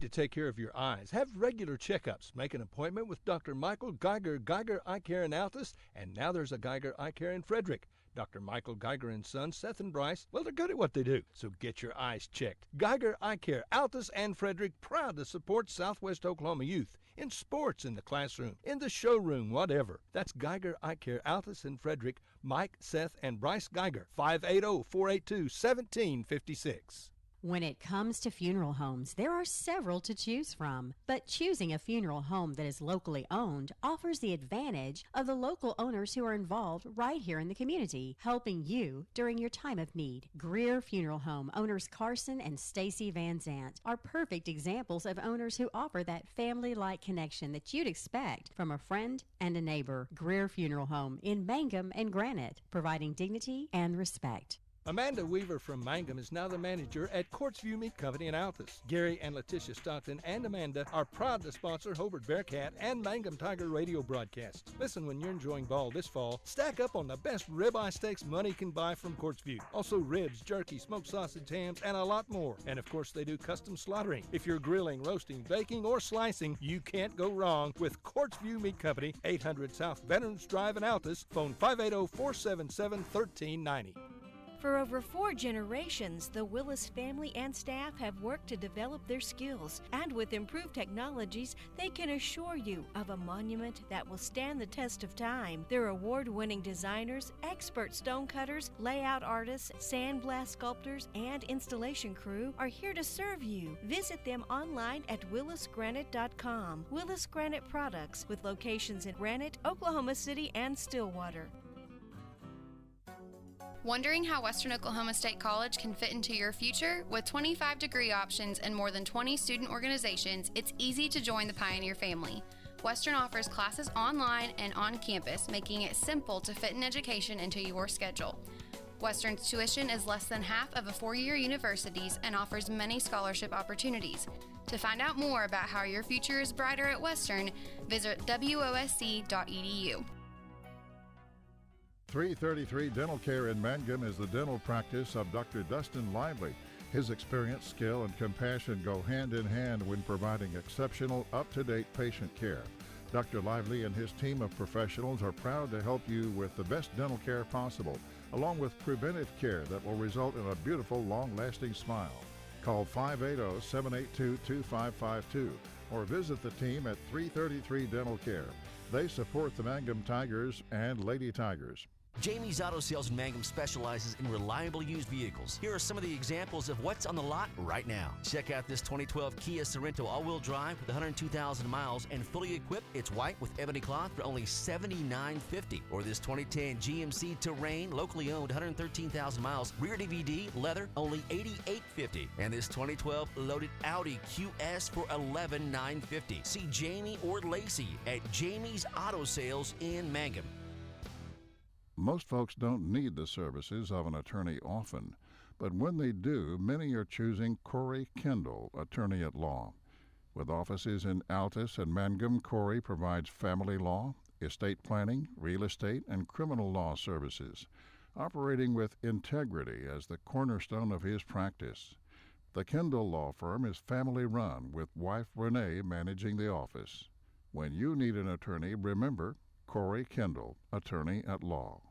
To take care of your eyes, have regular checkups. Make an appointment with Dr. Michael Geiger, Geiger Eye Care in Altus, and now there's a Geiger Eye Care in Frederick. Dr. Michael Geiger and Son, Seth and Bryce, well, they're good at what they do, so get your eyes checked. Geiger Eye Care, Altus and Frederick, proud to support Southwest Oklahoma youth in sports, in the classroom, in the showroom, whatever. That's Geiger Eye Care, Altus and Frederick, Mike, Seth, and Bryce Geiger, 580-482-1756. When it comes to funeral homes, there are several to choose from. But choosing a funeral home that is locally owned offers the advantage of the local owners who are involved right here in the community, helping you during your time of need. Greer Funeral Home owners Carson and Stacy Van Zant are perfect examples of owners who offer that family-like connection that you'd expect from a friend and a neighbor. Greer Funeral Home in Mangum and Granite, providing dignity and respect. Amanda Weaver from Mangum is now the manager at Courtsview Meat Company in Altus. Gary and Letitia Stockton and Amanda are proud to sponsor Hobart Bearcat and Mangum Tiger radio broadcasts. Listen, when you're enjoying ball this fall, stack up on the best ribeye steaks money can buy from Courtsview. Also ribs, jerky, smoked sausage, hams, and a lot more. And of course, they do custom slaughtering. If you're grilling, roasting, baking, or slicing, you can't go wrong with Courtsview Meat Company, 800 South Veterans Drive in Altus. Phone 580-477-1390. For over 4 generations, the Willis family and staff have worked to develop their skills, and with improved technologies, they can assure you of a monument that will stand the test of time. Their award-winning designers, expert stonecutters, layout artists, sandblast sculptors, and installation crew are here to serve you. Visit them online at willisgranite.com. Willis Granite Products, with locations in Granite, Oklahoma City, and Stillwater. Wondering how Western Oklahoma State College can fit into your future? With 25 degree options and more than 20 student organizations, it's easy to join the Pioneer family. Western offers classes online and on campus, making it simple to fit an education into your schedule. Western's tuition is less than half of a four-year university's and offers many scholarship opportunities. To find out more about how your future is brighter at Western, visit wosc.edu. 333 Dental Care in Mangum is the dental practice of Dr. Dustin Lively. His experience, skill, and compassion go hand in hand when providing exceptional, up-to-date patient care. Dr. Lively and his team of professionals are proud to help you with the best dental care possible, along with preventive care that will result in a beautiful, long-lasting smile. Call 580-782-2552 or visit the team at 333 Dental Care. They support the Mangum Tigers and Lady Tigers. Jamie's Auto Sales in Mangum specializes in reliable used vehicles. Here are some of the examples of what's on the lot right now. Check out this 2012 Kia Sorento all-wheel drive with 102,000 miles and fully equipped. It's white with ebony cloth for only $79.50. Or this 2010 GMC Terrain, locally owned, 113,000 miles, rear DVD, leather, only $88.50. And this 2012 loaded Audi QS for $11,950. See Jamie or Lacey at Jamie's Auto Sales in Mangum. Most folks don't need the services of an attorney often, but when they do, many are choosing Corey Kendall, attorney at law. With offices in Altus and Mangum, Corey provides family law, estate planning, real estate, and criminal law services, operating with integrity as the cornerstone of his practice. The Kendall Law Firm is family-run, with wife Renee managing the office. When you need an attorney, remember Corey Kendall, attorney at law.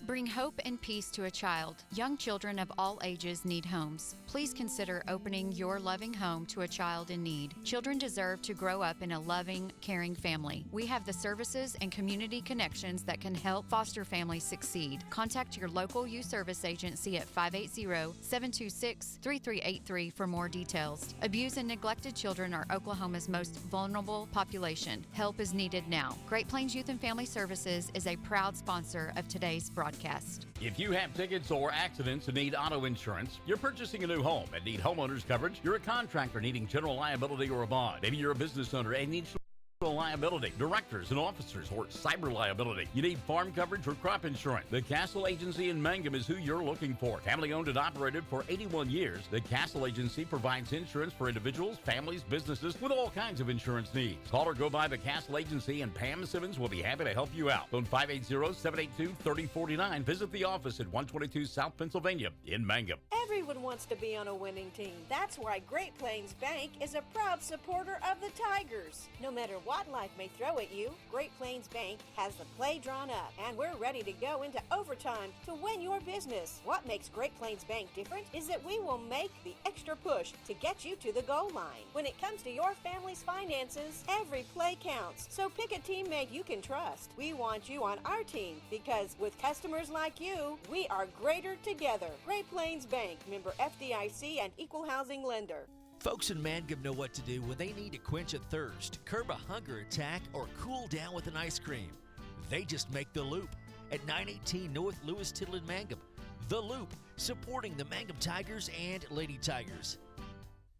Bring hope and peace to a child. Young children of all ages need homes. Please consider opening your loving home to a child in need. Children deserve to grow up in a loving, caring family. We have the services and community connections that can help foster families succeed. Contact your local youth service agency at 580-726-3383 for more details. Abused and neglected children are Oklahoma's most vulnerable population. Help is needed now. Great Plains Youth and Family Services is a proud sponsor of today's broadcast. If you have tickets or accidents and need auto insurance, you're purchasing a new home and need homeowners coverage, you're a contractor needing general liability or a bond, maybe you're a business owner and need liability, directors and officers, or cyber liability. You need farm coverage or crop insurance. The Castle Agency in Mangum is who you're looking for. Family owned and operated for 81 years, the Castle Agency provides insurance for individuals, families, businesses with all kinds of insurance needs. Call or go by the Castle Agency and Pam Simmons will be happy to help you out. Phone 580-782-3049. Visit the office at 122 South Pennsylvania in Mangum. Everyone wants to be on a winning team. That's why Great Plains Bank is a proud supporter of the Tigers. No matter what life may throw at you, Great Plains Bank has the play drawn up, and we're ready to go into overtime to win your business. What makes Great Plains Bank different is that we will make the extra push to get you to the goal line. When it comes to your family's finances, every play counts. So pick a teammate you can trust. We want you on our team because with customers like you, we are greater together. Great Plains Bank, member FDIC and equal housing lender. Folks in Mangum know what to do when they need to quench a thirst, curb a hunger attack, or cool down with an ice cream. They just make the Loop at 918 North Lewis Tittle in Mangum. The Loop, supporting the Mangum Tigers and Lady Tigers.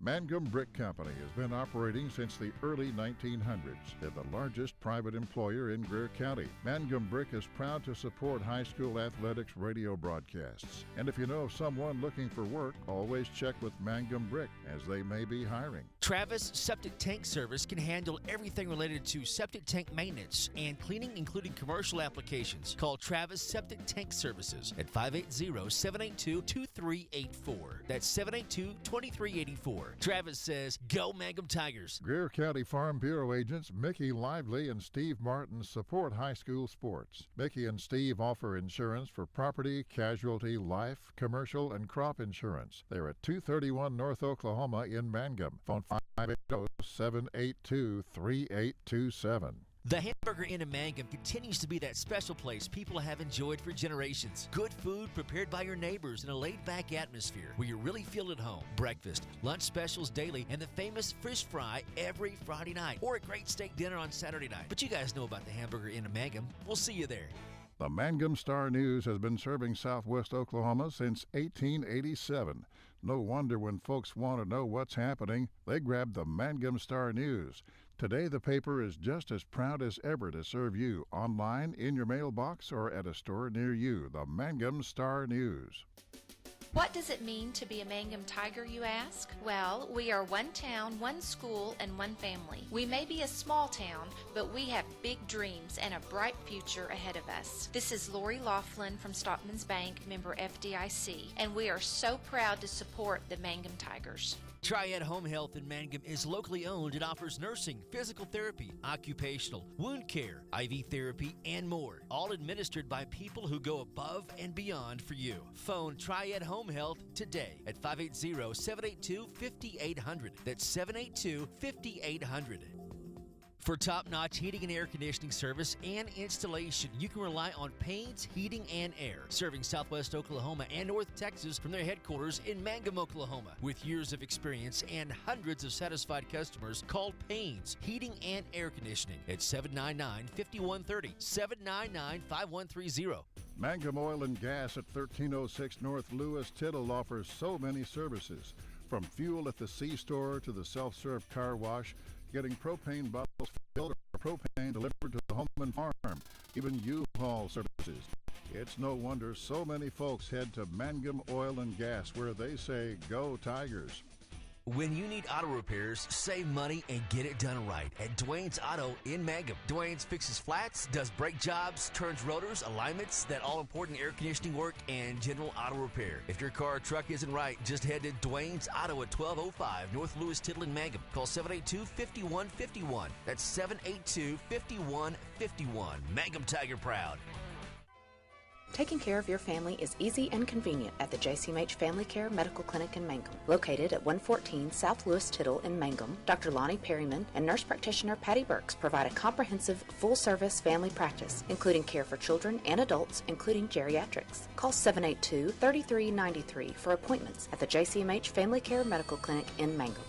Mangum Brick Company has been operating since the early 1900s. They're the largest private employer in Greer County. Mangum Brick is proud to support high school athletics radio broadcasts. And if you know of someone looking for work, always check with Mangum Brick, as they may be hiring. Travis Septic Tank Service can handle everything related to septic tank maintenance and cleaning, including commercial applications. Call Travis Septic Tank Services at 580-782-2384. That's 782-2384. Travis says, go Mangum Tigers. Greer County Farm Bureau agents Mickey Lively and Steve Martin support high school sports. Mickey and Steve offer insurance for property, casualty, life, commercial, and crop insurance. They're at 231 North Oklahoma in Mangum. Phone 580-782-3827. The Hamburger Inn in Mangum continues to be that special place people have enjoyed for generations. Good food prepared by your neighbors in a laid-back atmosphere where you really feel at home. Breakfast, lunch specials daily, and the famous fish fry every Friday night, or a great steak dinner on Saturday night. But you guys know about the Hamburger Inn in Mangum. We'll see you there. The Mangum Star News has been serving southwest Oklahoma since 1887. No wonder when folks want to know what's happening, they grab the Mangum Star News. Today, the paper is just as proud as ever to serve you online, in your mailbox, or at a store near you. The Mangum Star News. What does it mean to be a Mangum Tiger, you ask? Well, we are one town, one school, and one family. We may be a small town, but we have big dreams and a bright future ahead of us. This is Lori Laughlin from Stockman's Bank, member FDIC, and we are so proud to support the Mangum Tigers. Triad Home Health in Mangum is locally owned and offers nursing, physical therapy, occupational, wound care, IV therapy, and more. All administered by people who go above and beyond for you. Phone Triad Home Health today at 580-782-5800. That's 782-5800. For top-notch heating and air conditioning service and installation, you can rely on Payne's Heating and Air, serving Southwest Oklahoma and North Texas from their headquarters in Mangum, Oklahoma. With years of experience and hundreds of satisfied customers, call Payne's Heating and Air Conditioning at 799-5130, 799-5130. Mangum Oil and Gas at 1306 North Lewis Tittle offers so many services, from fuel at the C-store to the self-serve car wash, getting propane bottles filled or propane delivered to the home and farm, even U-Haul services. It's no wonder so many folks head to Mangum Oil and Gas, where they say, go Tigers. When you need auto repairs, save money and get it done right at Dwayne's Auto in Mangum. Dwayne's fixes flats, does brake jobs, turns rotors, alignments, that all-important air conditioning work, and general auto repair. If your car or truck isn't right, just head to Dwayne's Auto at 1205 North Lewis Tittle in Mangum. Call 782-5151. That's 782-5151. Mangum Tiger proud. Taking care of your family is easy and convenient at the JCMH Family Care Medical Clinic in Mangum. Located at 114 South Lewis Tittle in Mangum, Dr. Lonnie Perryman and nurse practitioner Patty Burks provide a comprehensive, full-service family practice, including care for children and adults, including geriatrics. Call 782-3393 for appointments at the JCMH Family Care Medical Clinic in Mangum.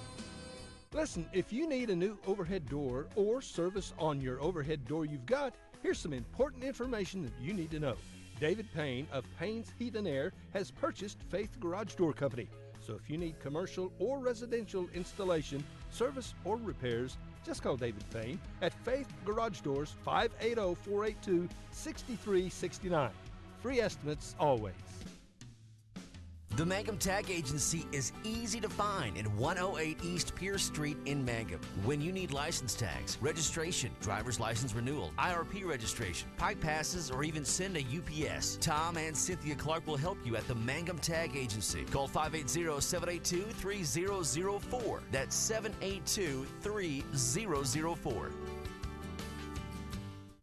Listen, if you need a new overhead door or service on your overhead door you've got, here's some important information that you need to know. David Payne of Payne's Heat and Air has purchased Faith Garage Door Company. So if you need commercial or residential installation, service, or repairs, just call David Payne at Faith Garage Doors, 580-482-6369. Free estimates always. The Mangum Tag Agency is easy to find in 108 East Pierce Street in Mangum. When you need license tags, registration, driver's license renewal, IRP registration, pipe passes, or even send a UPS, Tom and Cynthia Clark will help you at the Mangum Tag Agency. Call 580-782-3004. That's 782-3004.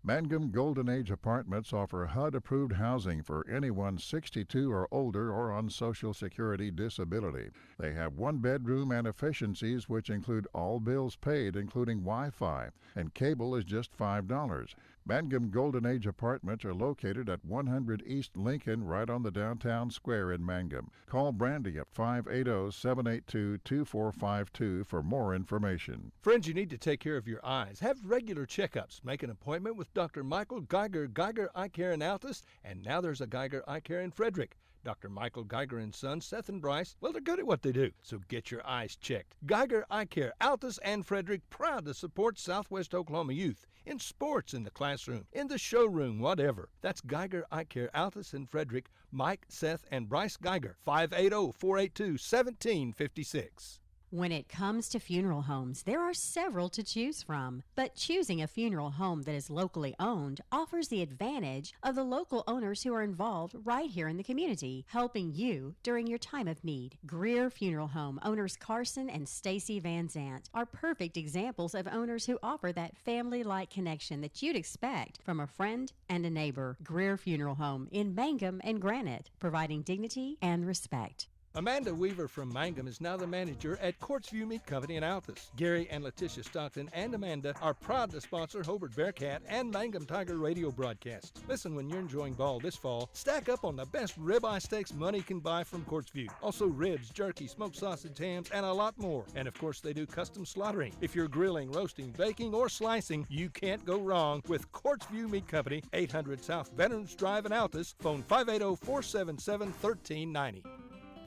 Mangum Golden Age Apartments offer HUD-approved housing for anyone 62 or older or on Social Security disability. They have one-bedroom and efficiencies which include all bills paid, including Wi-Fi, and cable is just $5. Mangum Golden Age Apartments are located at 100 East Lincoln, right on the downtown square in Mangum. Call Brandy at 580-782-2452 for more information. Friends, you need to take care of your eyes. Have regular checkups. Make an appointment with Dr. Michael Geiger, Geiger Eye Care in Altus, and now there's a Geiger Eye Care in Frederick. Dr. Michael Geiger and Sons, Seth and Bryce, well, they're good at what they do, so get your eyes checked. Geiger Eye Care, Altus and Frederick, proud to support Southwest Oklahoma youth in sports, in the classroom, in the showroom, whatever. That's Geiger Eye Care, Altus and Frederick, Mike, Seth, and Bryce Geiger, 580-482-1756. When it comes to funeral homes, there are several to choose from, but choosing a funeral home that is locally owned offers the advantage of the local owners who are involved right here in the community, helping you during your time of need. Greer Funeral Home owners Carson and Stacy Van Zant are perfect examples of owners who offer that family-like connection that you'd expect from a friend and a neighbor. Greer Funeral Home in Mangum and Granite, providing dignity and respect. Amanda Weaver from Mangum is now the manager at Courtsview Meat Company in Altus. Gary and Letitia Stockton and Amanda are proud to sponsor Hobart Bearcat and Mangum Tiger radio broadcasts. Listen when you're enjoying ball this fall. Stack up on the best ribeye steaks money can buy from Courtsview. Also ribs, jerky, smoked sausage, hams, and a lot more. And of course they do custom slaughtering. If you're grilling, roasting, baking, or slicing, you can't go wrong with Courtsview Meat Company, 800 South Veterans Drive in Altus. Phone 580-477-1390.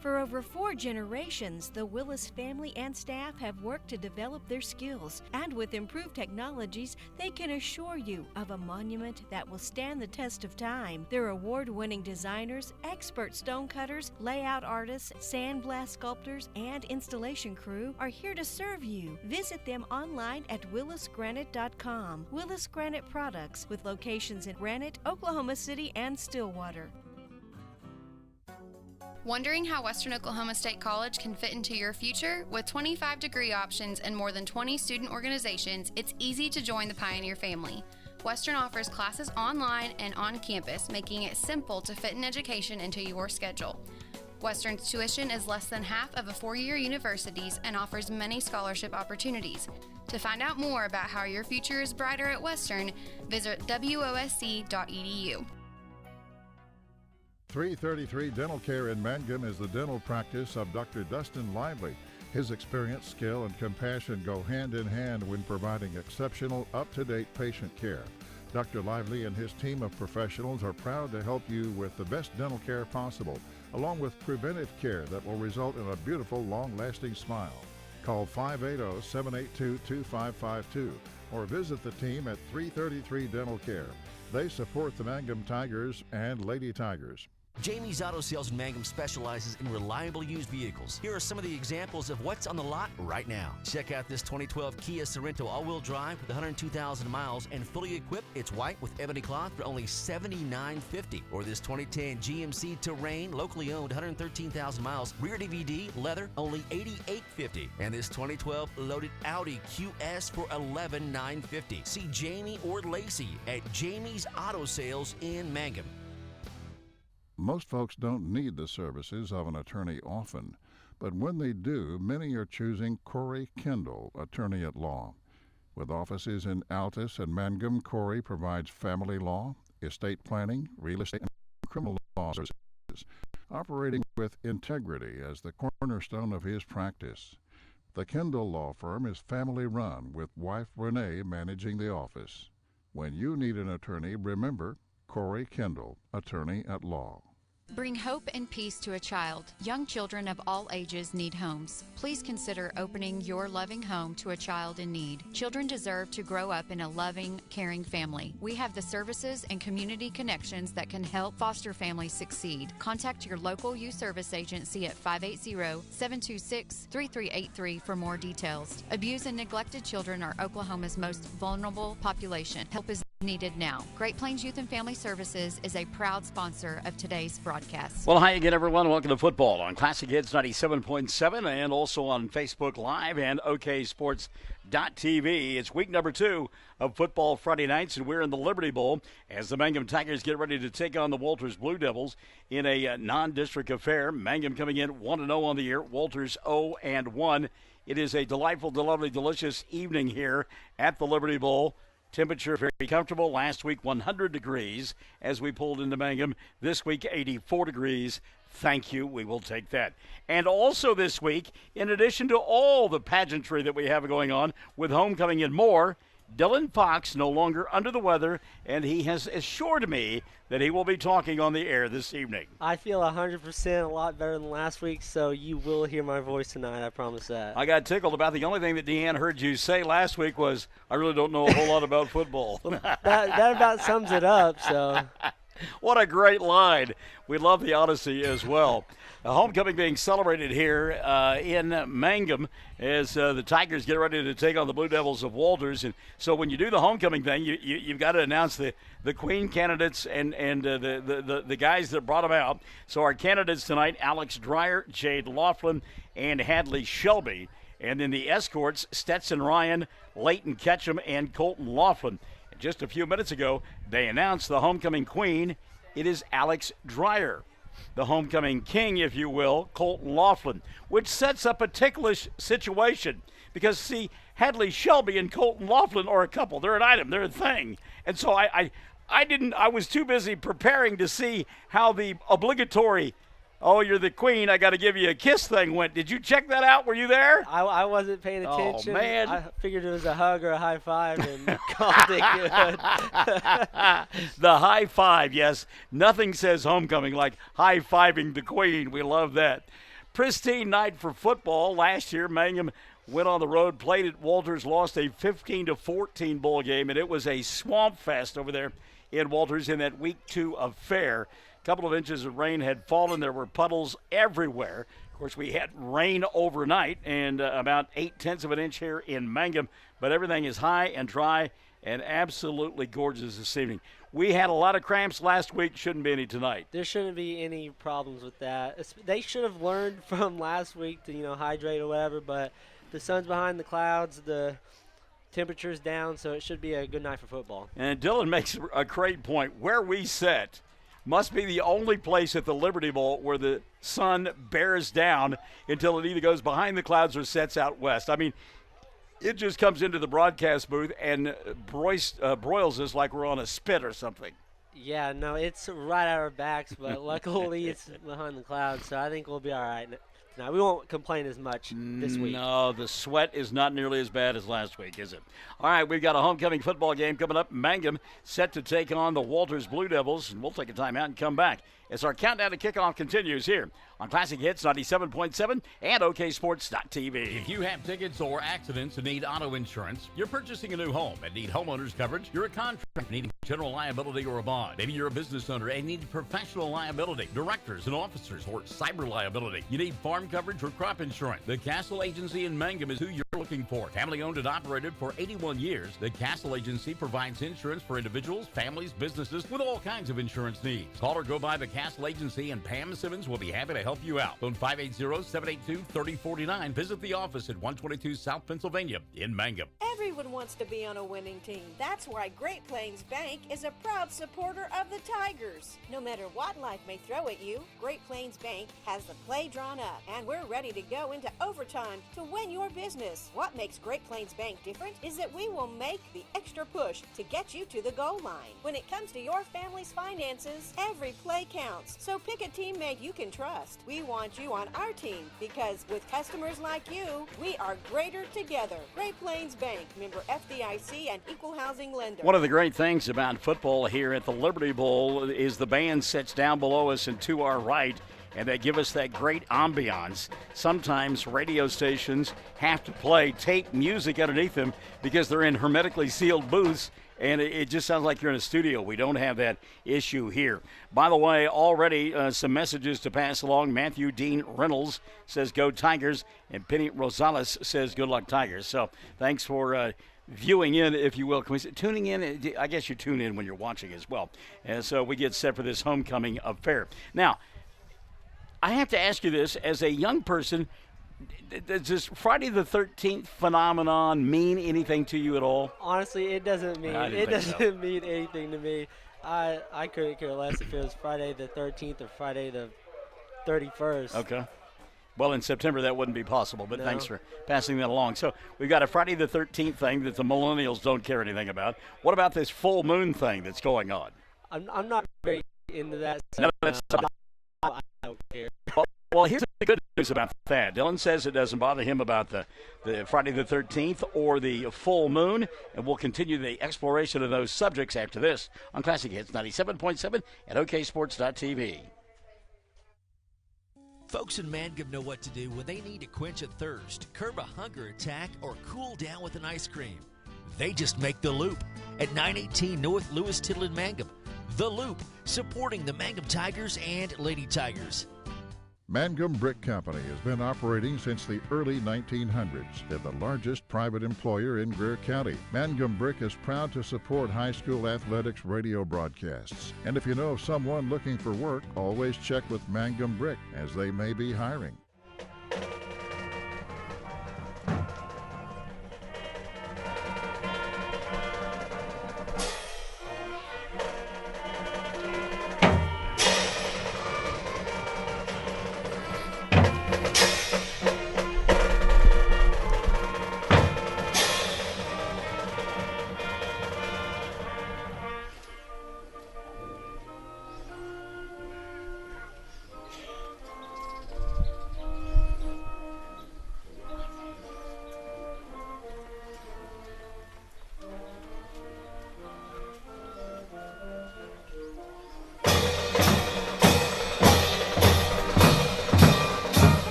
For over 4 generations, the Willis family and staff have worked to develop their skills, and with improved technologies, they can assure you of a monument that will stand the test of time. Their award-winning designers, expert stone cutters, layout artists, sandblast sculptors, and installation crew are here to serve you. Visit them online at willisgranite.com. Willis Granite Products, with locations in Granite, Oklahoma City, and Stillwater. Wondering how Western Oklahoma State College can fit into your future? With 25 degree options and more than 20 student organizations, it's easy to join the Pioneer family. Western offers classes online and on campus, making it simple to fit an education into your schedule. Western's tuition is less than half of a four-year university's and offers many scholarship opportunities. To find out more about how your future is brighter at Western, visit wosc.edu. 333 Dental Care in Mangum is the dental practice of Dr. Dustin Lively. His experience, skill, and compassion go hand in hand when providing exceptional, up-to-date patient care. Dr. Lively and his team of professionals are proud to help you with the best dental care possible, along with preventive care that will result in a beautiful, long-lasting smile. Call 580-782-2552 or visit the team at 333 Dental Care. They support the Mangum Tigers and Lady Tigers. Jamie's Auto Sales in Mangum specializes in reliable used vehicles. Here are some of the examples of what's on the lot right now. Check out this 2012 Kia Sorento all-wheel drive with 102,000 miles and fully equipped. It's white with ebony cloth for only $79.50. Or this 2010 GMC Terrain, locally owned, 113,000 miles, rear DVD, leather, only $88.50. And this 2012 loaded Audi QS for $11,950. See Jamie or Lacey at Jamie's Auto Sales in Mangum. Most folks don't need the services of an attorney often, but when they do, many are choosing Corey Kendall, attorney at law. With offices in Altus and Mangum, Corey provides family law, estate planning, real estate, and criminal law services, operating with integrity as the cornerstone of his practice. The Kendall Law Firm is family-run, with wife Renee managing the office. When you need an attorney, remember Corey Kendall, attorney at law. Bring hope and peace to a child. Young children of all ages need homes. Please consider opening your loving home to a child in need. Children deserve to grow up in a loving, caring family. We have the services and community connections that can help foster families succeed. Contact your local youth service agency at 580-726-3383 for more details. Abused and neglected children are Oklahoma's most vulnerable population. Help is needed now. Great Plains Youth and Family Services is a proud sponsor of today's broadcast. Well, hi again, everyone. Welcome to football on Classic Hits 97.7 and also on Facebook Live and OKSports.tv. It's week number 2 of Football Friday nights, and we're in the Liberty Bowl as the Mangum Tigers get ready to take on the Walters Blue Devils in a non-district affair. Mangum coming in 1-0 on the year, Walters 0-1. It is a delightful, lovely, delicious evening here at the Liberty Bowl. Temperature very comfortable. Last week, 100 degrees as we pulled into Mangum. This week, 84 degrees. Thank you. We will take that. And also this week, in addition to all the pageantry that we have going on with homecoming and more, Dylan Fox no longer under the weather, and he has assured me that he will be talking on the air this evening. I feel 100% a lot better than last week, so you will hear my voice tonight, I promise that. I got tickled about the only thing that Deanne heard you say last week was, I really don't know a whole lot about football. that about sums it up, so. What a great line. We love the Odyssey as well. A homecoming being celebrated here in Mangum as the Tigers get ready to take on the Blue Devils of Walters. And so when you do the homecoming thing, you've got to announce the Queen candidates and the guys that brought them out. So our candidates tonight, Alex Dreyer, Jade Laughlin, and Hadley Shelby. And then the escorts, Stetson Ryan, Leighton Ketchum, and Colton Laughlin. And just a few minutes ago, they announced the homecoming queen. It is Alex Dreyer. The homecoming king, if you will, Colton Laughlin, which sets up a ticklish situation because, see, Hadley Shelby and Colton Laughlin are a couple. They're an item. They're a thing. And so I was too busy preparing to see how the obligatory, oh, you're the queen, I got to give you a kiss thing went. Did you check that out? Were you there? I wasn't paying attention. Oh, man. I figured it was a hug or a high five and called it good. The high five, yes. Nothing says homecoming like high-fiving the queen. We love that. Pristine night for football. Last year, Mangum went on the road, played at Walters, lost a 15-14 bowl game, and it was a swamp fest over there in Walters in that week 2 affair. A couple of inches of rain had fallen. There were puddles everywhere. Of course, we had rain overnight and about 0.8 of an inch here in Mangum, but everything is high and dry and absolutely gorgeous this evening. We had a lot of cramps last week. Shouldn't be any tonight. There shouldn't be any problems with that. They should have learned from last week to, hydrate or whatever, but the sun's behind the clouds, the temperature's down, so it should be a good night for football. And Dylan makes a great point. Where we sit must be the only place at the Liberty Bowl where the sun bears down until it either goes behind the clouds or sets out west. I mean, it just comes into the broadcast booth and broils us like we're on a spit or something. Yeah, no, it's right at our backs, but luckily it's behind the clouds, so I think we'll be all right tonight. We won't complain as much this week. No, the sweat is not nearly as bad as last week, is it? All right, we've got a homecoming football game coming up. Mangum set to take on the Walters Blue Devils, and we'll take a timeout and come back as our countdown to kickoff continues here on Classic Hits 97.7 and OKSports.tv. If you have tickets or accidents and need auto insurance, you're purchasing a new home and need homeowners coverage, you're a contractor needing general liability or a bond. Maybe you're a business owner and need professional liability, directors and officers, or cyber liability. You need farm coverage or crop insurance. The Castle Agency in Mangum is who you're looking for. Family owned and operated for 81 years, the Castle Agency provides insurance for individuals, families, businesses with all kinds of insurance needs. Call or go by the Castle Agency and Pam Simmons will be happy to help you out. Phone 580-782-3049. Visit the office at 122 South Pennsylvania in Mangum. Everyone wants to be on a winning team. That's why Great Plains Bank is a proud supporter of the Tigers. No matter what life may throw at you, Great Plains Bank has the play drawn up, and we're ready to go into overtime to win your business. What makes Great Plains Bank different is that we will make the extra push to get you to the goal line. When it comes to your family's finances, every play counts. So pick a teammate you can trust. We want you on our team because with customers like you, we are greater together. Great Plains Bank, member FDIC and equal housing lender. One of the great things about football here at the Liberty Bowl is the band sits down below us and to our right, and they give us that great ambiance. Sometimes radio stations have to play tape music underneath them because they're in hermetically sealed booths, and it just sounds like you're in a studio. We don't have that issue here. By the way, already some messages to pass along. Matthew Dean Reynolds says, go Tigers, and Penny Rosales says, good luck, Tigers. So thanks for viewing in, if you will. Can we say tuning in? I guess you tune in when you're watching as well. And so we get set for this homecoming affair. Now, I have to ask you this, as a young person, does this Friday the 13th phenomenon mean anything to you at all? Honestly, it doesn't mean mean anything to me. I couldn't care less if it was Friday the 13th or Friday the 31st. Okay. Well, in September that wouldn't be possible, but No. thanks for passing that along. So we've got a Friday the 13th thing that the millennials don't care anything about. What about this full moon thing that's going on? I'm not very into that No, stuff. that's I don't care. Well, here's the good news about that. Dylan says it doesn't bother him about the Friday the 13th or the full moon, and we'll continue the exploration of those subjects after this on Classic Hits 97.7 at oksports.tv. Folks in Mangum know what to do when they need to quench a thirst, curb a hunger attack, or cool down with an ice cream. They just make the Loop at 918 North Lewis Tittle in Mangum. The Loop, supporting the Mangum Tigers and Lady Tigers. Mangum Brick Company has been operating since the early 1900s. They're the largest private employer in Greer County. Mangum Brick is proud to support high school athletics radio broadcasts. And if you know of someone looking for work, always check with Mangum Brick, as they may be hiring.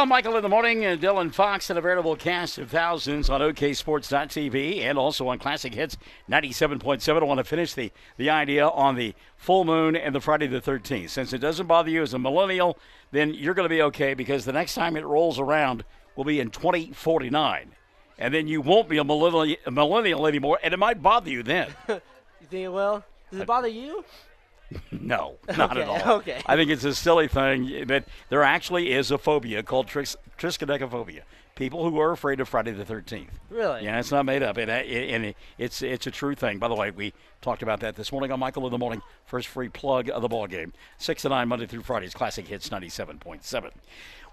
Well, Michael in the morning, and Dylan Fox, and a veritable cast of thousands on oksports.tv and also on Classic Hits 97.7. I want to finish the idea on the full moon and the Friday the 13th. Since it doesn't bother you as a millennial, then you're going to be okay, because the next time it rolls around will be in 2049. And then you won't be a millennial anymore, and it might bother you then. You think it will? Does it bother you? No, not at all. Okay. I think it's a silly thing, but there actually is a phobia called triskaidekaphobia. People who are afraid of Friday the 13th. Really? Yeah, it's not made up, and it's a true thing. By the way, we talked about that this morning on Michael in the Morning. First free plug of the ball game. 6 to 9 Monday through Fridays. Classic Hits 97.7.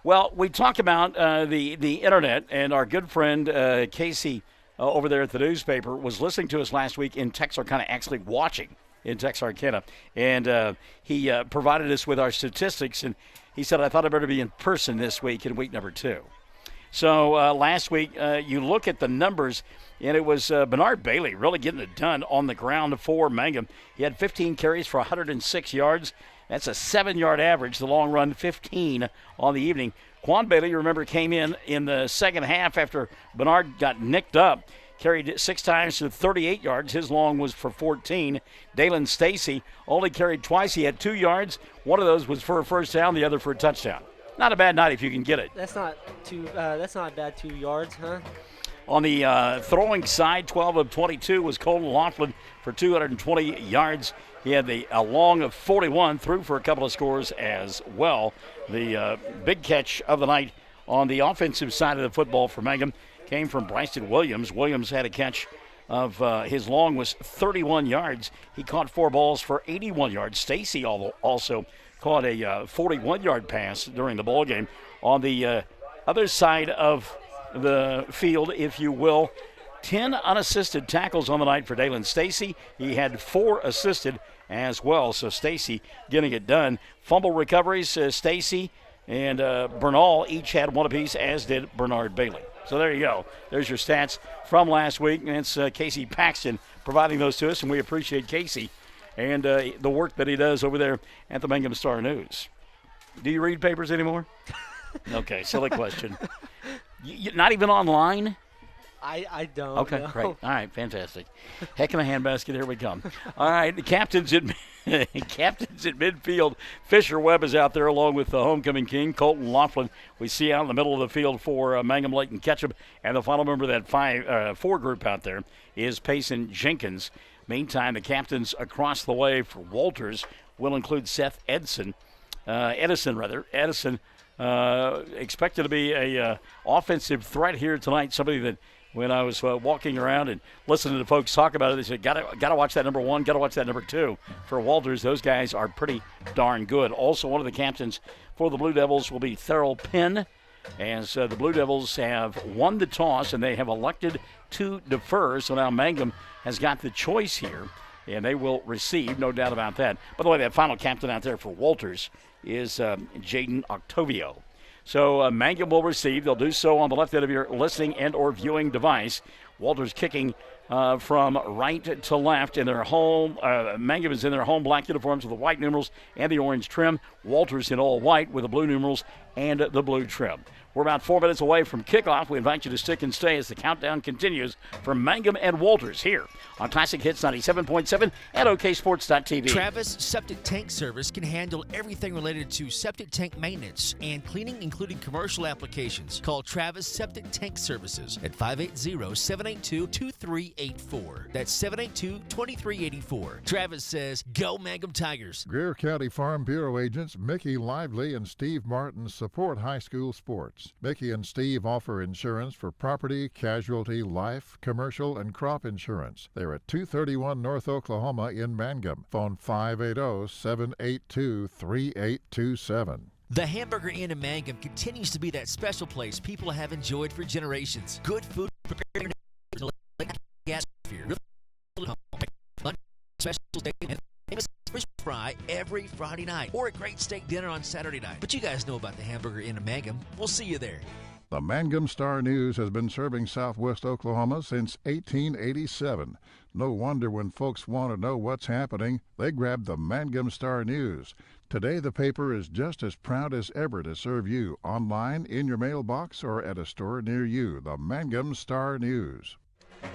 Well, we talked about the internet, and our good friend Casey over there at the newspaper was listening to us last week in Texarkana, actually watching in Texarkana, and he provided us with our statistics, and he said, I thought I'd better be in person this week in week number 2. So last week, you look at the numbers, and it was Bernard Bailey really getting it done on the ground for Mangum. He had 15 carries for 106 yards. That's a 7-yard average. The long run, 15 on the evening. Quan Bailey, you remember, came in the second half after Bernard got nicked up. Carried 6 times to 38 yards. His long was for 14. Dalen Stacy only carried twice. He had 2 yards. One of those was for a first down, the other for a touchdown. Not a bad night if you can get it. That's not a bad 2 yards, huh? On the throwing side, 12 of 22 was Colton Laughlin for 220 yards. He had a long of 41, threw for a couple of scores as well. The big catch of the night on the offensive side of the football for Mangum came from Bryson Williams. Williams had a catch of his long was 31 yards. He caught 4 balls for 81 yards. Stacy also caught a 41-yard pass during the ball game. On the other side of the field, if you will, 10 unassisted tackles on the night for Dalen Stacy. He had 4 assisted as well, so Stacy getting it done. Fumble recoveries, Stacy and Bernal each had 1 apiece, as did Bernard Bailey. So there you go. There's your stats from last week, and it's Casey Paxton providing those to us, and we appreciate Casey and the work that he does over there at the Mangum Star-News. Do you read papers anymore? Okay, silly question. You not even online? I don't. Okay, know. great. All right, fantastic. Heck of a handbasket. Here we come. All right, the captains at midfield. Fisher Webb is out there along with the homecoming king, Colton Laughlin. We see out in the middle of the field for Mangum, Layton Ketchum. And the final member of that 4 group out there is Payson Jenkins. Meantime, the captains across the way for Walters will include Seth Edison, expected to be a offensive threat here tonight. Somebody that when I was walking around and listening to folks talk about it, they said, gotta watch that number 1, gotta watch that number 2. For Walters, those guys are pretty darn good. Also, one of the captains for the Blue Devils will be Theryl Penn, as the Blue Devils have won the toss and they have elected to defer. So now Mangum has got the choice here, and they will receive, no doubt about that. By the way, that final captain out there for Walters is Jaden Octavio. So Mangum will receive. They'll do so on the left end of your listening and or viewing device. Walters kicking from right to left in their home. Mangum is in their home black uniforms with the white numerals and the orange trim. Walters in all white with the blue numerals and the blue trim. We're about 4 minutes away from kickoff. We invite you to stick and stay as the countdown continues for Mangum and Walters here on Classic Hits 97.7 and OKSports.tv. Travis Septic Tank Service can handle everything related to septic tank maintenance and cleaning, including commercial applications. Call Travis Septic Tank Services at 580-782-2384. That's 782-2384. Travis says, go Mangum Tigers. Greer County Farm Bureau agents Mickey Lively and Steve Martin support high school sports. Mickey and Steve offer insurance for property, casualty, life, commercial, and crop insurance. They're at 231 North Oklahoma in Mangum. Phone 580-782-3827. The Hamburger Inn in Mangum continues to be that special place people have enjoyed for generations. Good food prepared in gas special day and famous fish fry every Friday night, or a great steak dinner on Saturday night. But you guys know about the Hamburger Inn in Mangum. We'll see you there. The Mangum Star-News has been serving southwest Oklahoma since 1887. No wonder when folks want to know what's happening, they grab the Mangum Star-News. Today, the paper is just as proud as ever to serve you online, in your mailbox, or at a store near you. The Mangum Star-News.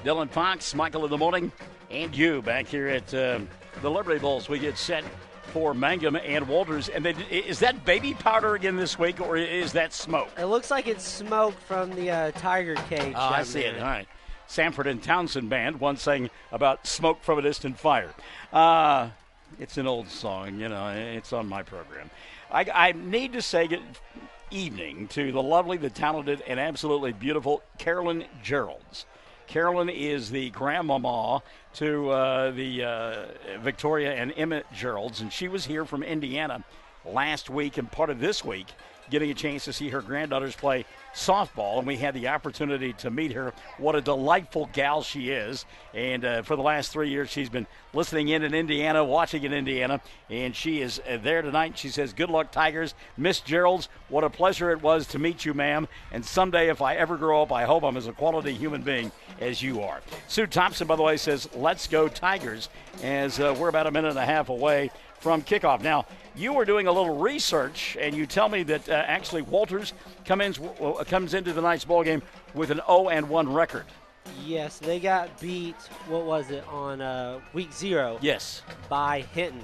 Dylan Fox, Michael in the morning, and you back here at the Liberty Bowls. We get set for Mangum and Walters. And is that baby powder again this week, or is that smoke? It looks like it's smoke from the Tiger cage. Oh, I see it. All right. Sanford and Townsend Band, one saying about smoke from a distant fire. It's an old song, you know, it's on my program. I need to say good evening to the lovely, the talented, and absolutely beautiful Carolyn Geralds. Carolyn is the grandmama to the Victoria and Emmett Geralds, and she was here from Indiana last week and part of this week getting a chance to see her granddaughters play softball, and we had the opportunity to meet her. What a delightful gal she is, and for the last 3 years she's been listening in Indiana, watching in Indiana, and she is there tonight. She says, good luck, Tigers. Miss Geralds, what a pleasure it was to meet you, ma'am, and someday if I ever grow up, I hope I'm as a quality human being as you are. Sue Thompson, by the way, says, let's go Tigers, as we're about a minute and a half away from kickoff. Now, you were doing a little research, and you tell me that actually Walters comes into the night's ball game with an 0-1 record. Yes, they got beat, what was it, on week 0? Yes. By Hinton.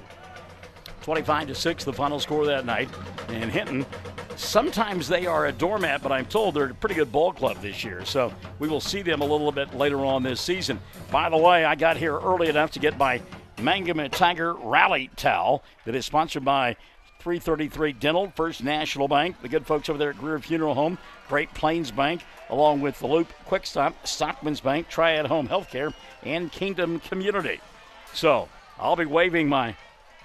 25-6, the final score that night. And Hinton, sometimes they are a doormat, but I'm told they're a pretty good ball club this year. So we will see them a little bit later on this season. By the way, I got here early enough to get my Mangum and Tiger Rally Towel that is sponsored by 333 Dental, First National Bank, the good folks over there at Greer Funeral Home, Great Plains Bank, along with the Loop Quick Stop, Stockman's Bank, Triad Home Healthcare, and Kingdom Community. So I'll be waving my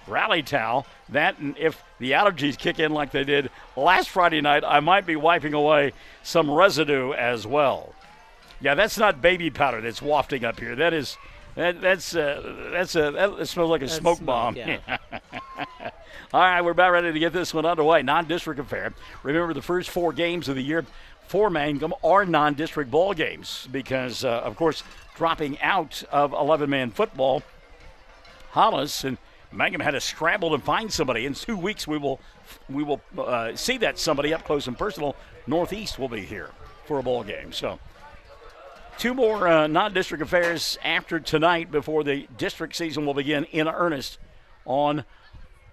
rally towel. That, and if the allergies kick in like they did last Friday night, I might be wiping away some residue as well. Yeah, that's not baby powder that's wafting up here. That smells like a smoke bomb. Yeah. All right, we're about ready to get this one underway. Non-district affair. Remember, the first 4 games of the year for Mangum are non-district ball games because, of course, dropping out of 11-man football, Hollis and Mangum had to scramble to find somebody. In 2 weeks, we will see that somebody up close and personal. Northeast will be here for a ball game. So 2 more non-district affairs after tonight before the district season will begin in earnest on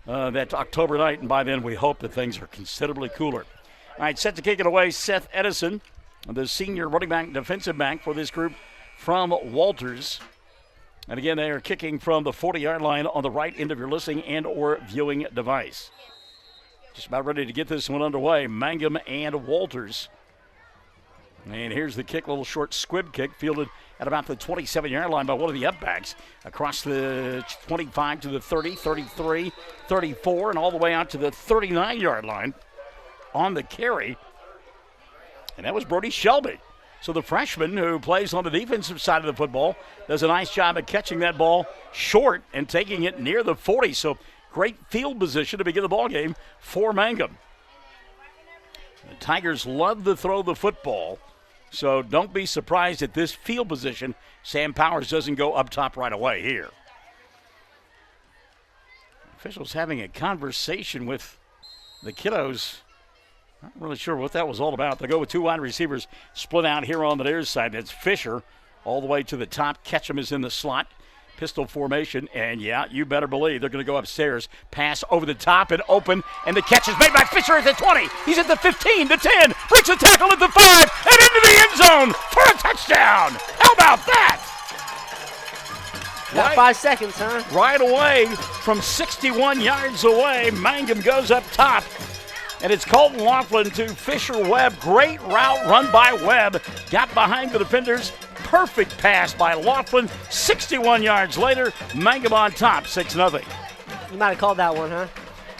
that October night. And by then, we hope that things are considerably cooler. All right, set to kick it away, Seth Edison, the senior running back, defensive back for this group from Walters. And again, they are kicking from the 40-yard line on the right end of your listening and or viewing device. Just about ready to get this one underway. Mangum and Walters. And here's the kick, little short squib kick, fielded at about the 27-yard line by one of the upbacks. Across the 25 to the 30, 33, 34, and all the way out to the 39-yard line on the carry. And that was Brody Shelby. So the freshman who plays on the defensive side of the football does a nice job of catching that ball short and taking it near the 40. So great field position to begin the ball game for Mangum. The Tigers love to throw the football, so don't be surprised at this field position. Sam Powers doesn't go up top right away here. Officials having a conversation with the kiddos. Not really sure what that was all about. They go with 2 wide receivers split out here on the near side. That's Fisher all the way to the top. Ketchum is in the slot. Pistol formation. And, yeah, you better believe they're going to go upstairs. Pass over the top and open. And the catch is made by Fisher at the 20. He's at the 15, the 10. Breaks the tackle at the 5. And into the end zone for a touchdown. How about that? Got 5 seconds, huh? Right away from 61 yards away, Mangum goes up top. And it's Colton Laughlin to Fisher Webb. Great route run by Webb. Got behind the defenders. Perfect pass by Laughlin. 61 yards later, Mangum on top, 6-0. You might have called that one, huh?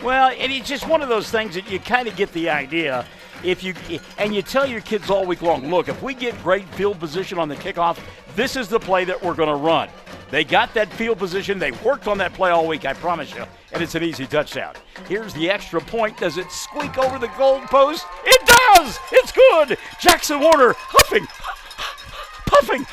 Well, and it's just one of those things that you kind of get the idea. And you tell your kids all week long, look, if we get great field position on the kickoff, this is the play that we're going to run. They got that field position. They worked on that play all week, I promise you, and it's an easy touchdown. Here's the extra point. Does it squeak over the goal post? It does! It's good! Jackson Warner huffing, puffing,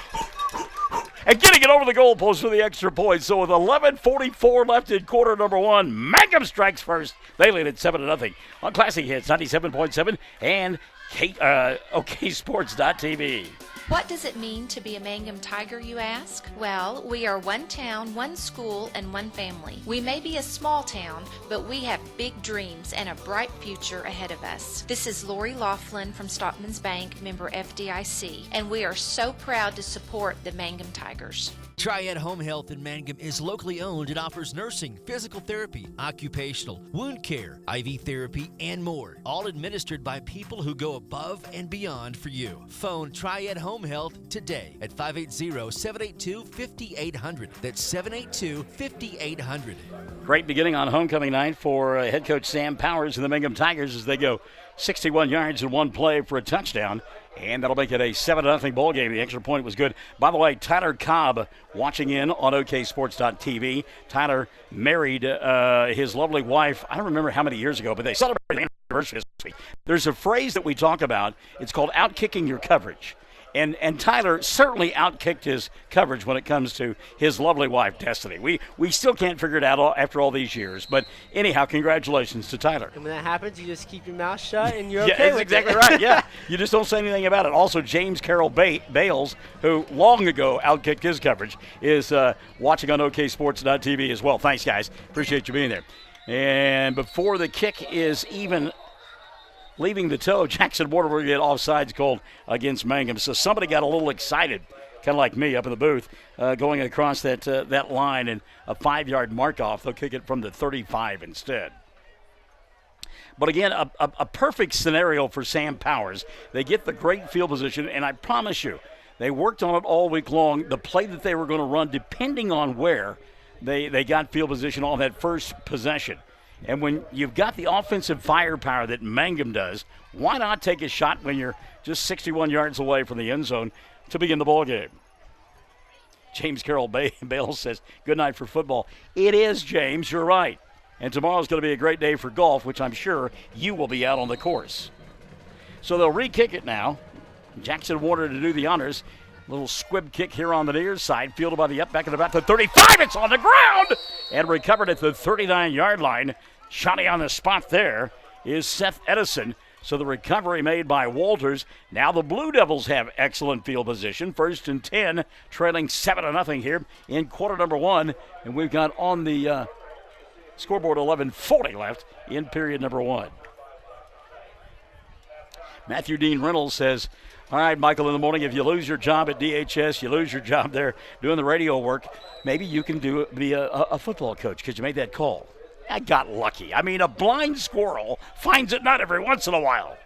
and getting it over the goal post for the extra point. So with 11:44 left in quarter number 1, Mangum strikes first. They lead at 7-0 on Classic Hits 97.7 and OKSports.tv. What does it mean to be a Mangum Tiger, you ask? Well, we are one town, one school, and one family. We may be a small town, but we have big dreams and a bright future ahead of us. This is Lori Laughlin from Stockman's Bank, member FDIC, and we are so proud to support the Mangum Tigers. Triad Home Health in Mangum is locally owned and offers nursing, physical therapy, occupational, wound care, IV therapy, and more. All administered by people who go above and beyond for you. Phone Triad Home Health today at 580-782-5800. That's 782-5800. Great beginning on homecoming night for head coach Sam Powers and the Mangum Tigers as they go 61 yards in one play for a touchdown. And that'll make it a 7-0 ball game. The extra point was good. By the way, Tyler Cobb watching in on OKSports.tv. Tyler married his lovely wife, I don't remember how many years ago, but they celebrated the anniversary this week. There's a phrase that we talk about. It's called outkicking your coverage. And Tyler certainly outkicked his coverage when it comes to his lovely wife, Destiny. We still can't figure it out after all these years. But anyhow, congratulations to Tyler. And when that happens, you just keep your mouth shut and you're yeah, okay that's with exactly it. right, yeah. You just don't say anything about it. Also, James Carroll Bales, who long ago outkicked his coverage, is watching on OKSports.tv as well. Thanks, guys. Appreciate you being there. And before the kick is even leaving the toe, Jackson Warner will get offsides called against Mangum. So somebody got a little excited, kind of like me up in the booth, going across that line and a 5-yard mark off. They'll kick it from the 35 instead. But again, a perfect scenario for Sam Powers. They get the great field position, and I promise you, they worked on it all week long. The play that they were going to run, depending on where they got field position on that first possession. And when you've got the offensive firepower that Mangum does, why not take a shot when you're just 61 yards away from the end zone to begin the ball game? James Carroll Bale says, good night for football. It is, James. You're right. And tomorrow's going to be a great day for golf, which I'm sure you will be out on the course. So they'll re-kick it now. Jackson Warner to do the honors. Little squib kick here on the near side, fielded by the up back at about the 35. It's on the ground and recovered at the 39-yard line. Shotty on the spot there is Seth Edison. So the recovery made by Walters. Now the Blue Devils have excellent field position. 1st and 10, trailing 7-0 here in quarter number 1. And we've got on the scoreboard 11:40 left in period number 1. Matthew Dean Reynolds says, all right, Michael, in the morning, if you lose your job at DHS, you lose your job there doing the radio work, maybe you can be a football coach because you made that call. I got lucky. I mean, a blind squirrel finds a nut every once in a while.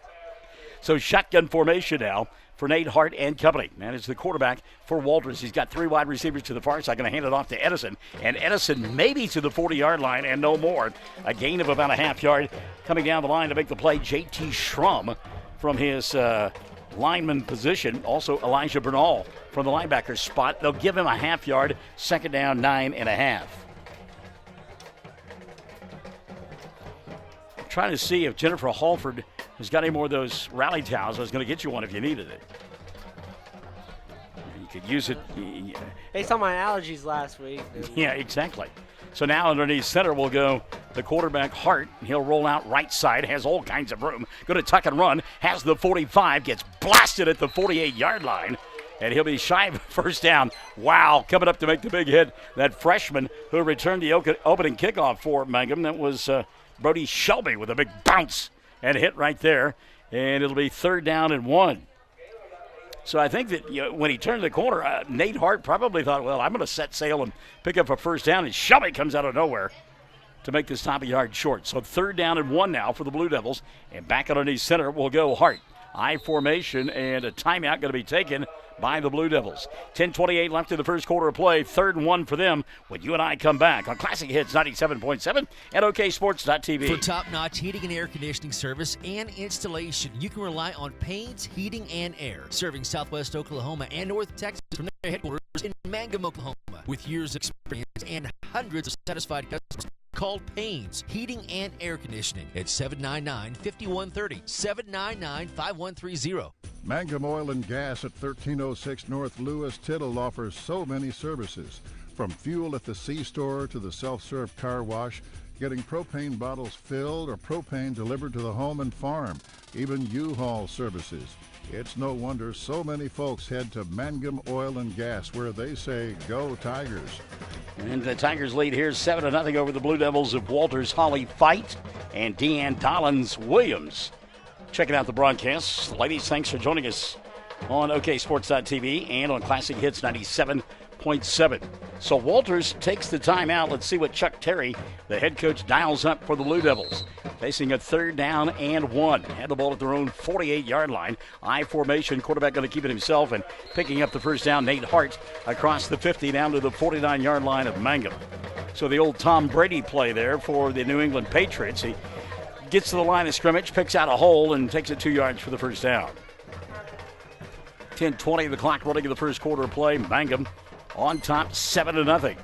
So shotgun formation now for Nate Hart and company. And it's the quarterback for Walters. He's got 3 wide receivers to the far side. Going to hand it off to Edison. And Edison maybe to the 40-yard line and no more. A gain of about a half yard. Coming down the line to make the play, J.T. Schrum from his lineman position. Also Elijah Bernal from the linebacker spot. They'll give him a half yard. 2nd down, 9.5. Trying to see if Jennifer Halford has got any more of those rally towels. I was going to get you one if you needed it. You could use it. Based on my allergies last week. Yeah, exactly. So now underneath center will go the quarterback Hart. He'll roll out right side, has all kinds of room. Going to tuck and run, has the 45, gets blasted at the 48-yard line. And he'll be shy of a 1st down. Wow, coming up to make the big hit, that freshman who returned the opening kickoff for Mangum. That was Brody Shelby with a big bounce and hit right there. And it'll be 3rd down and 1. So I think that when he turned the corner, Nate Hart probably thought, well, I'm going to set sail and pick up a 1st down. And Shelby comes out of nowhere to make this top a yard short. So 3rd down and 1 now for the Blue Devils. And back underneath center will go Hart. I formation and a timeout going to be taken by the Blue Devils. 10:28 left in the first quarter of play. 3rd and 1 for them when you and I come back on Classic Hits 97.7 and OKSports.tv. For top-notch heating and air conditioning service and installation, you can rely on Payne's Heating and Air, serving Southwest Oklahoma and North Texas from their headquarters in Mangum, Oklahoma. With years of experience and hundreds of satisfied customers, call Payne's Heating and Air Conditioning at 799-5130, 799-5130. Mangum Oil and Gas at 1306 North Lewis Tittle offers so many services. From fuel at the C-store to the self-serve car wash, getting propane bottles filled or propane delivered to the home and farm, even U-Haul services. It's no wonder so many folks head to Mangum Oil and Gas, where they say, go Tigers. And the Tigers lead here 7-0 over the Blue Devils of Walters, Holly Fight, and Deanne Dollins-Williams. Checking out the broadcast. Ladies, thanks for joining us on OKSports.tv and on Classic Hits 97.7. So Walters takes the timeout. Let's see what Chuck Terry, the head coach, dials up for the Blue Devils. Facing a 3rd down and 1. Had the ball at their own 48-yard line. I formation, quarterback going to keep it himself, and picking up the 1st down, Nate Hart across the 50 down to the 49-yard line of Mangum. So the old Tom Brady play there for the New England Patriots. He gets to the line of scrimmage, picks out a hole, and takes it 2 yards for the 1st down. 10:20 the clock running in the first quarter of play. Mangum on top 7-0.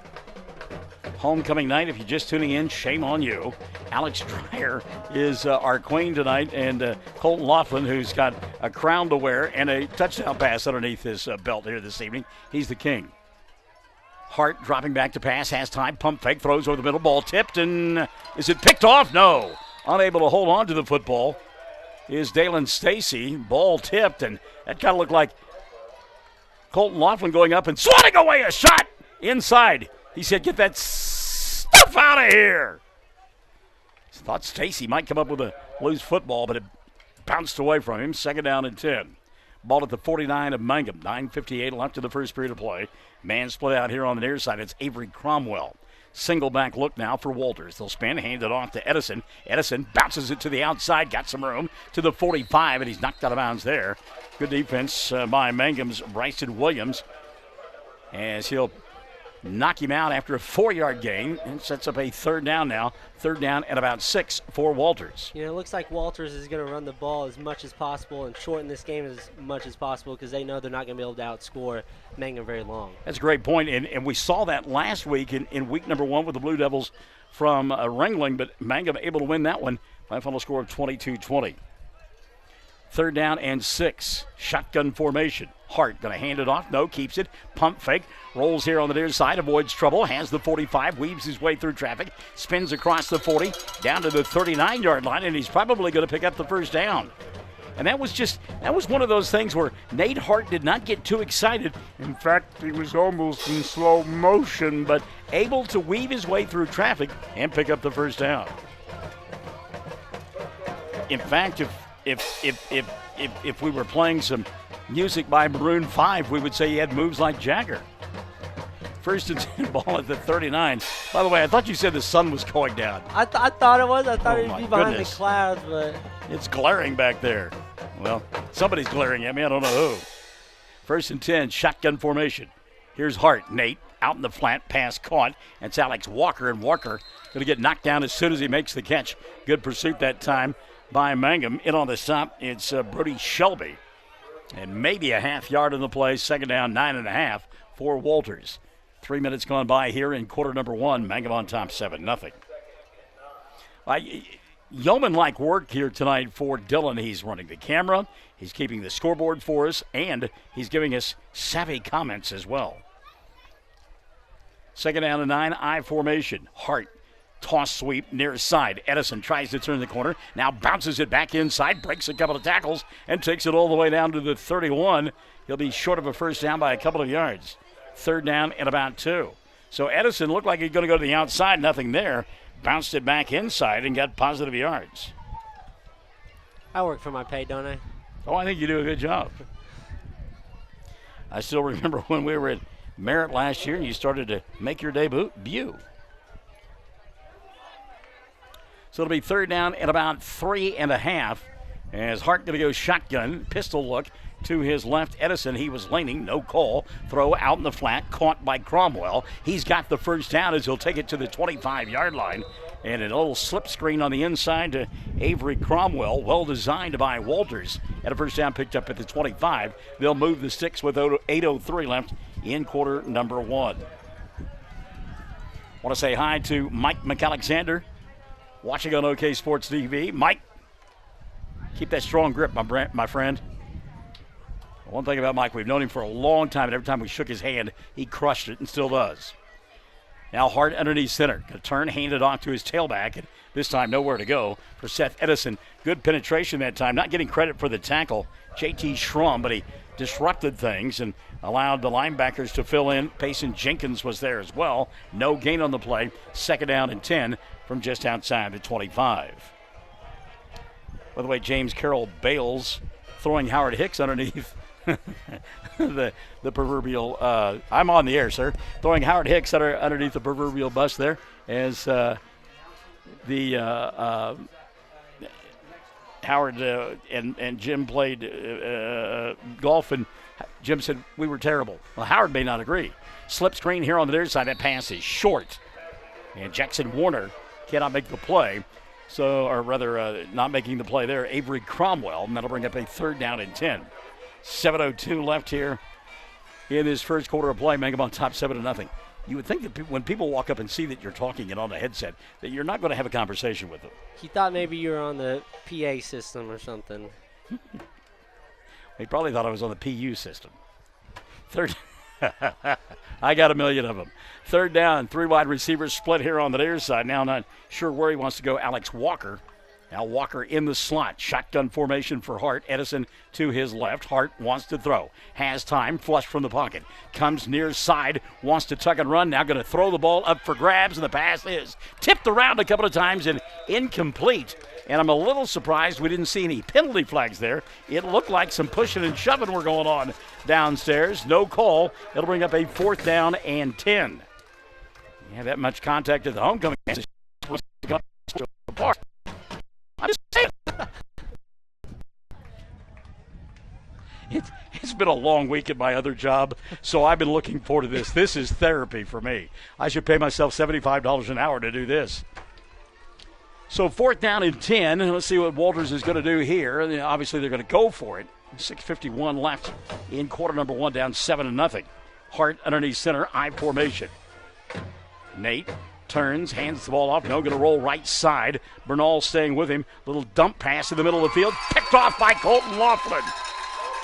Homecoming night, if you're just tuning in, shame on you. Alex Dreyer is our queen tonight, and Colton Laughlin, who's got a crown to wear and a touchdown pass underneath his belt here this evening. He's the king. Hart dropping back to pass, has time, pump fake, throws over the middle, ball tipped, and is it picked off? No. Unable to hold on to the football is Dalen Stacy. Ball tipped, and that kind of looked like Colton Laughlin going up and swatting away a shot inside. He said, get that stuff out of here. Thought Stacy might come up with a loose football, but it bounced away from him. 2nd down and 10. Ball at the 49 of Mangum. 9:58 left in the first period of play. Man split out here on the near side. It's Avery Cromwell. single back look now for Walters. They'll spin, hand it off to Edison. Edison bounces it to the outside, got some room to the 45, and he's knocked out of bounds there. Good defense by Mangum's Bryson Williams as he'll knock him out after a 4-yard gain and sets up a third down now. Third down at about 6 for Walters. You know, it looks like Walters is going to run the ball as much as possible and shorten this game as much as possible because they know they're not going to be able to outscore Mangum very long. That's a great point, and we saw that last week in week number 1 with the Blue Devils from Ringling, but Mangum able to win that one by a final score of 22-20. Third down and 6. Shotgun formation. Hart going to hand it off. No, keeps it. Pump fake. Rolls here on the near side. Avoids trouble. Has the 45. Weaves his way through traffic. Spins across the 40. Down to the 39-yard line. And he's probably going to pick up the first down. And that was one of those things where Nate Hart did not get too excited. In fact, he was almost in slow motion, but able to weave his way through traffic and pick up the first down. In fact, if we were playing some music by Maroon 5, we would say he had moves like Jagger. First and 10 ball at the 39. By the way, I thought you said the sun was going down. I thought it was. I thought it would be behind goodness. the clouds, but It's glaring back there. Well, somebody's glaring at me. I don't know who. First and 10, shotgun formation. Here's Hart. Nate out in the flat, pass caught. It's Alex Walker, and Walker going to get knocked down as soon as he makes the catch. Good pursuit that time by Mangum. In on the stop, it's Brody Shelby. And maybe a half yard in the play. Second down, 9.5 for Walters. 3 minutes gone by here in quarter number 1. Mangum on top 7-0. Yeoman-like work here tonight for Dylan. He's running the camera. He's keeping the scoreboard for us. And he's giving us savvy comments as well. Second down and 9, I formation. Hart. Toss sweep near side. Edison tries to turn the corner. Now bounces it back inside. Breaks a couple of tackles and takes it all the way down to the 31. He'll be short of a first down by a couple of yards. Third down and about 2. So Edison looked like he's going to go to the outside. Nothing there. Bounced it back inside and got positive yards. I work for my pay, don't I? Oh, I think you do a good job. I still remember when we were at Merritt last year and you started to make your debut. So it'll be third down at about 3.5 as Hart going to go shotgun, pistol look to his left. Edison, he was leaning, no call. Throw out in the flat, caught by Cromwell. He's got the first down as he'll take it to the 25-yard line. And a little slip screen on the inside to Avery Cromwell, well designed by Walters. And a first down picked up at the 25. They'll move the sticks with 8:03 left in quarter number 1. Want to say hi to Mike McAlexander, watching on OK Sports TV. Mike, keep that strong grip, my friend. One thing about Mike, we've known him for a long time, and every time we shook his hand, he crushed it and still does. Now Hart underneath center. Going to turn, hand it off to his tailback, and this time nowhere to go for Seth Edison. Good penetration that time. Not getting credit for the tackle, J.T. Schrum, but he disrupted things and allowed the linebackers to fill in. Payson Jenkins was there as well. No gain on the play. Second down and 10 from just outside the 25. By the way, James Carroll bails, throwing Howard Hicks underneath the proverbial, I'm on the air, sir. Throwing Howard Hicks underneath the proverbial bus there as Howard and Jim played golf, and Jim said we were terrible. Well, Howard may not agree. Slip screen here on the near side. That pass is short, and Jackson Warner cannot make the play. So, or rather, not making the play there, Avery Cromwell, and that'll bring up a third down and 10. 7:02 left here in this first quarter of play. Mangum on top 7-0. You would think that when people walk up and see that you're talking and on a headset, that you're not going to have a conversation with them. He thought maybe you were on the PA system or something. He probably thought I was on the PU system. Third, I got a million of them. Third down, 3 wide receivers split here on the near side. Now not sure where he wants to go. Alex Walker. Now Walker in the slot. Shotgun formation for Hart. Edison to his left. Hart wants to throw. Has time. Flush from the pocket. Comes near side. Wants to tuck and run. Now going to throw the ball up for grabs. And the pass is tipped around a couple of times and incomplete. And I'm a little surprised we didn't see any penalty flags there. It looked like some pushing and shoving were going on downstairs. No call. It'll bring up a fourth down and 10. Yeah, that much contact at the homecoming games. I'm just saying. It's been a long week at my other job, so I've been looking forward to this. This is therapy for me. I should pay myself $75 an hour to do this. So 4th down and 10. Let's see what Walters is going to do here. Obviously, they're going to go for it. 6:51 left in quarter number 1, down 7-0. Hart underneath center, I formation. Nate turns, hands the ball off. No, going to roll right side. Bernal staying with him. Little dump pass in the middle of the field. Picked off by Colton Laughlin.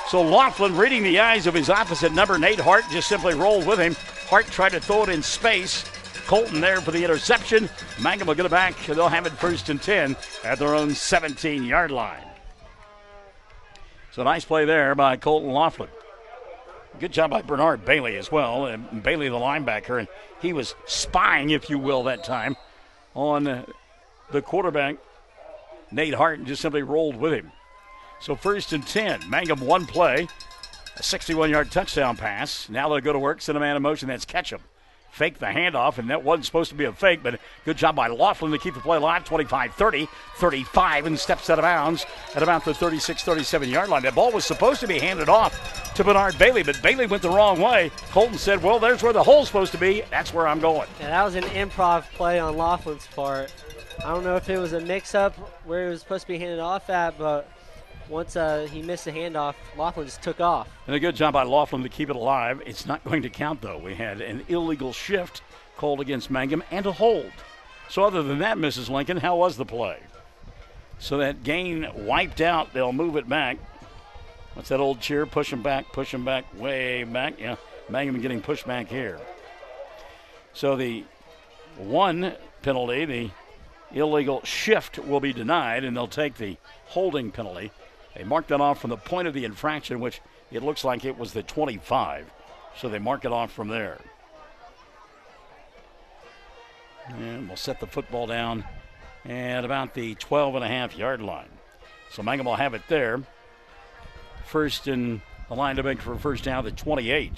So Laughlin, reading the eyes of his opposite number, Nate Hart, just simply rolled with him. Hart tried to throw it in space. Colton there for the interception. Mangum will get it back. They'll have it 1st and 10 at their own 17-yard line. So nice play there by Colton Laughlin. Good job by Bernard Bailey as well. And Bailey, the linebacker, and he was spying, if you will, that time on the quarterback, Nate Hart, and just simply rolled with him. So 1st and 10. Mangum one play, a 61-yard touchdown pass. Now they'll go to work, send a man in motion. That's Ketchum. Fake the handoff, and that wasn't supposed to be a fake, but good job by Laughlin to keep the play alive. 25-30, 35, and steps out of bounds at about the 36, 37-yard line. That ball was supposed to be handed off to Bernard Bailey, but Bailey went the wrong way. Colton said, well, there's where the hole's supposed to be. That's where I'm going. Yeah, that was an improv play on Laughlin's part. I don't know if it was a mix-up where it was supposed to be handed off at, but once he missed the handoff, Laughlin just took off. And a good job by Laughlin to keep it alive. It's not going to count, though. We had an illegal shift called against Mangum and a hold. So other than that, Mrs. Lincoln, how was the play? So that gain wiped out. They'll move it back. What's that old cheer? Push him back, way back. Yeah, Mangum getting pushed back here. So the one penalty, the illegal shift, will be denied, and they'll take the holding penalty. They marked that off from the point of the infraction, which it looks like it was the 25. So they mark it off from there. And we'll set the football down at about the 12.5-yard line. So Mangum will have it there. First in the line to make for a first down, the 28.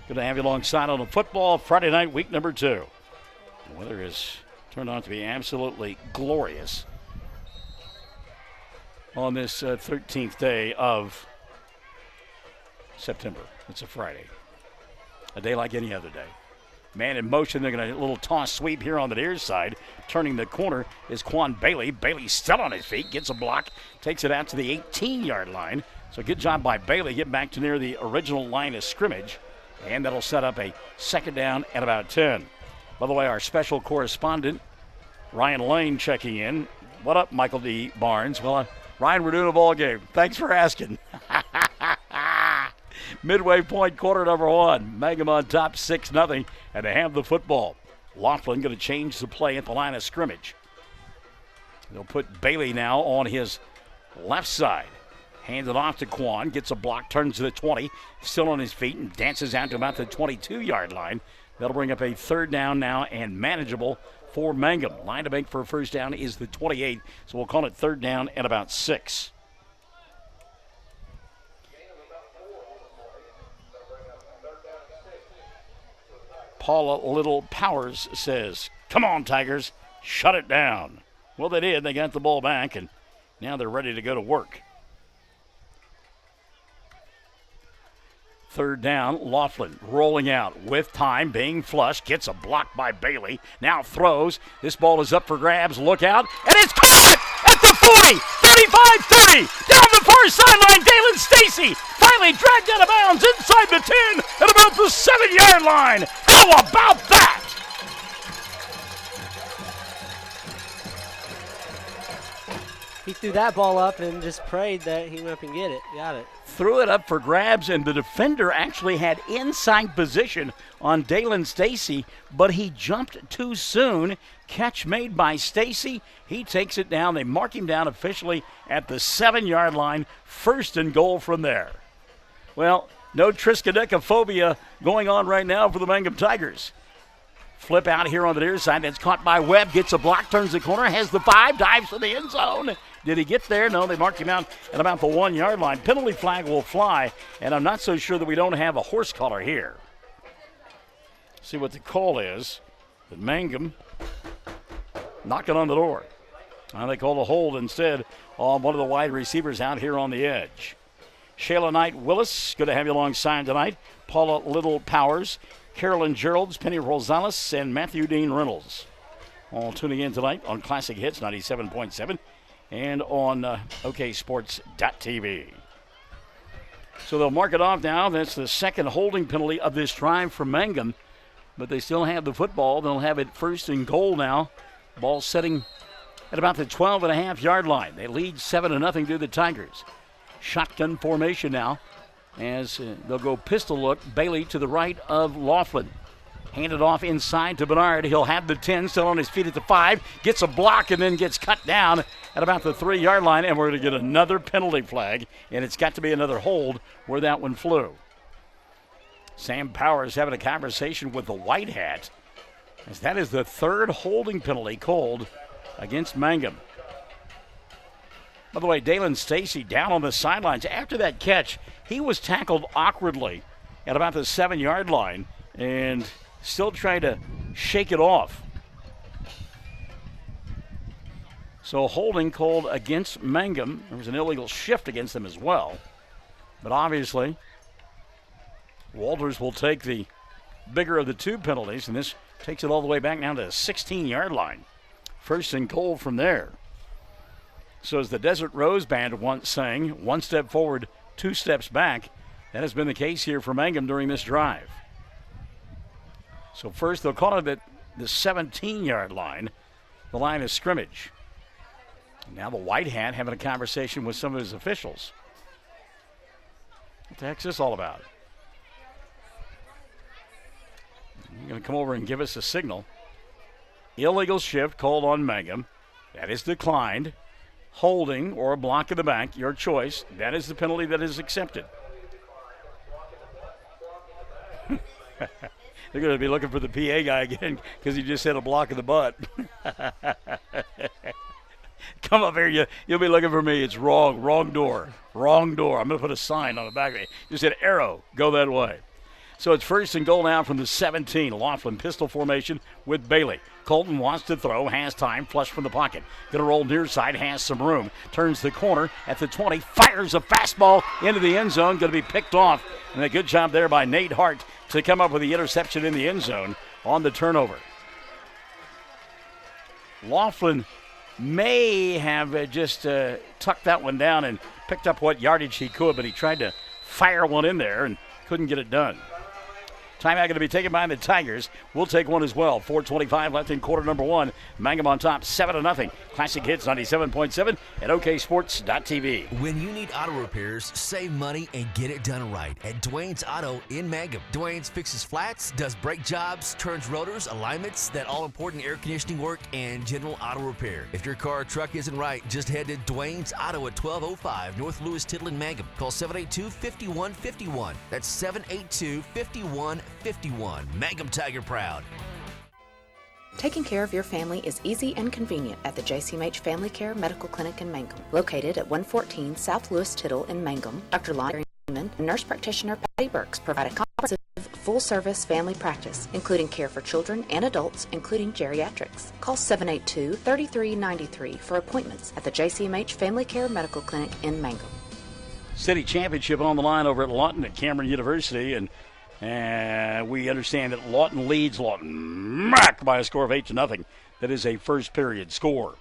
Good to have you alongside on the football Friday night, week number 2. The weather has turned out to be absolutely glorious on this 13th day of September. It's a Friday. A day like any other day. Man in motion. They're going to a little toss sweep here on the near side. Turning the corner is Quan Bailey. Bailey still on his feet. Gets a block. Takes it out to the 18-yard line. So good job by Bailey. Get back to near the original line of scrimmage. And that'll set up a second down at about 10. By the way, our special correspondent, Ryan Lane, checking in. What up, Michael D. Barnes? Well, Ryan, we're doing a ball game. Thanks for asking. Midway point, quarter number 1. Mangum on top, 6-0, and they have the football. Laughlin going to change the play at the line of scrimmage. They'll put Bailey now on his left side. Hands it off to Quan, gets a block, turns to the 20, still on his feet, and dances out to about the 22-yard line. That'll bring up a third down now and manageable for Mangum. Line to make for a first down is the 28, so we'll call it third down at about 6. Paula Little Powers says, come on, Tigers, shut it down. Well, they did. They got the ball back, and now they're ready to go to work. Third down, Laughlin rolling out with time, being flushed, gets a block by Bailey, now throws. This ball is up for grabs, look out, and it's caught at the 40, 35, 30, down the far sideline, Dalen Stacy finally dragged out of bounds inside the 10 at about the 7-yard line. How about that? He threw that ball up and just prayed that he went up and get it. Got it. Threw it up for grabs, and the defender actually had inside position on Dalen Stacy, but he jumped too soon. Catch made by Stacy. He takes it down. They mark him down officially at the 7-yard line. First and goal from there. Well, no triskaidekaphobia going on right now for the Mangum Tigers. Flip out here on the near side. That's caught by Webb. Gets a block, turns the corner, has the 5, dives to the end zone. Did he get there? No, they marked him out at about the 1 yard line. Penalty flag will fly, and I'm not so sure that we don't have a horse collar here. See what the call is. But Mangum knocking on the door. They call a hold instead on one of the wide receivers out here on the edge. Shayla Knight Willis, good to have you alongside tonight. Paula Little Powers, Carolyn Geralds, Penny Rosales, and Matthew Dean Reynolds. All tuning in tonight on Classic Hits 97.7 and on OKSports.tv. So they'll mark it off now. That's the second holding penalty of this drive for Mangum, but they still have the football. They'll have it first and goal now. Ball setting at about the 12.5-yard line. They lead 7-0 to the Tigers. Shotgun formation now as they'll go pistol look. Bailey to the right of Laughlin. Handed off inside to Bernard. He'll have the 10, still on his feet at the 5. Gets a block and then gets cut down at about the 3-yard line. And we're going to get another penalty flag. And it's got to be another hold where that one flew. Sam Powers having a conversation with the white hat, as that is the third holding penalty called against Mangum. By the way, Dalen Stacy down on the sidelines. After that catch, he was tackled awkwardly at about the 7-yard line and still trying to shake it off. So holding called against Mangum. There was an illegal shift against them as well. But obviously, Walters will take the bigger of the two penalties, and this takes it all the way back down to the 16-yard line. First and goal from there. So as the Desert Rose Band once sang, 1 step forward, 2 steps back. That has been the case here for Mangum during this drive. So first they'll call it at the 17-yard line, the line of scrimmage. Now the white hat having a conversation with some of his officials. What the heck's this all about? You're going to come over and give us a signal. Illegal shift called on Mangum. That is declined. Holding or a block in the back, your choice. That is the penalty that is accepted. They're going to be looking for the PA guy again because he just hit a block in the butt. Come up here, you'll be looking for me. It's wrong door. I'm going to put a sign on the back of it. Just hit arrow, go that way. So it's first and goal now from the 17. Laughlin pistol formation with Bailey. Colton wants to throw, has time, flush from the pocket. Going to roll near side, has some room. Turns the corner at the 20, fires a fastball into the end zone. Going to be picked off. And a good job there by Nate Hart to come up with the interception in the end zone on the turnover. Laughlin may have just tucked that one down and picked up what yardage he could, but he tried to fire one in there and couldn't get it done. Timeout going to be taken by the Tigers. We'll take one as well. 4:25 left in quarter number 1. Mangum on top, 7-0. Classic Hits 97.7 at OKSports.tv. When you need auto repairs, save money and get it done right at Dwayne's Auto in Mangum. Dwayne's fixes flats, does brake jobs, turns rotors, alignments, that all-important air conditioning work, and general auto repair. If your car or truck isn't right, just head to Dwayne's Auto at 1205 North Lewis Tittle in Mangum. Call 782-5151. That's 782-5151. Mangum Tiger proud. Taking care of your family is easy and convenient at the JCMH Family Care Medical Clinic in Mangum. Located at 114 South Lewis Tittle in Mangum, Dr. Lonnie Perryman and nurse practitioner Patty Burks provide a comprehensive full-service family practice, including care for children and adults, including geriatrics. Call 782-3393 for appointments at the JCMH Family Care Medical Clinic in Mangum. City championship on the line over at Lawton at Cameron University, and we understand that Lawton leads Lawton Mac by a score of 8-0. That is a first period score.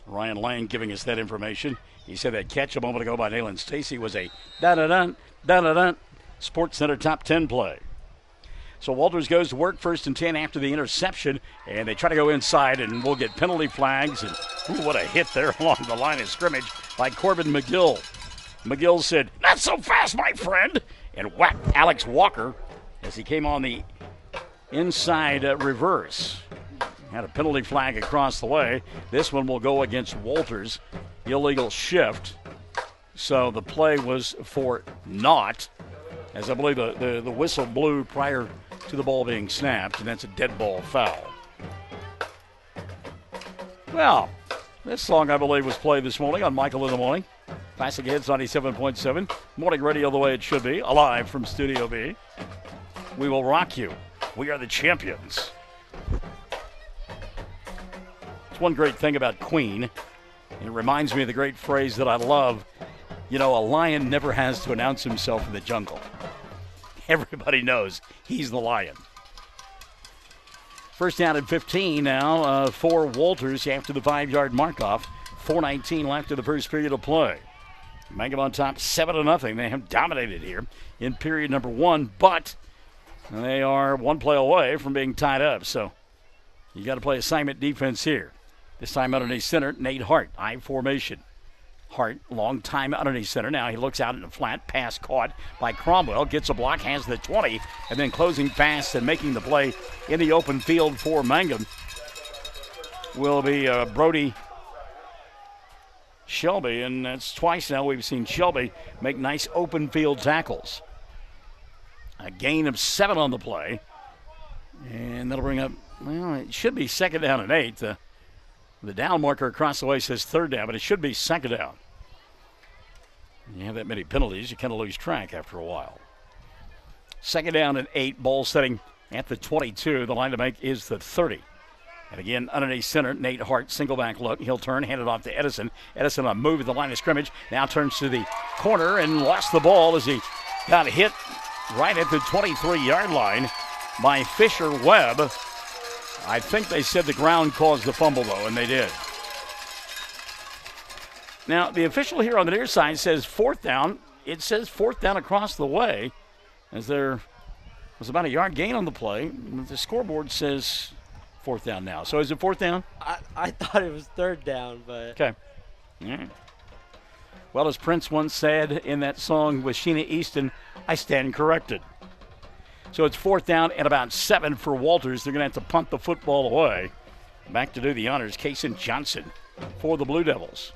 Ryan Lane giving us that information. He said that catch a moment ago by Dalen Stacy was a da-da-dun Sports Center top 10 play. So Walters goes to work, 1st and 10 after the interception, and they try to go inside, and we'll get penalty flags. And what a hit there along the line of scrimmage by Corbin McGill. McGill said, "Not so fast, my friend," and whacked Alex Walker as he came on the inside reverse. Had a penalty flag across the way. This one will go against Walters. Illegal shift. So the play was for naught, as I believe the whistle blew prior to the ball being snapped, and that's a dead ball foul. Well, This song, I believe, was played this morning on Michael in the Morning. Classic Hits 97.7. Morning radio the way it should be. Alive from Studio B. We will rock you. We are the champions. It's one great thing about Queen. And it reminds me of the great phrase that I love. You know, a lion never has to announce himself in the jungle. Everybody knows he's the lion. First down at 15 now for Walters after the 5-yard mark-off. 4:19 left in the first period of play. Mangum on top 7-0. They have dominated here in period number 1, but they are one play away from being tied up. So you got to play assignment defense here. This time underneath center, Nate Hart, I formation. Hart, long time underneath center. Now he looks out in the flat. Pass caught by Cromwell. Gets a block, has the 20, and then closing fast and making the play in the open field for Mangum will be Brody Shelby, and that's twice now we've seen Shelby make nice open field tackles. A gain of 7 on the play, and that'll bring up, well, it should be second down and 8. The down marker across the way says third down, but it should be second down. You have that many penalties, you kind of lose track after a while. Second down and 8, ball setting at the 22. The line to make is the 30. And again, underneath center, Nate Hart, single back look. He'll turn, hand it off to Edison. Edison on a move at the line of scrimmage. Now turns to the corner and lost the ball as he got hit right at the 23-yard line by Fisher Webb. I think they said the ground caused the fumble, though, and they did. Now, the official here on the near side says fourth down. It says fourth down across the way, as there was about a yard gain on the play. The scoreboard says fourth down now. So is it fourth down? I thought it was third down, but... Okay. Yeah. Well, as Prince once said in that song with Sheena Easton, I stand corrected. So it's fourth down and about 7 for Walters. They're going to have to punt the football away. Back to do the honors, Kason Johnson for the Blue Devils.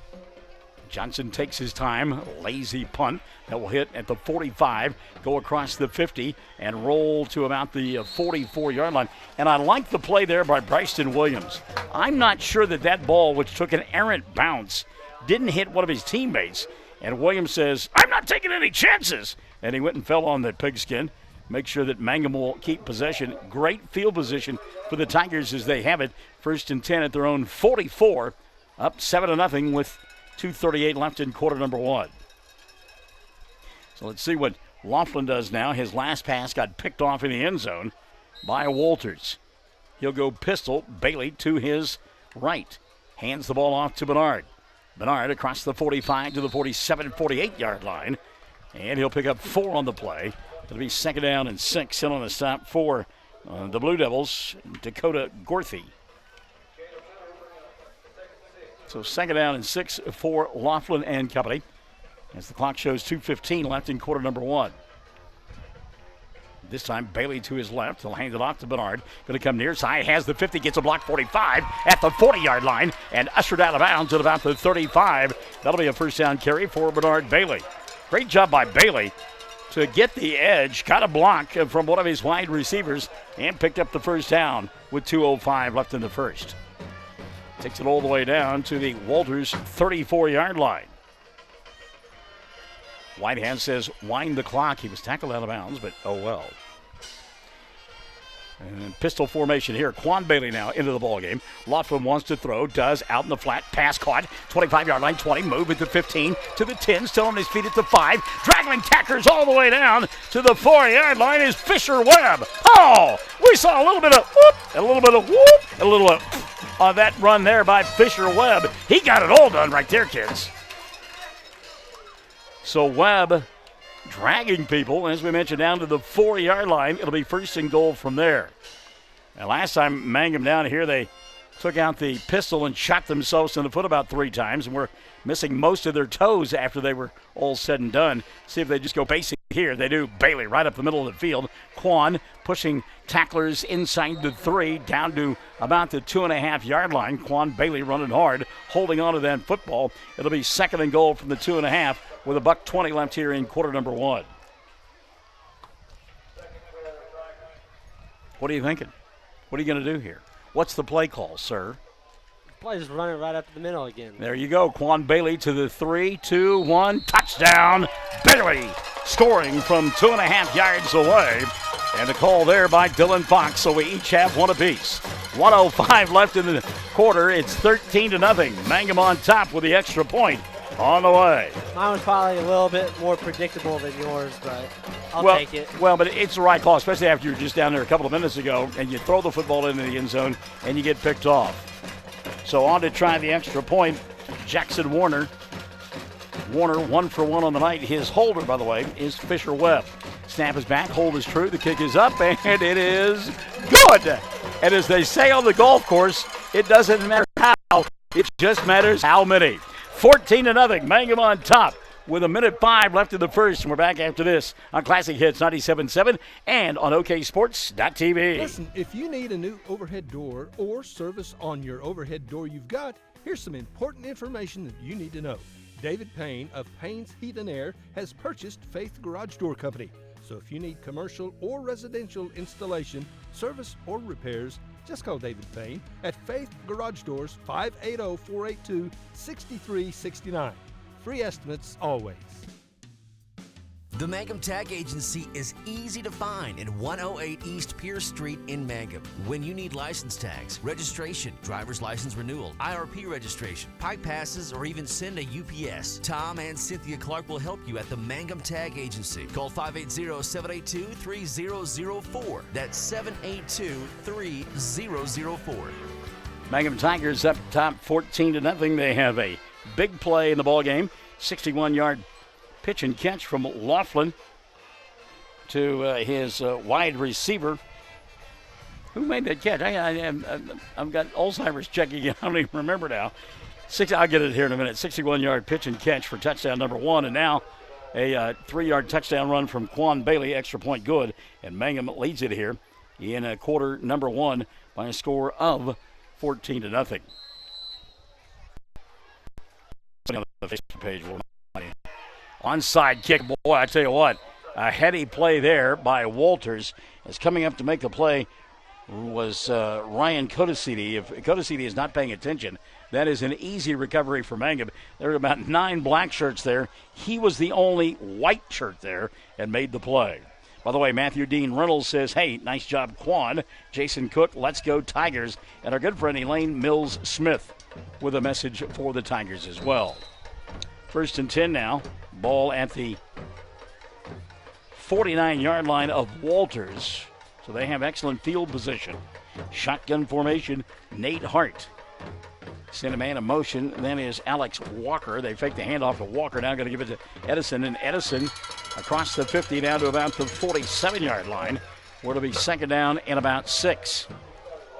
Johnson takes his time, lazy punt that will hit at the 45, go across the 50, and roll to about the 44-yard line. And I like the play there by Bryson Williams. I'm not sure that ball, which took an errant bounce, didn't hit one of his teammates. And Williams says, I'm not taking any chances. And he went and fell on the pigskin. Make sure that Mangum will keep possession. Great field position for the Tigers as they have it. First and 10 at their own 44, up 7-0 with 2:38 left in quarter number 1. So let's see what Laughlin does now. His last pass got picked off in the end zone by Walters. He'll go pistol. Bailey to his right. Hands the ball off to Bernard. Bernard across the 45 to the 47, 48-yard line. And he'll pick up 4 on the play. It'll be second down and 6 in on the stop for the Blue Devils, Dakota Gorthy. So second down and 6 for Laughlin and company as the clock shows 2:15 left in quarter number 1. This time Bailey to his left. He'll hand it off to Bernard. Going to come near side. Has the 50. Gets a block 45 at the 40-yard line and ushered out of bounds at about the 35. That'll be a first down carry for Bernard Bailey. Great job by Bailey to get the edge. Got a block from one of his wide receivers and picked up the first down with 2:05 left in the first. Takes it all the way down to the Walters 34-yard line. Whitehouse says wind the clock. He was tackled out of bounds, but oh well. And pistol formation here. Quan Bailey now into the ballgame. Laughlin wants to throw. Does. Out in the flat. Pass caught. 25-yard line. 20. Move at the 15 to the 10. Still on his feet at the 5. Dragging tackers all the way down to the 4-yard line is Fisher Webb. Oh! We saw a little bit of whoop, a little bit of whoop, a little bit on that run there by Fisher Webb. He got it all done right there, kids. So Webb dragging people, as we mentioned, down to the 4-yard line. It'll be first and goal from there. And last time Mangum down here, they took out the pistol and shot themselves in the foot about 3 times and were missing most of their toes after they were all said and done. See if they just go basic here. They do. Bailey right up the middle of the field. Quan pushing tacklers inside the 3 down to about the 2.5-yard line. Quan Bailey running hard, holding on to that football. It'll be second and goal from the 2.5 with $1:20 left here in quarter number 1. What are you thinking? What are you going to do here? What's the play call, sir? Probably just run it right up the middle again. There you go. Quan Bailey to the 3, 2, 1. Touchdown. Bailey scoring from 2.5 yards away. And the call there by Dylan Fox, so we each have one apiece. 1:05 left in the quarter. It's 13-0. Mangum on top with the extra point on the way. Mine was probably a little bit more predictable than yours, but I'll take it. Well, but it's the right call, especially after you were just down there a couple of minutes ago and you throw the football into the end zone and you get picked off. So on to try the extra point, Jackson Warner. Warner 1 for 1 on the night. His holder, by the way, is Fisher Webb. Snap is back, hold is true, the kick is up, and it is good. And as they say on the golf course, it doesn't matter how, it just matters how many. 14-0, Mangum on top with 1:05 left in the first. And we're back after this on Classic Hits 97.7 and on OKSports.tv. Listen, if you need a new overhead door or service on your overhead door you've got, here's some important information that you need to know. David Payne of Payne's Heat and Air has purchased Faith Garage Door Company. So if you need commercial or residential installation, service, or repairs, just call David Payne at Faith Garage Doors, 580-482-6369. Free estimates always. The Mangum Tag Agency is easy to find in 108 East Pierce Street in Mangum. When you need license tags, registration, driver's license renewal, IRP registration, pipe passes, or even send a UPS, Tom and Cynthia Clark will help you at the Mangum Tag Agency. Call 580-782-3004. That's 782-3004. Mangum Tigers up top 14-0. They have a big play in the ball game. 61-yard pitch and catch from Laughlin to his wide receiver. Who made that catch? I've got Alzheimer's checking in. I don't even remember now. I'll get it here in a minute. 61-yard pitch and catch for touchdown number 1. And now a 3-yard touchdown run from Quan Bailey. Extra point good. And Mangum leads it here in quarter number 1 by a score of 14-0. On the Facebook page, onside kick, boy, I tell you what, a heady play there by Walters. Is coming up to make the play was Ryan Kodasidi. If Kodasidi is not paying attention, that is an easy recovery for Mangum. There were about 9 black shirts there. He was the only white shirt there and made the play. By the way, Matthew Dean Reynolds says, hey, nice job, Quan. Jason Cook, let's go Tigers. And our good friend Elaine Mills Smith with a message for the Tigers as well. 1st and 10 now. Ball at the 49-yard line of Walters. So they have excellent field position. Shotgun formation, Nate Hart. Send a man in motion. That is Alex Walker. They fake the handoff to Walker. Now going to give it to Edison. And Edison across the 50 down to about the 47-yard line, where it'll be 2nd down and about 6.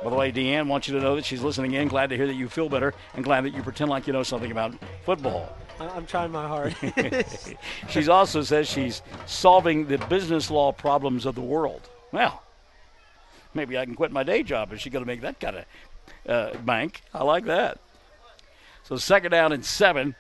By the way, Deanne wants you to know that she's listening in. Glad to hear that you feel better and glad that you pretend like you know something about football. I'm trying my hardest. She also says she's solving the business law problems of the world. Well, maybe I can quit my day job if she's going to make that kind of bank. I like that. So 2nd down and 7.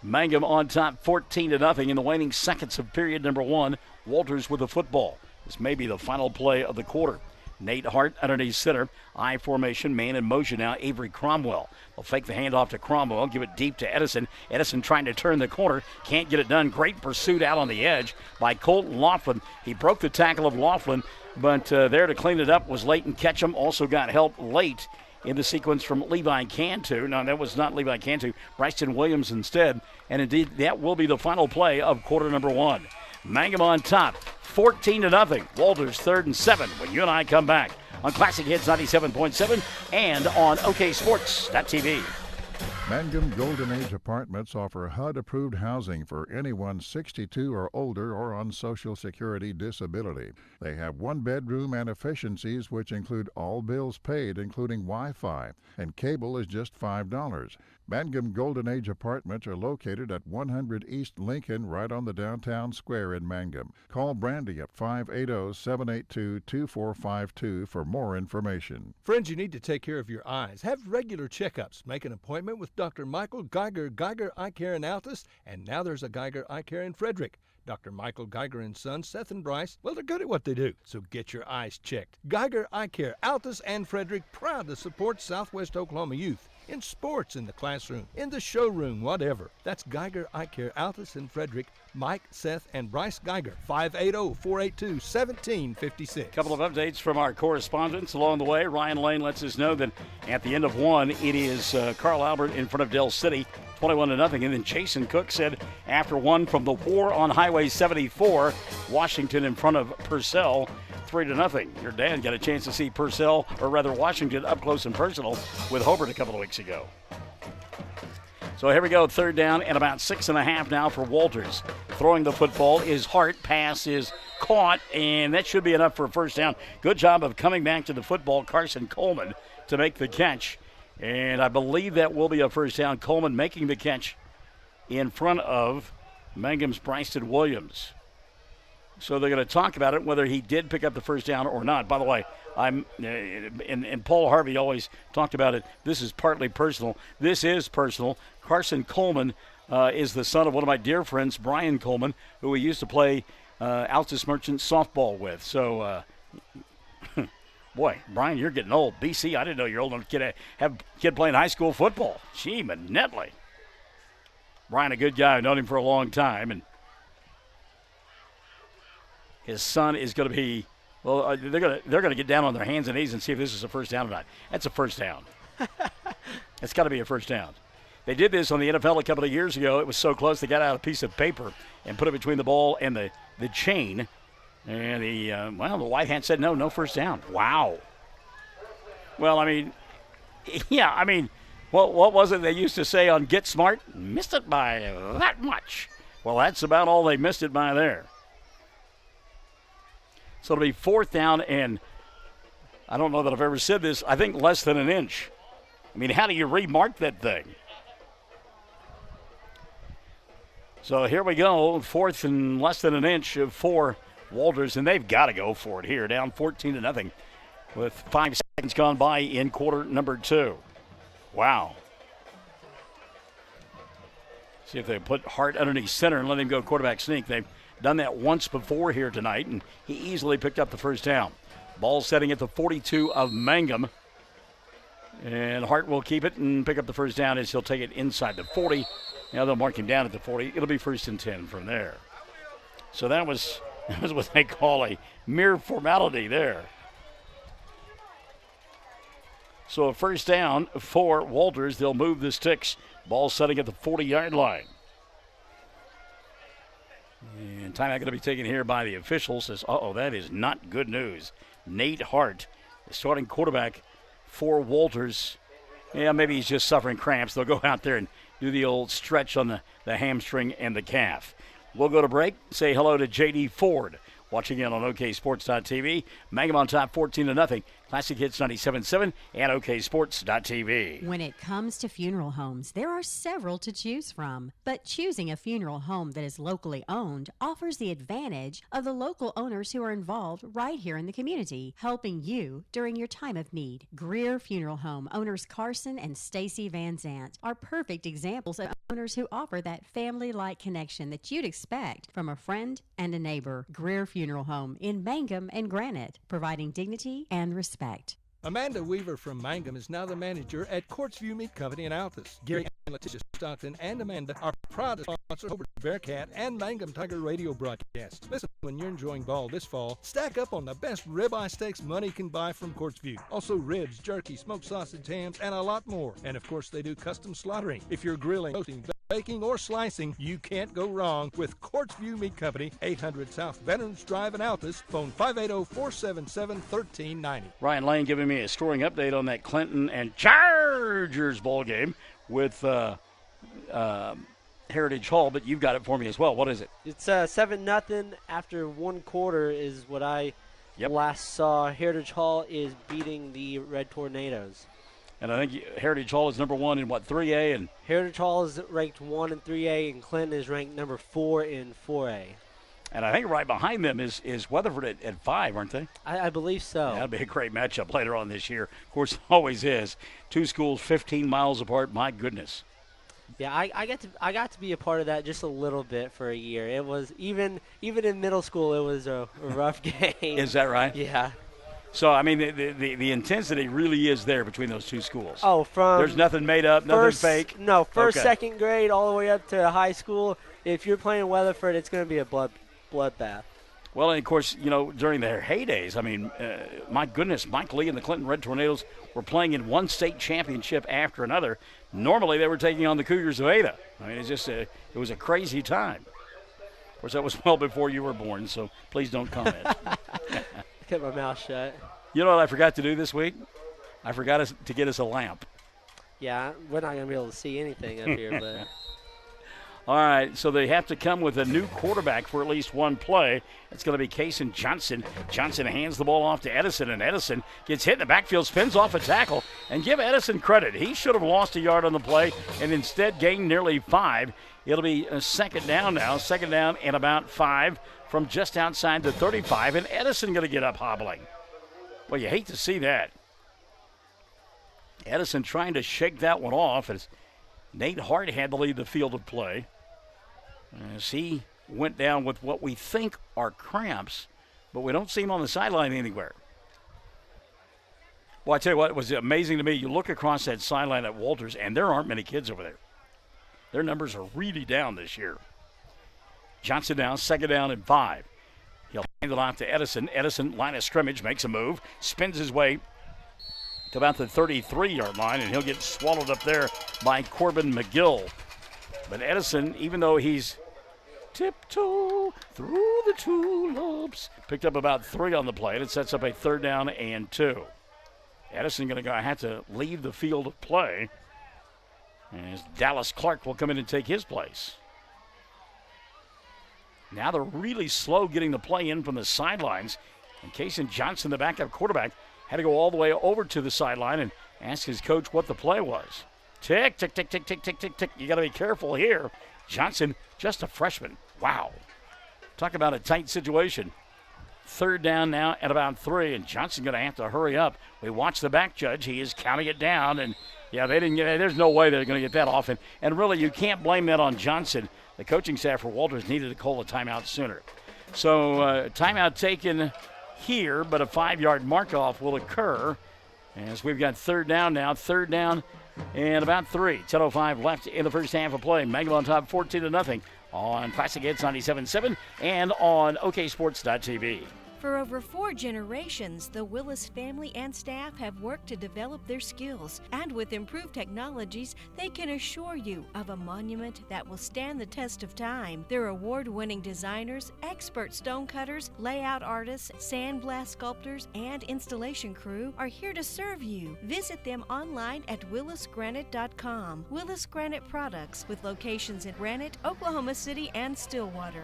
Mangum on top 14-0 in the waning seconds of period number 1. Walters with the football. This may be the final play of the quarter. Nate Hart underneath center. I formation, man in motion now, Avery Cromwell. They'll fake the handoff to Cromwell, give it deep to Edison. Edison trying to turn the corner, can't get it done. Great pursuit out on the edge by Colton Laughlin. He broke the tackle of Laughlin, but there to clean it up was Leighton Ketchum. Also got help late in the sequence from Levi Cantu. No, that was not Levi Cantu. Bryson Williams instead. And indeed, that will be the final play of quarter number 1. Mangum on top, 14-0. Walters 3rd and 7 when you and I come back on Classic Hits 97.7 and on OKSports.tv. Mangum Golden Age Apartments offer HUD-approved housing for anyone 62 or older or on Social Security disability. They have 1-bedroom and efficiencies which include all bills paid, including Wi-Fi, and cable is just $5. Mangum Golden Age Apartments are located at 100 East Lincoln, right on the downtown square in Mangum. Call Brandy at 580-782-2452 for more information. Friends, you need to take care of your eyes. Have regular checkups. Make an appointment with Dr. Michael Geiger, Geiger Eye Care in Altus, and now there's a Geiger Eye Care in Frederick. Dr. Michael Geiger and Sons, Seth and Bryce, well, they're good at what they do, so get your eyes checked. Geiger Eye Care, Altus and Frederick, proud to support Southwest Oklahoma youth. in sports, in the classroom, in the showroom, whatever. That's Geiger Eye Care, Altus and Frederick, Mike, Seth, and Bryce Geiger, 580-482-1756. Couple of updates from our correspondents along the way. Ryan Lane lets us know that at the end of one, it is Carl Albert in front of Dell City, 21-0. And then Jason Cook said after one from the war on Highway 74, Washington in front of Purcell, 3-0. Your dad got a chance to see Purcell, or rather Washington, up close and personal with Hobart a couple of weeks ago. So here we go, third down and about 6.5 now for Walters. Throwing the football is Hart. Pass is caught, and that should be enough for a first down. Good job of coming back to the football, Carson Coleman, to make the catch. And I believe that will be a first down. Coleman making the catch in front of Mangum's Bryson Williams. So they're going to talk about it, whether he did pick up the first down or not. By the way, and Paul Harvey always talked about it. This is partly personal. This is personal. Carson Coleman is the son of one of my dear friends, Brian Coleman, who we used to play Altus Merchant softball with. So, boy, Brian, you're getting old. BC, I didn't know you're old enough to have a kid playing high school football. Gee, Manetly. Brian, a good guy. I've known him for a long time, and his son is going to be. Well, they're going to get down on their hands and knees and see if this is a first down or not. That's a first down. It's got to be a first down. They did this on the NFL a couple of years ago. It was so close they got out a piece of paper and put it between the ball and the chain. And the white hat said no first down. Wow. Well, I mean, what was it they used to say on Get Smart? Missed it by that much. Well, that's about all they missed it by there. So it'll be fourth down, and I don't know that I've ever said this, I think less than an inch. I mean, how do you remark that thing? So here we go, fourth and less than an inch for Walters, and they've got to go for it here, down 14-0 with 5 seconds gone by in quarter number 2. Wow. See if they put Hart underneath center and let him go quarterback sneak. They've done that once before here tonight, and he easily picked up the first down. Ball setting at the 42 of Mangum. And Hart will keep it and pick up the first down as he'll take it inside the 40. Now they'll mark him down at the 40. It'll be first and 10 from there. So that was what they call a mere formality there. So a first down for Walters. They'll move the sticks. Ball setting at the 40-yard line. And timeout going to be taken here by the officials. Says, that is not good news. Nate Hart, the starting quarterback for Walters. Yeah, maybe he's just suffering cramps. They'll go out there and do the old stretch on the hamstring and the calf. We'll go to break. Say hello to J.D. Ford. Watching in on OKSports.tv. Mangum on top 14-0. Classic Hits 97.7 and OKSports.tv. When it comes to funeral homes, there are several to choose from. But choosing a funeral home that is locally owned offers the advantage of the local owners who are involved right here in the community, helping you during your time of need. Greer Funeral Home owners Carson and Stacy Van Zant are perfect examples of owners who offer that family-like connection that you'd expect from a friend and a neighbor. Greer Funeral Home in Mangum and Granite, providing dignity and respect. Amanda Weaver from Mangum is now the manager at Courtsview Meat Company in Altus. Gary and Letitia Stockton and Amanda are proud to sponsor Hobart Bearcat and Mangum Tiger radio broadcasts. Listen, when you're enjoying ball this fall, stack up on the best ribeye steaks money can buy from Courtsview. Also ribs, jerky, smoked sausage, hams, and a lot more. And of course, they do custom slaughtering. If you're grilling, roasting, baking, or slicing, you can't go wrong with Courtsview Meat Company, 800 South Veterans Drive in Altus. Phone 580-477-1390. Ryan Lane giving me a scoring update on that Clinton and Chargers ball game with Heritage Hall, but you've got it for me as well. What is it? It's 7-0 after one quarter is what I last saw. Heritage Hall is beating the Red Tornadoes. And I think Heritage Hall is number 1 in 3A? And Heritage Hall is ranked 1 in 3A, and Clinton is ranked number 4 in 4A. And I think right behind them is Weatherford at 5, aren't they? I believe so. Yeah, that'll be a great matchup later on this year. Of course, it always is. Two schools 15 miles apart. My goodness. Yeah, I got to be a part of that just a little bit for a year. It was even in middle school, it was a rough game. Is that right? Yeah. So, I mean, the intensity really is there between those two schools. Oh, there's nothing made up, nothing fake. No, first, Okay. second grade, all the way up to high school. If you're playing Weatherford, it's going to be a bloodbath. Well, and of course, during their heydays, I mean, my goodness, Mike Lee and the Clinton Red Tornadoes were playing in one state championship after another. Normally, they were taking on the Cougars of Ada. I mean, it's just it was a crazy time. Of course, that was well before you were born, so please don't comment. Kept my mouth shut. You know what I forgot to do this week? I forgot to get us a lamp. Yeah, we're not going to be able to see anything up here, but. All right, so they have to come with a new quarterback for at least one play. It's going to be Kason Johnson. Johnson hands the ball off to Edison, and Edison gets hit in the backfield, spins off a tackle. And give Edison credit. He should have lost a yard on the play and instead gained nearly 5. It'll be a second down now, second down and about 5 from just outside the 35, and Edison going to get up hobbling. Well, you hate to see that. Edison trying to shake that one off as Nate Hart had to lead the field of play. As he went down with what we think are cramps, but we don't see him on the sideline anywhere. Well, I tell you what, it was amazing to me. You look across that sideline at Walters, and there aren't many kids over there. Their numbers are really down this year. Johnson down, second down and 5. He'll hand it off to Edison. Edison, line of scrimmage, makes a move, spins his way to about the 33-yard line, and he'll get swallowed up there by Corbin McGill. But Edison, even though he's tiptoe through the tulips, picked up about 3 on the play. It sets up a third down and 2. Edison going to have to leave the field of play, as Dallas Clark will come in and take his place. Now they're really slow getting the play in from the sidelines. And Kason Johnson, the backup quarterback, had to go all the way over to the sideline and ask his coach what the play was. Tick, tick, tick, tick, tick, tick, tick, tick. You got to be careful here. Johnson, just a freshman. Wow. Talk about a tight situation. Third down now at about 3, and Johnson going to have to hurry up. We watch the back judge. He is counting it down, and yeah, they didn't get. There's no way they're going to get that off, and really you can't blame that on Johnson. The coaching staff for Walters needed to call a timeout sooner. So timeout taken here, but a 5-yard mark-off will occur as we've got third down now. Third down and about 3. 10:05 left in the first half of play. Mangum on top 14-0 on Classic Hits 97.7 and on OKSports.tv. For over 4 generations, the Willis family and staff have worked to develop their skills, and with improved technologies, they can assure you of a monument that will stand the test of time. Their award-winning designers, expert stone cutters, layout artists, sandblast sculptors, and installation crew are here to serve you. Visit them online at willisgranite.com. Willis Granite Products, with locations in Granite, Oklahoma City, and Stillwater.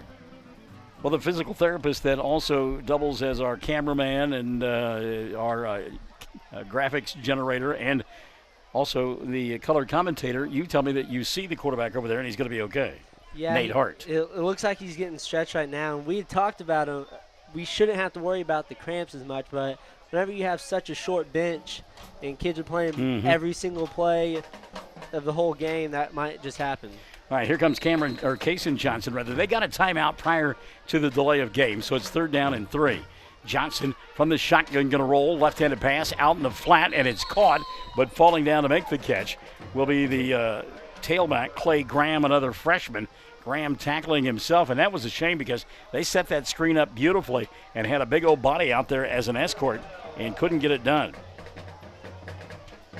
Well, the physical therapist that also doubles as our cameraman and our graphics generator and also the color commentator, you tell me that you see the quarterback over there and he's going to be okay. Yeah, Nate Hart. It looks like he's getting stretched right now. And we had talked about him. We shouldn't have to worry about the cramps as much, but whenever you have such a short bench and kids are playing every single play of the whole game, that might just happen. All right, here comes Kason Johnson, rather. They got a timeout prior to the delay of game, so it's third down and 3. Johnson from the shotgun going to roll, left-handed pass out in the flat, and it's caught, but falling down to make the catch will be the tailback, Clay Graham, another freshman. Graham tackling himself, and that was a shame because they set that screen up beautifully and had a big old body out there as an escort and couldn't get it done.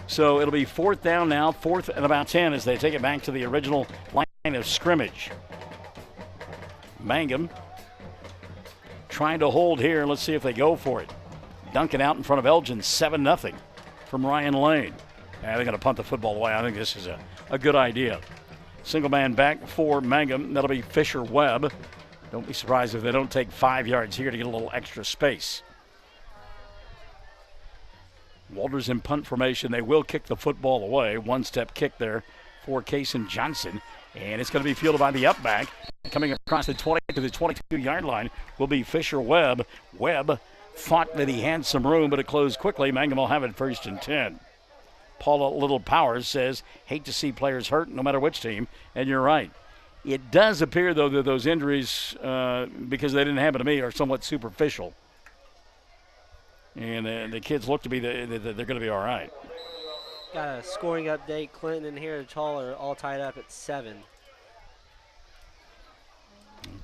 So it'll be fourth down now, 4th and about 10 as they take it back to the original line of scrimmage. Mangum trying to hold here. Let's see if they go for it. Duncan out in front of Elgin, 7-0 from Ryan Lane. They're going to punt the football away. I think this is a good idea. Single man back for Mangum. That'll be Fisher Webb. Don't be surprised if they don't take 5 yards here to get a little extra space. Walters in punt formation. They will kick the football away. One-step kick there for Kason Johnson. And it's going to be fielded by the up back. Coming across the 20 to the 22-yard line will be Fisher Webb. Webb thought that he had some room, but it closed quickly. Mangum will have it 1st and 10. Paula Little Powers says, hate to see players hurt no matter which team. And you're right. It does appear, though, that those injuries, because they didn't happen to me, are somewhat superficial. And the kids look to be they're going to be all right. Got a scoring update. Clinton and Heritage Hall are all tied up at 7.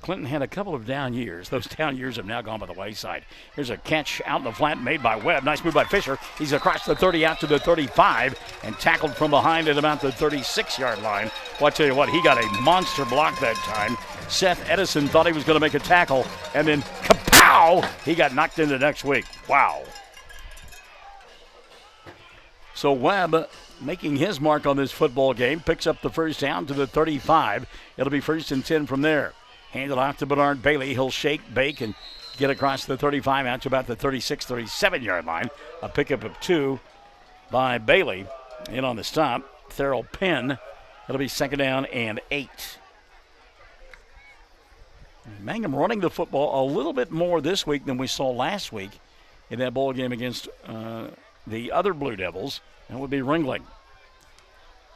Clinton had a couple of down years. Those down years have now gone by the wayside. Here's a catch out in the flat made by Webb. Nice move by Fisher. He's across the 30 out to the 35 and tackled from behind at about the 36-yard line. Well, I tell you what, he got a monster block that time. Seth Edison thought he was going to make a tackle, and then kapow! He got knocked into next week. Wow. So Webb making his mark on this football game, picks up the first down to the 35. It'll be 1st and 10 from there. Hand it off to Bernard Bailey. He'll shake, bake, and get across the 35 out to about the 36, 37-yard line. A pickup of 2 by Bailey. In on the stop, Theral Penn. It'll be 2nd down and 8. Mangum running the football a little bit more this week than we saw last week in that bowl game against the other Blue Devils. That would be Ringling.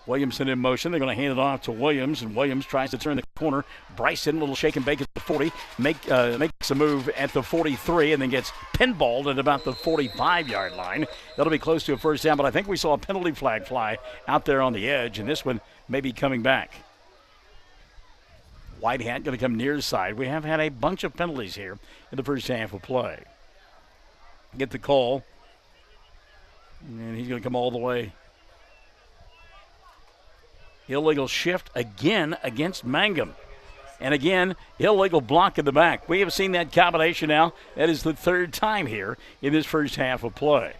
Williamson in motion. They're going to hand it off to Williams, and Williams tries to turn the corner. Bryson, a little shake and bake at the 40. Makes a move at the 43 and then gets pinballed at about the 45-yard line. That'll be close to a first down, but I think we saw a penalty flag fly out there on the edge, and this one may be coming back. White hat going to come near side. We have had a bunch of penalties here in the first half of play. Get the call, and he's going to come all the way. Illegal shift again against Mangum. And again, illegal block in the back. We have seen that combination now. That is the 3rd time here in this first half of play.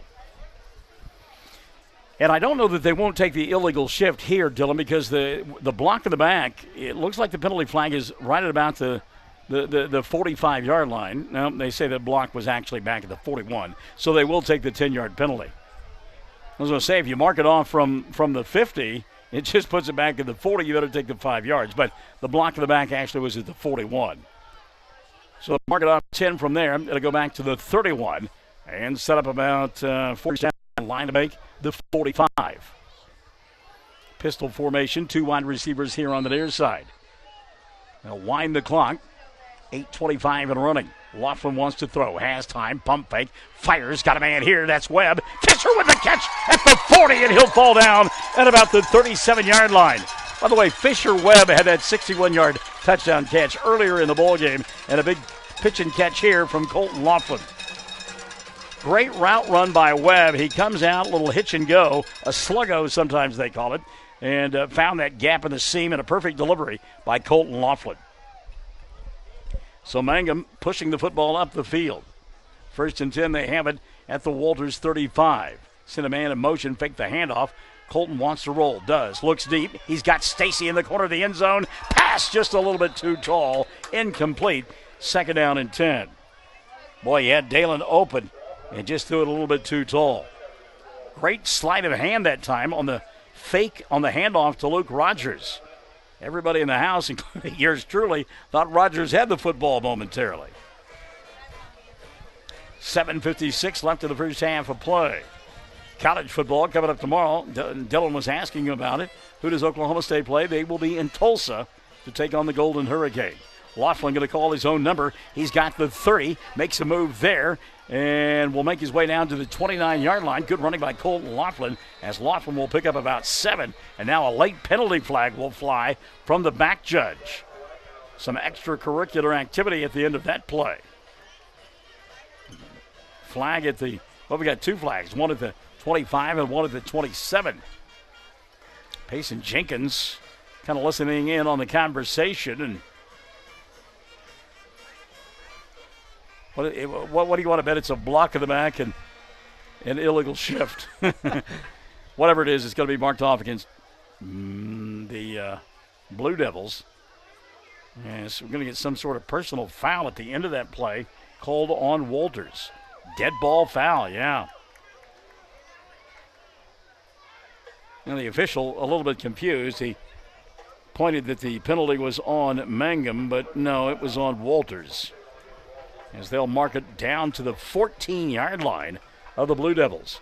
And I don't know that they won't take the illegal shift here, Dylan, because the block in the back, it looks like the penalty flag is right at about the 45-yard line. Now, they say the block was actually back at the 41, so they will take the 10-yard penalty. I was going to say, if you mark it off from the 50, it just puts it back at the 40. You better take the 5 yards. But the block in the back actually was at the 41. So mark it off 10 from there. It'll go back to the 31 and set up about 47 line to make the 45. Pistol formation, 2 wide receivers here on the near side. They'll wind the clock. 8:25 and running. Laughlin wants to throw. Has time. Pump fake. Fires. Got a man here. That's Webb. Fisher with the catch at the 40, and he'll fall down at about the 37-yard line. By the way, Fisher-Webb had that 61-yard touchdown catch earlier in the ball game, and a big pitch and catch here from Colton Laughlin. Great route run by Webb. He comes out, a little hitch and go, a sluggo sometimes they call it, and found that gap in the seam, and a perfect delivery by Colton Laughlin. So Mangum pushing the football up the field. 1st and 10, they have it at the Walters 35. Send a man in motion, fake the handoff. Colton wants to roll, does, looks deep. He's got Stacy in the corner of the end zone. Pass just a little bit too tall, incomplete. 2nd down and 10. Boy, he had Dalen open and just threw it a little bit too tall. Great sleight of hand that time on the fake on the handoff to Luke Rogers. Everybody in the house, including yours truly, thought Rogers had the football momentarily. 7:56 left in the first half of play. College football coming up tomorrow. Dylan was asking about it. Who does Oklahoma State play? They will be in Tulsa to take on the Golden Hurricane. Laughlin going to call his own number. He's got the 30, makes a move there, and will make his way down to the 29-yard line. Good running by Colton Laughlin, as Laughlin will pick up about 7. And now a late penalty flag will fly from the back judge. Some extracurricular activity at the end of that play. Flag at the, well, we got 2 flags, one at the 25 and one at the 27. Payson Jenkins kind of listening in on the conversation, and what do you want to bet? It's a block in the back and an illegal shift. Whatever it is, it's going to be marked off against the Blue Devils. And so we're going to get some sort of personal foul at the end of that play called on Walters. Dead ball foul, yeah. And the official, a little bit confused. He pointed that the penalty was on Mangum, but no, it was on Walters, as they'll mark it down to the 14-yard line of the Blue Devils.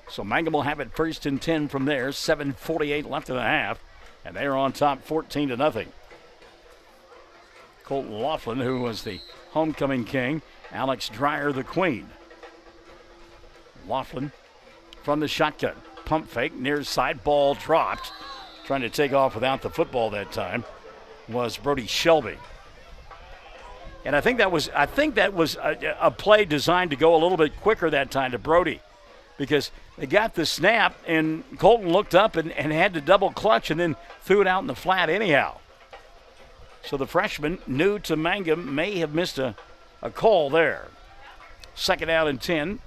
So Mangum will have it 1st and 10 from there. 7:48 left in the half, and they're on top 14-0. Colton Laughlin, who was the homecoming king, Alex Dreyer the queen. Laughlin from the shotgun. Pump fake, near side, ball dropped. Trying to take off without the football that time was Brody Shelby. And I think that was a play designed to go a little bit quicker that time to Brody, because they got the snap and Colton looked up and had to double clutch and then threw it out in the flat anyhow. So the freshman, new to Mangum, may have missed a call there. Second out and 10,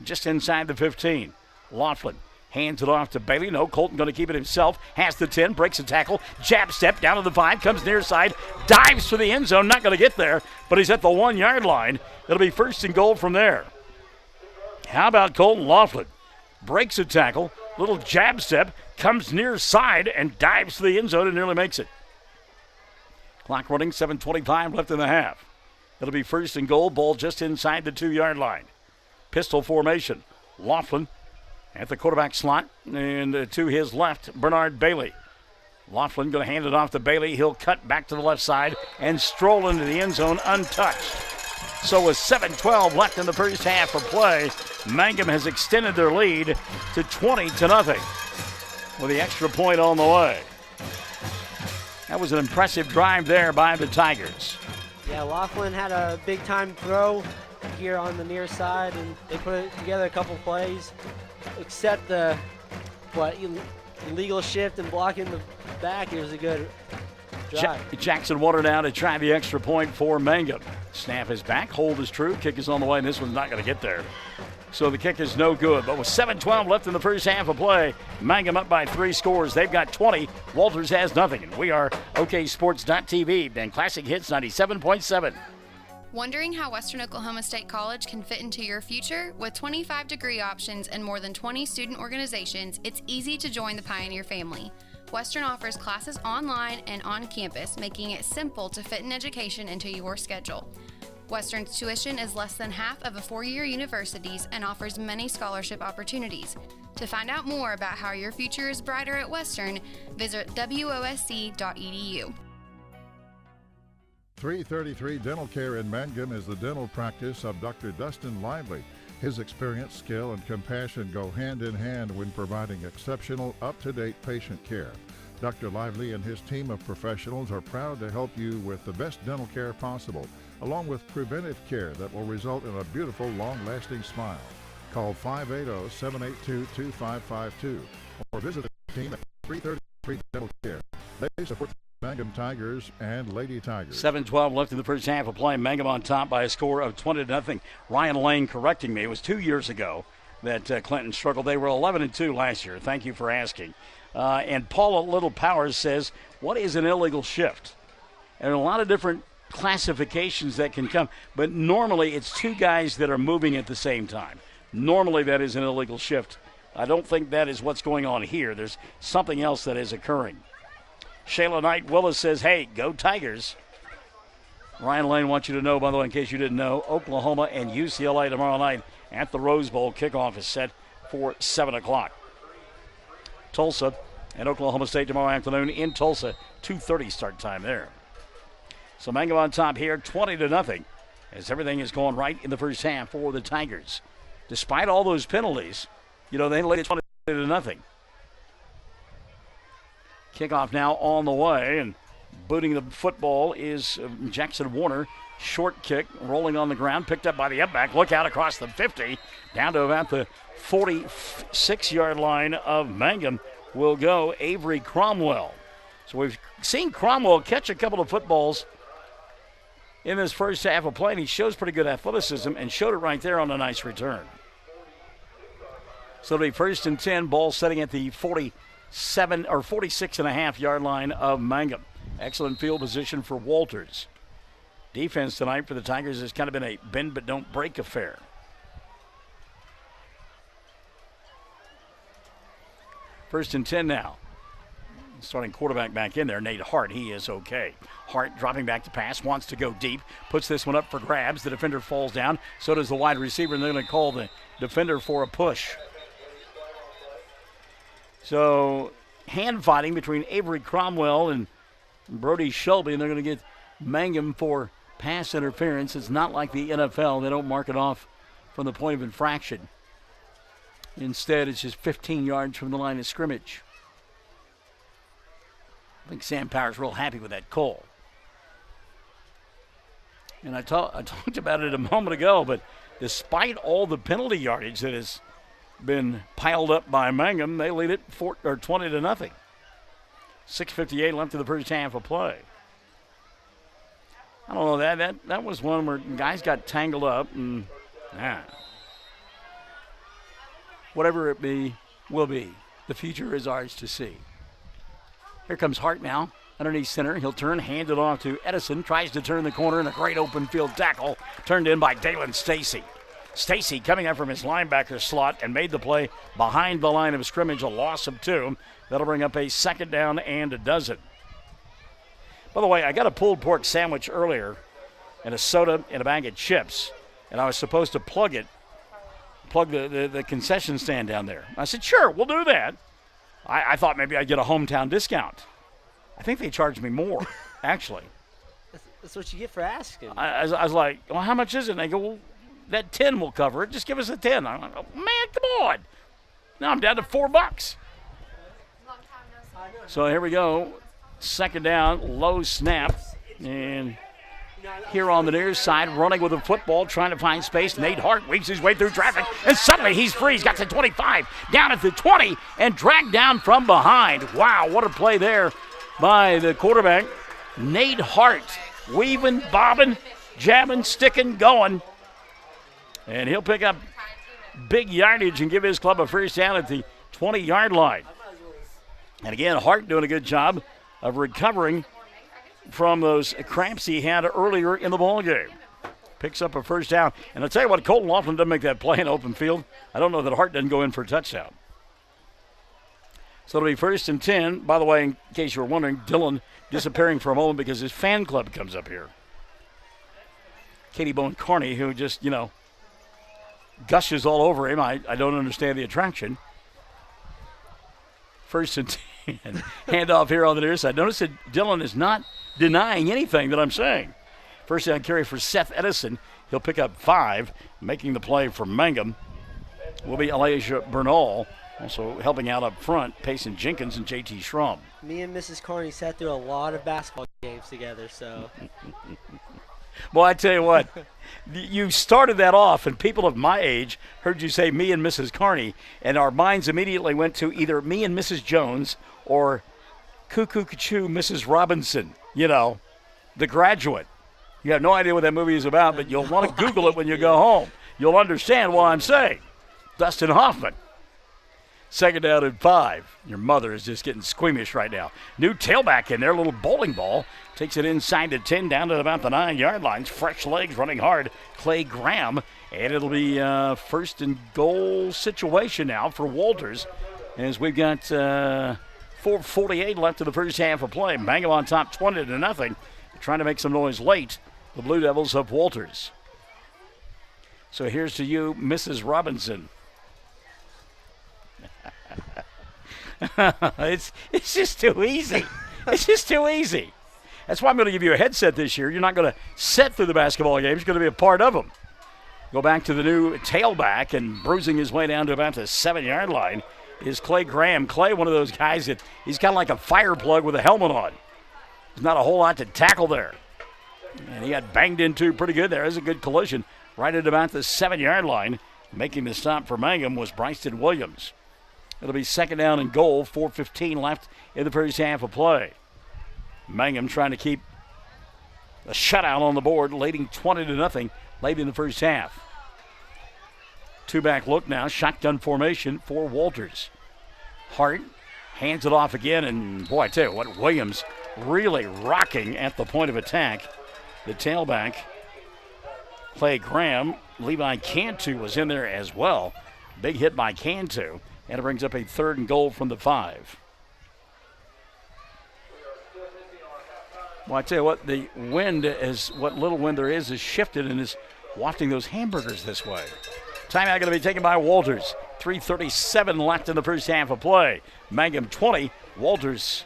just inside the 15. Laughlin hands it off to Bailey. No, Colton going to keep it himself. Has the 10, breaks a tackle. Jab step down to the 5, comes near side, dives for the end zone. Not going to get there, but he's at the 1 yard line. It'll be first and goal from there. How about Colton Laughlin? Breaks a tackle, little jab step, comes near side and dives to the end zone and nearly makes it. Clock running, 7:25 left in the half. It'll be first and goal, ball just inside the 2 yard line. Pistol formation. Laughlin at the quarterback slot, and to his left, Bernard Bailey. Laughlin going to hand it off to Bailey. He'll cut back to the left side and stroll into the end zone untouched. So with 7:12 left in the first half of play, Mangum has extended their lead to 20-0 with the extra point on the way. That was an impressive drive there by the Tigers. Yeah, Laughlin had a big-time throw here on the near side, and they put together a couple plays, except the illegal shift and blocking the back. It was a good drive. Jackson wanted now to try the extra point for Mangum. Snap is back, hold is true, kick is on the way, and this one's not going to get there. So the kick is no good. But with 7:12 left in the first half of play, Mangum up by 3 scores. They've got 20. Walters has nothing. And we are OKSports.tv and Classic Hits 97.7. Wondering how Western Oklahoma State College can fit into your future? With 25 degree options and more than 20 student organizations, it's easy to join the Pioneer family. Western offers classes online and on campus, making it simple to fit an education into your schedule. Western's tuition is less than half of a 4-year university's and offers many scholarship opportunities. To find out more about how your future is brighter at Western, visit wosc.edu. 333 Dental Care in Mangum is the dental practice of Dr. Dustin Lively. His experience, skill, and compassion go hand in hand when providing exceptional, up-to-date patient care. Dr. Lively and his team of professionals are proud to help you with the best dental care possible, along with preventive care that will result in a beautiful, long-lasting smile. Call 580-782-2552 or visit the team at 333 Dental Care. They support the Mangum Tigers and Lady Tigers. 7:12 left in the first half of play. Mangum on top by a score of 20-0. Ryan Lane correcting me. It was 2 years ago that Clinton struggled. They were 11-2 last year. Thank you for asking. And Paula Little Powers says, what is an illegal shift? And there are a lot of different classifications that can come, but normally it's 2 guys that are moving at the same time. Normally that is an illegal shift. I don't think that is what's going on here. There's something else that is occurring. Shayla Knight Willis says, hey, go Tigers. Ryan Lane wants you to know, by the way, in case you didn't know, Oklahoma and UCLA tomorrow night at the Rose Bowl. Kickoff is set for 7 o'clock. Tulsa and Oklahoma State tomorrow afternoon in Tulsa, 2:30 start time there. So Mangum on top here, 20-0, as everything is going right in the first half for the Tigers. Despite all those penalties, they led it 20-0. Kickoff now on the way, and booting the football is Jackson Warner. Short kick, rolling on the ground, picked up by the up back. Look out across the 50, down to about the 46-yard line of Mangum will go Avery Cromwell. So we've seen Cromwell catch a couple of footballs in this first half of play, and he shows pretty good athleticism and showed it right there on a nice return. So it'll be first and 10, ball setting at the 46.5-yard line of Mangum. Excellent field position for Walters. Defense tonight for the Tigers has kind of been a bend but don't break affair. First and 10 now. Starting quarterback back in there, Nate Hart. He is okay. Hart dropping back to pass, wants to go deep, puts this one up for grabs. The defender falls down. So does the wide receiver, and they're going to call the defender for a push. So hand fighting between Avery Cromwell and Brody Shelby, and they're going to get Mangum for pass interference. It's not like the NFL. They don't mark it off from the point of infraction. Instead, it's just 15 yards from the line of scrimmage. I think Sam Power's real happy with that call. And I talked about it a moment ago, but despite all the penalty yardage that has been piled up by Mangum, they lead it 20-0. 6:58 left in the first half of play. I don't know, that was one where guys got tangled up, and whatever it be, will be. The future is ours to see. Here comes Hart now, underneath center. He'll turn, hand it off to Edison, tries to turn the corner, and a great open field tackle turned in by Dalen Stacy. Stacy coming up from his linebacker slot and made the play behind the line of scrimmage, a loss of 2. That'll bring up a 2nd down and a dozen. By the way, I got a pulled pork sandwich earlier and a soda and a bag of chips, and I was supposed to plug the concession stand down there. I said, sure, we'll do that. I thought maybe I'd get a hometown discount. I think they charged me more, actually. That's what you get for asking. I was like, well, how much is it? And they go, well, that 10 will cover it. Just give us a 10. I'm like, oh, man, come on. Now I'm down to $4. So here we go. 2nd down, low snap. And here on the near side, running with the football, trying to find space. Nate Hart weaves his way through traffic, and suddenly he's free. He's got to 25, down at the 20, and dragged down from behind. Wow, what a play there by the quarterback, Nate Hart. Weaving, bobbing, jabbing, sticking, going. And he'll pick up big yardage and give his club a first down at the 20-yard line. And again, Hart doing a good job of recovering from those cramps he had earlier in the ballgame. Picks up a first down. And I'll tell you what, Colton Laughlin doesn't make that play in open field. I don't know that Hart doesn't go in for a touchdown. So it'll be 1st and 10. By the way, in case you were wondering, Dylan disappearing for a moment because his fan club comes up here. Katie Bone Carney, who just, gushes all over him. I don't understand the attraction. 1st and 10. Handoff here on the near side. Notice that Dylan is not denying anything that I'm saying. First down carry for Seth Edison. He'll pick up 5. Making the play for Mangum will be Elijah Bernal. Also helping out up front, Payson Jenkins and J.T. Schramm. Me and Mrs. Carney sat through a lot of basketball games together, so. Well, I tell you what, you started that off, and people of my age heard you say me and Mrs. Carney, and our minds immediately went to either me and Mrs. Jones or Cuckoo Cachoo Mrs. Robinson, The Graduate. You have no idea what that movie is about, but you'll want to Google it when you go home. You'll understand what I'm saying. Dustin Hoffman. 2nd down and 5. Your mother is just getting squeamish right now. New tailback in there, little bowling ball. Takes it inside the 10, down to about the 9-yard lines. Fresh legs, running hard. Clay Graham. And it'll be 1st and goal situation now for Walters. As we've got 4:48 left in the first half of play. Mangum on top 20-0. Trying to make some noise late. The Blue Devils of Walters. So here's to you, Mrs. Robinson. It's just too easy. It's just too easy. That's why I'm going to give you a headset this year. You're not going to sit through the basketball games. You're going to be a part of them. Go back to the new tailback, and bruising his way down to about the 7-yard line is Clay Graham. Clay, one of those guys that he's kind of like a fire plug with a helmet on. There's not a whole lot to tackle there. And he got banged into pretty good there. It was a good collision right at about the 7-yard line. Making the stop for Mangum was Bryson Williams. It'll be 2nd down and goal, 4:15 left in the first half of play. Mangum trying to keep a shutout on the board, leading 20-0 late in the first half. 2-back look now, shotgun formation for Walters. Hart hands it off again, and boy, I tell you what, Williams really rocking at the point of attack. The tailback, Clay Graham. Levi Cantu was in there as well. Big hit by Cantu. And it brings up a 3rd and goal from the 5. Well, I tell you what, the wind what little wind there is shifted and is wafting those hamburgers this way. Timeout going to be taken by Walters. 3:37 left in the first half of play. Mangum 20, Walters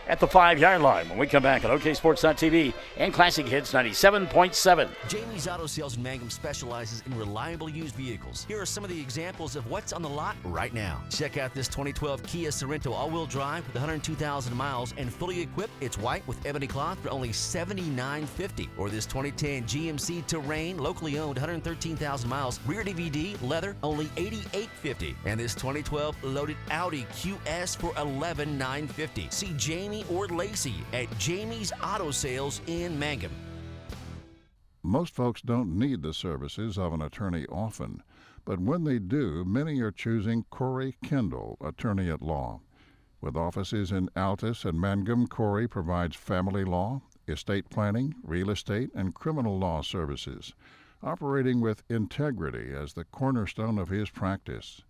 at the 5-yard line when we come back on OKSports.tv and Classic Hits 97.7. Jamie's Auto Sales in Mangum specializes in reliable used vehicles. Here are some of the examples of what's on the lot right now. Check out this 2012 Kia Sorento all-wheel drive with 102,000 miles and fully equipped. It's white with ebony cloth for only $79.50. Or this 2010 GMC Terrain, locally owned, 113,000 miles, rear DVD, leather, only $88.50. And this 2012 loaded Audi QS for $11,950. See Jamie or Lacey at Jamie's Auto Sales in Mangum. Most folks don't need the services of an attorney often, but when they do, many are choosing Corey Kendall, attorney at law. With offices in Altus and Mangum, Corey provides family law, estate planning, real estate, and criminal law services, operating with integrity as the cornerstone of his practice.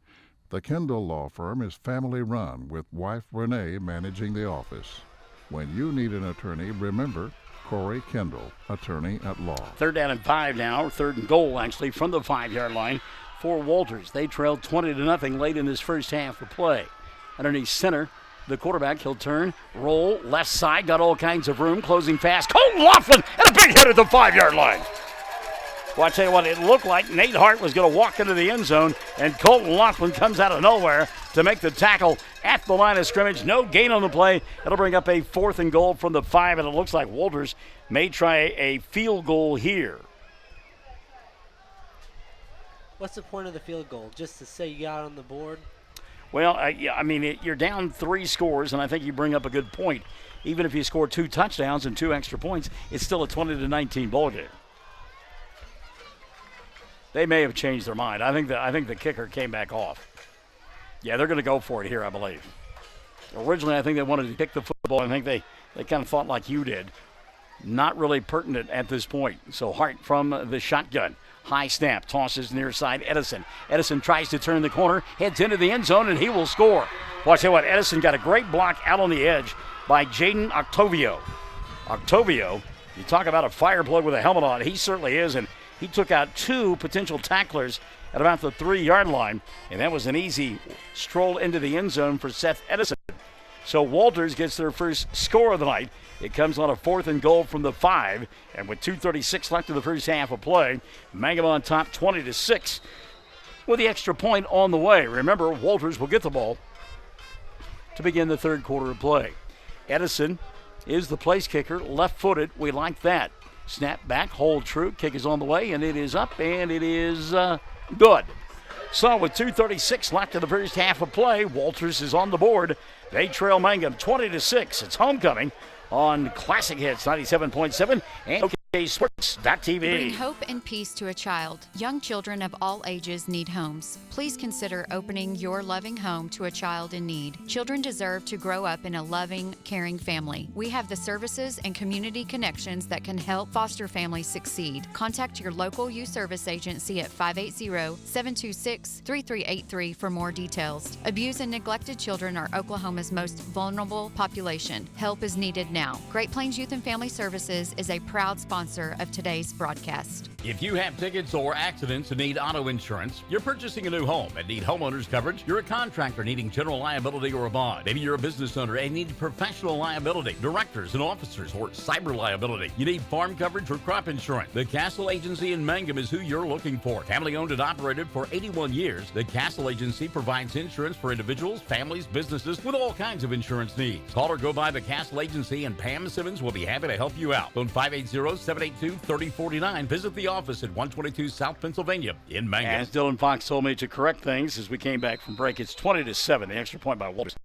The Kendall Law Firm is family-run, with wife Renee managing the office. When you need an attorney, remember Corey Kendall, attorney at law. 3rd down and 5 now, 3rd and goal actually from the 5-yard line for Walters. They trailed 20-0 late in this first half of play. Underneath center, the quarterback, he'll turn, roll, left side, got all kinds of room, closing fast. Colton Laughlin and a big hit at the 5-yard line. Well, I tell you what, it looked like Nate Hart was going to walk into the end zone, and Colton Laughlin comes out of nowhere to make the tackle at the line of scrimmage. No gain on the play. It'll bring up a 4th and goal from the 5, and it looks like Walters may try a field goal here. What's the point of the field goal? Just to say you got on the board? Well, you're down 3 scores, and I think you bring up a good point. Even if you score 2 touchdowns and 2 extra points, it's still a 20-19 ball game. They may have changed their mind. I think the kicker came back off. Yeah, they're going to go for it here, I believe. Originally, I think they wanted to kick the football. I think they kind of thought like you did. Not really pertinent at this point. So Hart from the shotgun. High snap, tosses near side Edison. Edison tries to turn the corner, heads into the end zone, and he will score. Well, I tell you what, Edison got a great block out on the edge by Jaden Octavio. Octavio, you talk about a fire plug with a helmet on. He certainly is, and he took out 2 potential tacklers at about the 3-yard line, and that was an easy stroll into the end zone for Seth Edison. So Walters gets their first score of the night. It comes on a 4th and goal from the 5, and with 2:36 left in the first half of play, Mangum on top 20-6 with the extra point on the way. Remember, Walters will get the ball to begin the 3rd quarter of play. Edison is the place kicker, left-footed. We like that. Snap back, hold true, kick is on the way, and it is up, and it is good. So with 2:36 left in the first half of play, Walters is on the board. They trail Mangum 20-6. It's homecoming on Classic Hits 97.7 and OKSports.tv. Bring hope and peace to a child. Young children of all ages need homes. Please consider opening your loving home to a child in need. Children deserve to grow up in a loving, caring family. We have the services and community connections that can help foster families succeed. Contact your local youth service agency at 580-726-3383 for more details. Abused and neglected children are Oklahoma's most vulnerable population. Help is needed now. Great Plains Youth and Family Services is a proud sponsor of today's broadcast. If you have tickets or accidents and need auto insurance, you're purchasing a new home and need homeowners coverage, you're a contractor needing general liability or a bond, maybe you're a business owner and need professional liability, directors and officers, or cyber liability, you need farm coverage or crop insurance, the Castle Agency in Mangum is who you're looking for. Family owned and operated for 81 years, the Castle Agency provides insurance for individuals, families, businesses with all kinds of insurance needs. Call or go by the Castle Agency and Pam Simmons will be happy to help you out. Phone 580-782-3049. Visit the office at 122 South Pennsylvania in Mangum. As Dylan Fox told me to correct things as we came back from break, it's 20-7. The extra point by Walters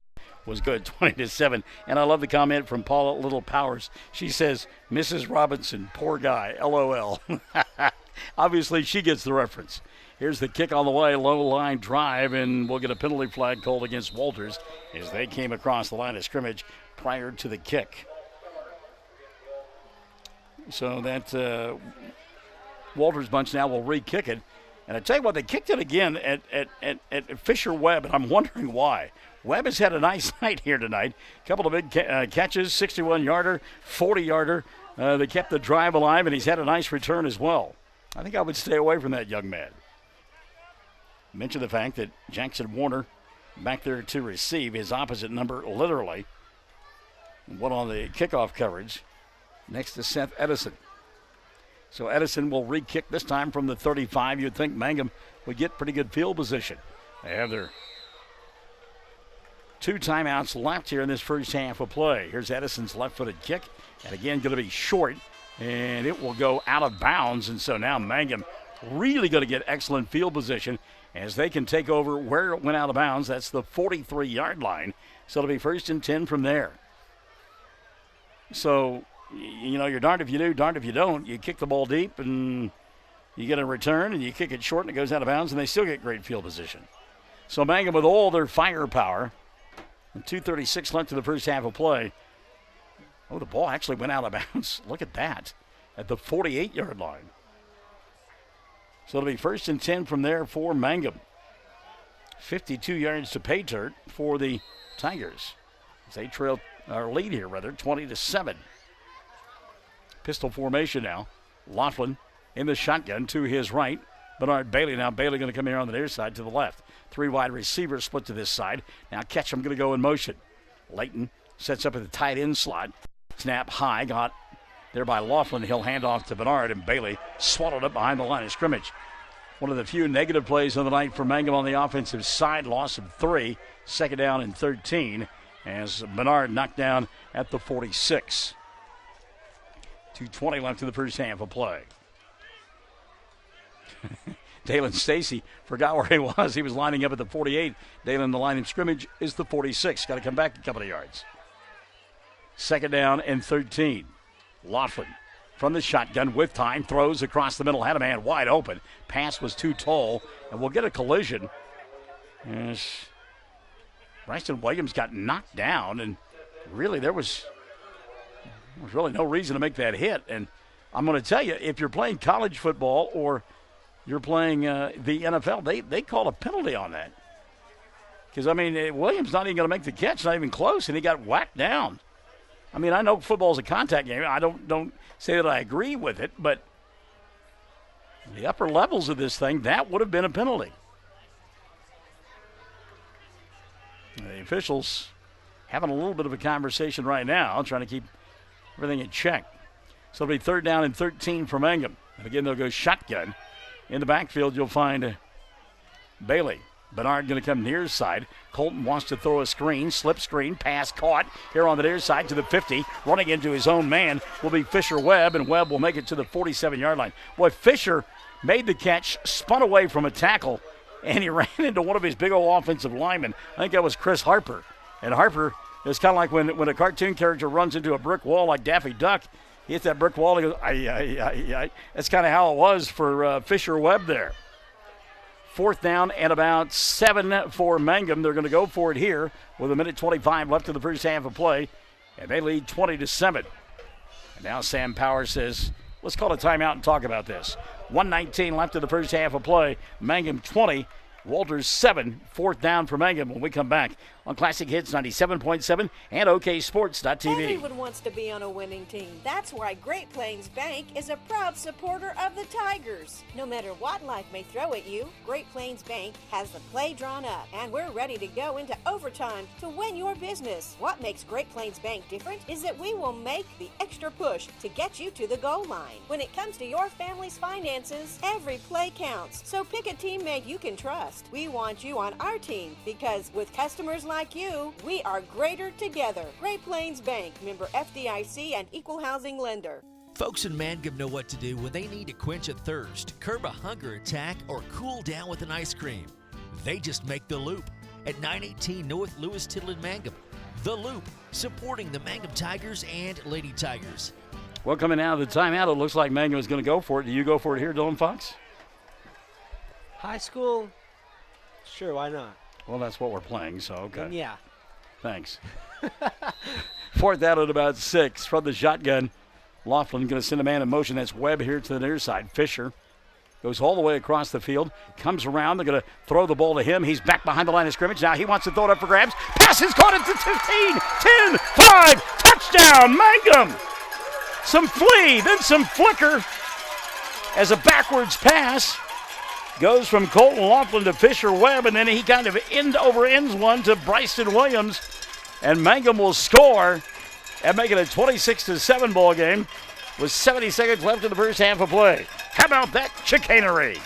was good, 20-7. And I love the comment from Paula Little Powers. She says, Mrs. Robinson, poor guy, LOL. Obviously, she gets the reference. Here's the kick on the way, low line drive, and we'll get a penalty flag called against Walters as they came across the line of scrimmage prior to the kick. So that Walters bunch now will re-kick it. And I tell you what, they kicked it again at Fisher Webb, and I'm wondering why. Webb has had a nice night here tonight. A couple of big catches, 61-yarder, 40-yarder. They kept the drive alive, and he's had a nice return as well. I think I would stay away from that young man. Mention the fact that Jackson Warner back there to receive, his opposite number literally. One on the kickoff coverage next to Seth Edison. So Edison will re-kick this time from the 35. You'd think Mangum would get pretty good field position. They have their 2 timeouts left here in this first half of play. Here's Edison's left-footed kick, and again going to be short, and it will go out of bounds. And so now Mangum really going to get excellent field position as they can take over where it went out of bounds. That's the 43-yard line. So it'll be 1st and 10 from there. So, you're darned if you do, darned if you don't. You kick the ball deep, and you get a return, and you kick it short, and it goes out of bounds, and they still get great field position. So Mangum with all their firepower, and 2:36 left in the first half of play. Oh, the ball actually went out of bounds. Look at that, at the 48-yard line. So it'll be 1st and 10 from there for Mangum. 52 yards to pay dirt for the Tigers. They trail our lead here, 20-7. Pistol formation now. Laughlin in the shotgun to his right. Bernard Bailey. Now Bailey going to come here on the near side to the left. 3 wide receivers split to this side. Now Ketchum going to go in motion. Layton sets up at the tight end slot. Snap high. Got there by Laughlin. He'll hand off to Bernard, and Bailey swallowed up behind the line of scrimmage. One of the few negative plays of the night for Mangum on the offensive side. Loss of 3. 2nd down and 13. As Bernard knocked down at the 46. 2:20 left in the first half of play. Dalen Stacy forgot where he was. He was lining up at the 48. Dalen, the line of scrimmage, is the 46. Got to come back a couple of yards. 2nd down and 13. Laughlin from the shotgun with time. Throws across the middle. Had a man wide open. Pass was too tall. And we'll get a collision. As Bryson Williams got knocked down. And really there was really no reason to make that hit. And I'm going to tell you, if you're playing college football or you're playing the NFL, they call a penalty on that. Because, Williams not even going to make the catch, not even close, and he got whacked down. I know football's a contact game. I don't say that I agree with it, but the upper levels of this thing, that would have been a penalty. The officials having a little bit of a conversation right now, trying to keep everything in check. So it'll be 3rd down and 13 for Mangum. And again, they'll go shotgun. In the backfield, you'll find Bailey. Bernard going to come near side. Colton wants to throw a screen, slip screen, pass caught here on the near side to the 50. Running into his own man will be Fisher Webb, and Webb will make it to the 47-yard line. Boy, Fisher made the catch, spun away from a tackle, and he ran into one of his big old offensive linemen. I think that was Chris Harper. And Harper is kind of like when a cartoon character runs into a brick wall like Daffy Duck. He hits that brick wall and he goes, ay. That's kind of how it was for Fisher Webb there. 4th down and about 7 for Mangum. They're going to go for it here with 1:25 left in the first half of play, and they lead 20-7. And now Sam Powers says, let's call a timeout and talk about this. 1:19 left in the first half of play. Mangum 20, Walters 7. 4th down for Mangum when we come back on Classic Hits 97.7 and OKSports.tv. Everyone wants to be on a winning team. That's why Great Plains Bank is a proud supporter of the Tigers. No matter what life may throw at you, Great Plains Bank has the play drawn up, and we're ready to go into overtime to win your business. What makes Great Plains Bank different is that we will make the extra push to get you to the goal line. When it comes to your family's finances, every play counts. So pick a teammate you can trust. We want you on our team because with customers like you, we are greater together. Great Plains Bank, member FDIC and equal housing lender. Folks in Mangum know what to do when they need to quench a thirst, curb a hunger attack, or cool down with an ice cream. They just make The Loop at 918 North Lewis Tittle in Mangum. The Loop, supporting the Mangum Tigers and Lady Tigers. Well, coming out of the timeout, it looks like Mangum is going to go for it. Do you go for it here, Dylan Fox? High school? Sure, why not? Well, that's what we're playing, so okay. And yeah. Thanks. 4th down at about 6 from the shotgun. Laughlin going to send a man in motion. That's Webb here to the near side. Fisher goes all the way across the field, comes around. They're going to throw the ball to him. He's back behind the line of scrimmage. Now he wants to throw it up for grabs. Pass is caught at the 15, 10, 5, touchdown, Mangum. Some flee, then some flicker as a backwards pass. Goes from Colton Laughlin to Fisher Webb, and then he kind of end-over-ends one to Bryson Williams. And Mangum will score and make it a 26-7 ball game with 70 seconds left in the first half of play. How about that chicanery?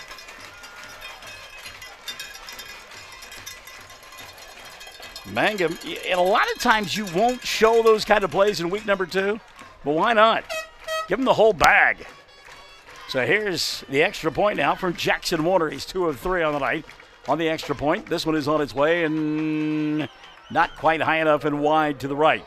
Mangum, and a lot of times you won't show those kind of plays in week number 2, but why not? Give them the whole bag. So here's the extra point now from Jackson Warner. He's 2 of 3 on the night on the extra point. This one is on its way and not quite high enough and wide to the right.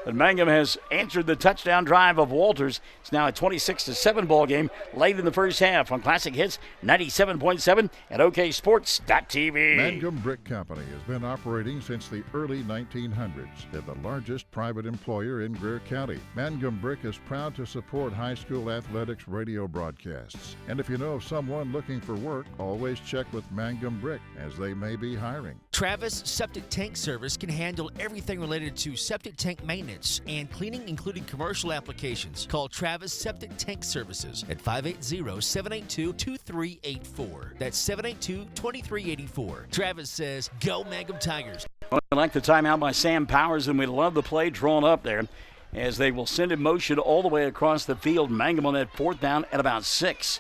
But Mangum has answered the touchdown drive of Walters. It's now a 26-7 ball game late in the first half on Classic Hits 97.7 and OKSports.tv. Mangum Brick Company has been operating since the early 1900s. They're the largest private employer in Greer County. Mangum Brick is proud to support high school athletics radio broadcasts. And if you know of someone looking for work, always check with Mangum Brick, as they may be hiring. Travis Septic Tank Service can handle everything related to septic tank maintenance and cleaning, including commercial applications. Call Travis Septic Tank Services at 580-782-2384. That's 782-2384. Travis says, go Mangum Tigers. I like the timeout by Sam Powers, and we love the play drawn up there as they will send in motion all the way across the field. Mangum on that 4th down at about 6.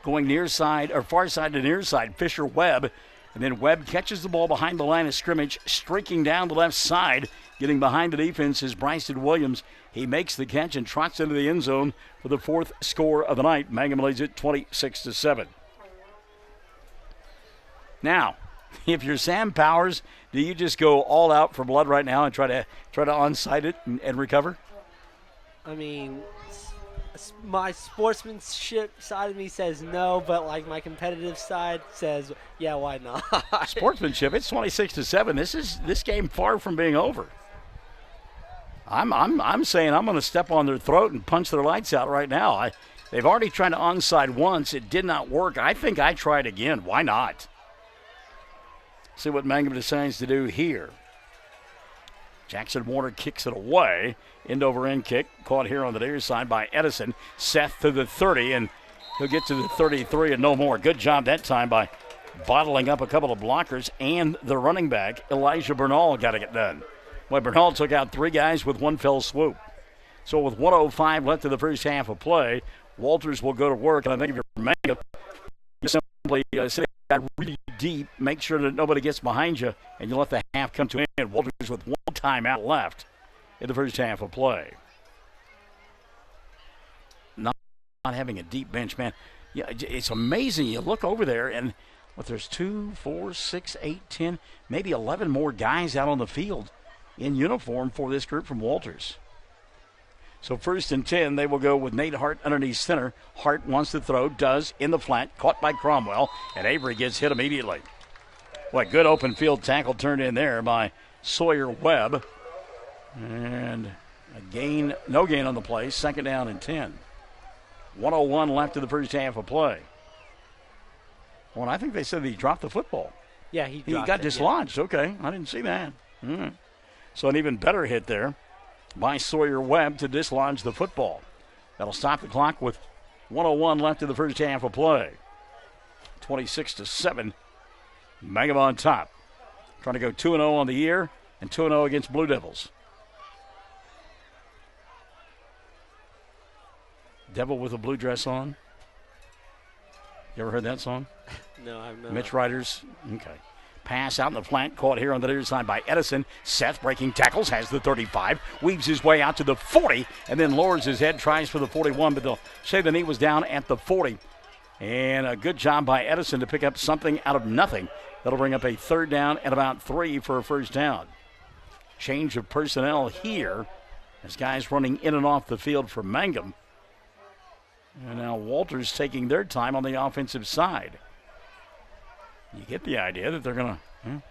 Going near side, or far side to near side, Fisher Webb. And then Webb catches the ball behind the line of scrimmage, streaking down the left side. Getting behind the defense is Bryson Williams. He makes the catch and trots into the end zone for the 4th score of the night. Mangum leads it 26-7. Now, if you're Sam Powers, do you just go all out for blood right now and try to onside it and recover? I mean, my sportsmanship side of me says no, but like my competitive side says, yeah, why not? Sportsmanship. It's 26-7. This game far from being over. I'm saying I'm going to step on their throat and punch their lights out right now. They've already tried to onside once. It did not work. I think I tried again. Why not? See what Mangum decides to do here. Jackson Warner kicks it away. End over end kick. Caught here on the near side by Edison. Seth to the 30, and he'll get to the 33 and no more. Good job that time by bottling up a couple of blockers and the running back, Elijah Bernal, got to get done. Well, Bernal took out 3 guys with one fell swoop. So with 1:05 left in the first half of play, Walters will go to work. And I think if you're Mangum, you simply sit really deep, make sure that nobody gets behind you, and you let the half come to an end. Walters with 1 timeout left in the first half of play. Not having a deep bench, man. Yeah, it's amazing. You look over there, and there's 2, 4, 6, 8, 10, maybe 11 more guys out on the field in uniform for this group from Walters. So 1st and 10, they will go with Nate Hart underneath center. Hart wants to throw, does in the flat, caught by Cromwell, and Avery gets hit immediately. What good open field tackle turned in there by Sawyer Webb. And no gain on the play, 2nd down and 10. 1:01 left in the first half of play. Well, I think they said he dropped the football. Yeah, he got dislodged. Yeah. Okay, I didn't see that. So an even better hit there by Sawyer Webb to dislodge the football. That'll stop the clock with 1:01 left in the first half of play. 26-7. Mangum on top. Trying to go 2-0 on the year and 2-0 against Blue Devils. Devil with a blue dress on. You ever heard that song? No, I've not. Mitch Ryder's. Okay. Pass out in the flat, caught here on the near side by Edison. Seth breaking tackles, has the 35, weaves his way out to the 40, and then lowers his head, tries for the 41, but they'll say the knee was down at the 40. And a good job by Edison to pick up something out of nothing. That'll bring up a 3rd down and about 3 for a 1st down. Change of personnel here as guys running in and off the field for Mangum. And now Walters taking their time on the offensive side. You get the idea that they're going to,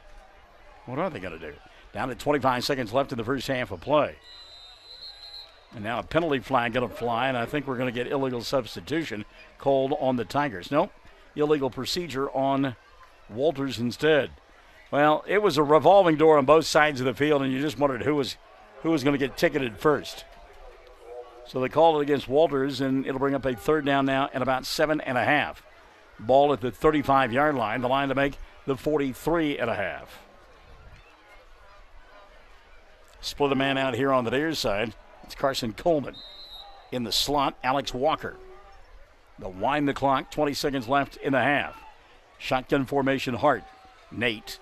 what are they going to do? Down to 25 seconds left in the first half of play. And now a penalty flag going to fly, and I think we're going to get illegal substitution called on the Tigers. Nope, illegal procedure on Walters instead. Well, it was a revolving door on both sides of the field, and you just wondered who was going to get ticketed first. So they called it against Walters, and it'll bring up a 3rd down now at about 7.5. Ball at the 35-yard line, the line to make the 43.5. Split a man out here on the near side. It's Carson Coleman. In the slot, Alex Walker. They'll wind the clock, 20 seconds left in the half. Shotgun formation, Hart. Nate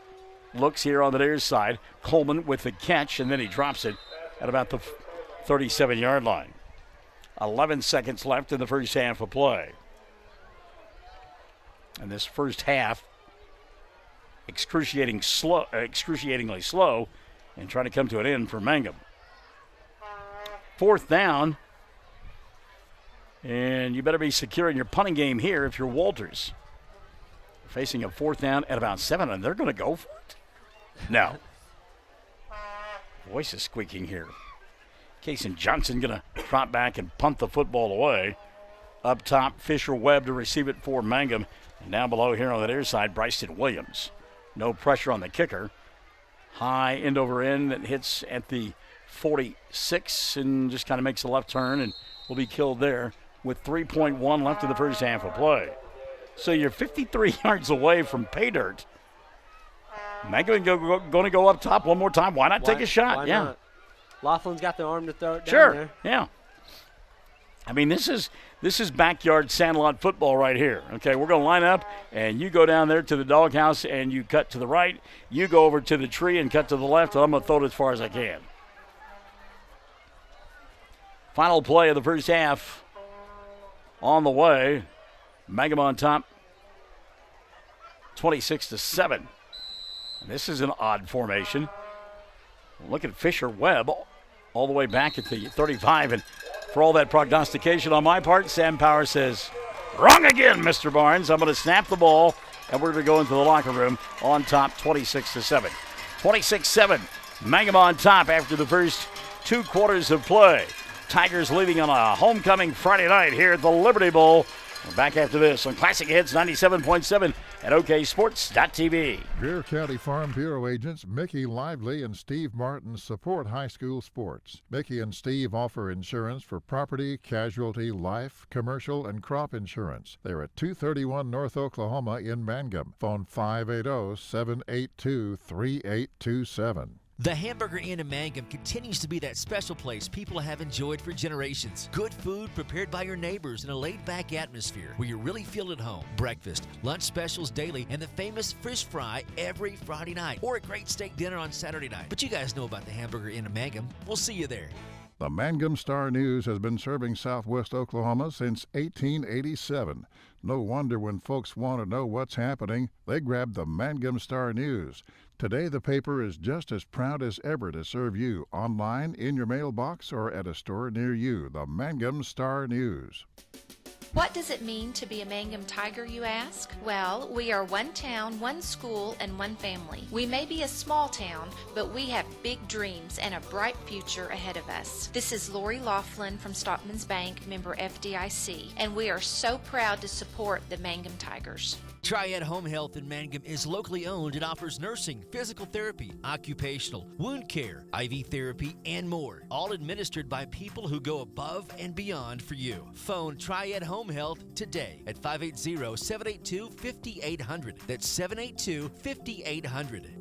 looks here on the near side. Coleman with the catch, and then he drops it at about the 37-yard line. 11 seconds left in the first half of play. And this first half, excruciatingly slow, and trying to come to an end for Mangum. Fourth down, and you better be secure in your punting game here if you're Walters. Facing a fourth down at about 7, and they're going to go for it. No. Voice is squeaking here. Kason Johnson going to drop back and punt the football away. Up top, Fisher Webb to receive it for Mangum. And down below here on the near side, Bryson Williams. No pressure on the kicker. High end over end that hits at the 46 and just kind of makes a left turn and will be killed there with 3.1 left in the first half of play. So you're 53 yards away from pay dirt. Mangum going to go up top one more time. Why not take a shot? Why yeah. not? Laughlin's got the arm to throw it down Sure. there. Yeah. I mean, this is backyard sandlot football right here. Okay, we're going to line up, and you go down there to the doghouse, and you cut to the right. You go over to the tree and cut to the left, and I'm going to throw it as far as I can. Final play of the first half on the way. Mangum on top, 26-7. And this is an odd formation. Look at Fisher Webb all the way back at the 35. And for all that prognostication on my part, Sam Power says, wrong again, Mr. Barnes. I'm going to snap the ball, and we're going to go into the locker room on top 26-7. 26-7. Mangum on top after the first 2 quarters of play. Tigers leading on a homecoming Friday night here at the Liberty Bowl. We're back after this on Classic Hits 97.7 at OKSports.tv. Greer County Farm Bureau agents Mickey Lively and Steve Martin support high school sports. Mickey and Steve offer insurance for property, casualty, life, commercial, and crop insurance. They're at 231 North Oklahoma in Mangum. Phone 580-782-3827. The Hamburger Inn in Mangum continues to be that special place people have enjoyed for generations. Good food prepared by your neighbors in a laid-back atmosphere where you really feel at home. Breakfast, lunch specials daily, and the famous fish fry every Friday night. Or a great steak dinner on Saturday night. But you guys know about the Hamburger Inn in Mangum. We'll see you there. The Mangum Star News has been serving southwest Oklahoma since 1887. No wonder when folks want to know what's happening, they grab the Mangum Star News. Today, the paper is just as proud as ever to serve you online, in your mailbox, or at a store near you. The Mangum Star News. What does it mean to be a Mangum Tiger, you ask? Well, we are one town, one school, and one family. We may be a small town, but we have big dreams and a bright future ahead of us. This is Lori Laughlin from Stockman's Bank, member FDIC, and we are so proud to support the Mangum Tigers. Triad Home Health in Mangum is locally owned and offers nursing, physical therapy, occupational, wound care, IV therapy, and more. All administered by people who go above and beyond for you. Phone Triad Home Health today at 580-782-5800. That's 782-5800.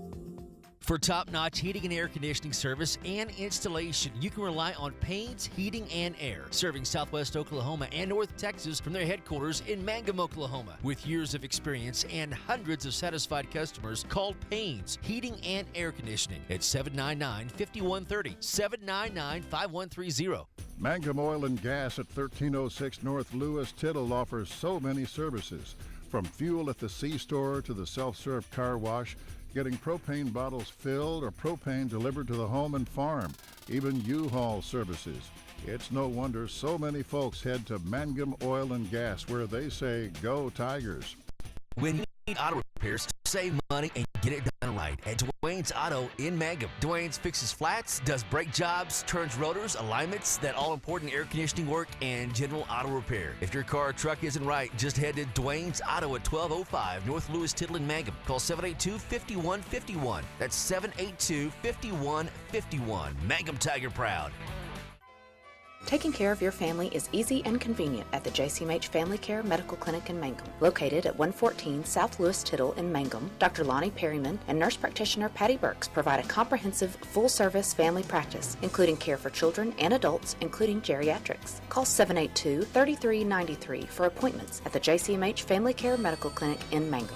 For top-notch heating and air conditioning service and installation, you can rely on Payne's Heating and Air, serving Southwest Oklahoma and North Texas from their headquarters in Mangum, Oklahoma. With years of experience and hundreds of satisfied customers, call Payne's Heating and Air Conditioning at 799-5130, 799-5130. Mangum Oil and Gas at 1306 North Lewis Tittle offers so many services. From fuel at the C-store to the self-serve car wash, getting propane bottles filled or propane delivered to the home and farm, even U-Haul services. It's no wonder so many folks head to Mangum Oil and Gas, where they say, go Tigers. When you need auto repairs, save money and get it done right at Dwayne's Auto in Mangum. Dwayne's fixes flats, does brake jobs, turns rotors, alignments, that all-important air conditioning work, and general auto repair. If your car or truck isn't right, just head to Dwayne's Auto at 1205 North Lewis Tittle in Mangum. Call 782-5151. That's 782-5151. Mangum Tiger proud. Taking care of your family is easy and convenient at the JCMH Family Care Medical Clinic in Mangum. Located at 114 South Lewis Tittle in Mangum, Dr. Lonnie Perryman and nurse practitioner Patty Burks provide a comprehensive, full-service family practice, including care for children and adults, including geriatrics. Call 782-3393 for appointments at the JCMH Family Care Medical Clinic in Mangum.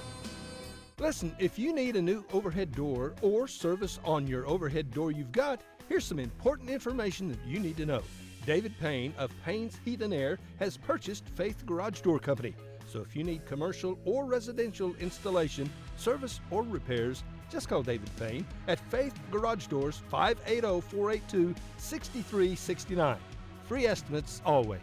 Listen, if you need a new overhead door or service on your overhead door you've got, here's some important information that you need to know. David Payne of Payne's Heat and Air has purchased Faith Garage Door Company. So if you need commercial or residential installation, service, or repairs, just call David Payne at Faith Garage Doors, 580-482-6369. Free estimates always.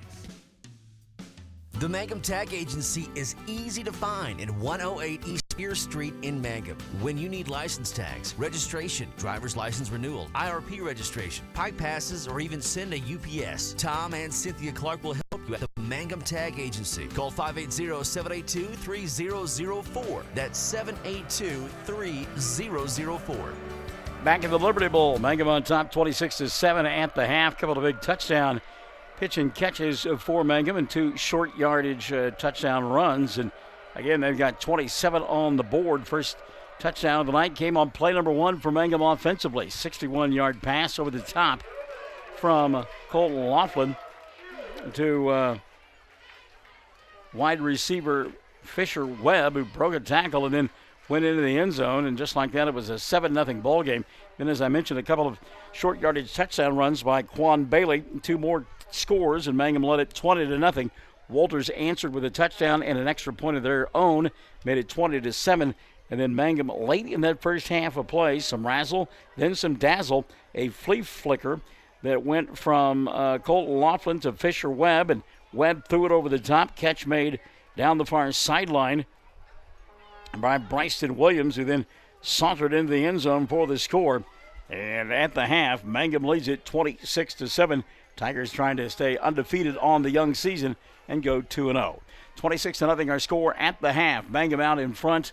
The Mangum Tag Agency is easy to find in 108 East Spear Street in Mangum. When you need license tags, registration, driver's license renewal, IRP registration, pipe passes, or even send a UPS, Tom and Cynthia Clark will help you at the Mangum Tag Agency. Call 580-782-3004. That's 782-3004. Back in the Liberty Bowl, Mangum on top 26-7 at the half. Couple of big touchdown pitch and catches for Mangum and 2 short yardage touchdown runs. And again, they've got 27 on the board. First touchdown of the night came on play number 1 for Mangum offensively. 61-yard pass over the top from Colton Laughlin to wide receiver Fisher Webb, who broke a tackle and then went into the end zone. And just like that, it was a 7-0 ball game. Then, as I mentioned, a couple of short yardage touchdown runs by Quan Bailey. 2 more scores, and Mangum led it 20-0. Walters answered with a touchdown and an extra point of their own, made it 20-7. And then Mangum late in that first half of play, some razzle, then some dazzle, a flea flicker that went from Colton Laughlin to Fisher Webb, and Webb threw it over the top. Catch made down the far sideline by Bryson Williams, who then sauntered into the end zone for the score. And at the half, Mangum leads it 26-7. Tigers trying to stay undefeated on the young season and go 2-0. 26-0 our score at the half. Mangum out in front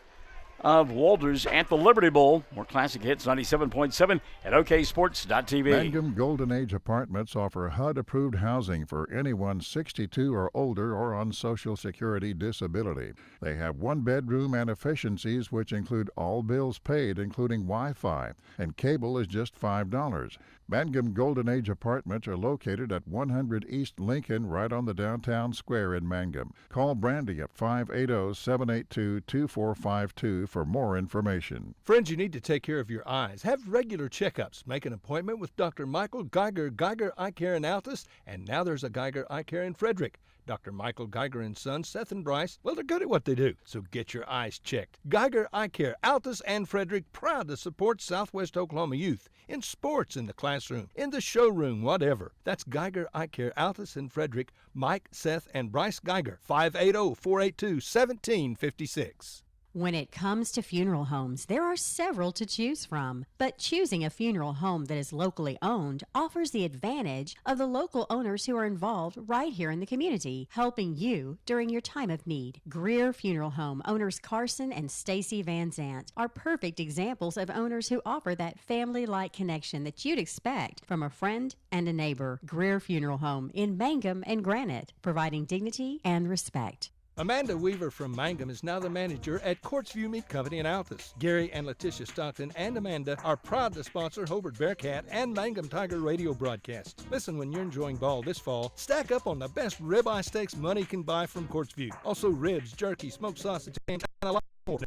of Walters at the Liberty Bowl. More classic hits, 97.7 at oksports.tv. Mangum Golden Age Apartments offer HUD-approved housing for anyone 62 or older or on Social Security disability. They have 1-bedroom and efficiencies which include all bills paid, including Wi-Fi, and cable is just $5. Mangum Golden Age Apartments are located at 100 East Lincoln, right on the downtown square in Mangum. Call Brandy at 580-782-2452 for more information. Friends, you need to take care of your eyes. Have regular checkups. Make an appointment with Dr. Michael Geiger, Geiger Eye Care in Altus, and now there's a Geiger Eye Care in Frederick. Dr. Michael Geiger and Sons, Seth and Bryce, well, they're good at what they do, so get your eyes checked. Geiger Eye Care, Altus and Frederick, proud to support Southwest Oklahoma youth in sports, in the classroom, in the showroom, whatever. That's Geiger Eye Care, Altus and Frederick, Mike, Seth, and Bryce Geiger, 580-482-1756. When it comes to funeral homes, there are several to choose from, but choosing a funeral home that is locally owned offers the advantage of the local owners who are involved right here in the community, helping you during your time of need. Greer Funeral Home owners Carson and Stacy Van Zant are perfect examples of owners who offer that family-like connection that you'd expect from a friend and a neighbor. Greer Funeral Home in Mangum and Granite, providing dignity and respect. Amanda Weaver from Mangum is now the manager at Courtsview Meat Company in Altus. Gary and Letitia Stockton and Amanda are proud to sponsor Hobart Bearcat and Mangum Tiger radio broadcasts. Listen when you're enjoying ball this fall. Stack up on the best ribeye steaks money can buy from Courtsview. Also ribs, jerky, smoked sausage, and a lot more.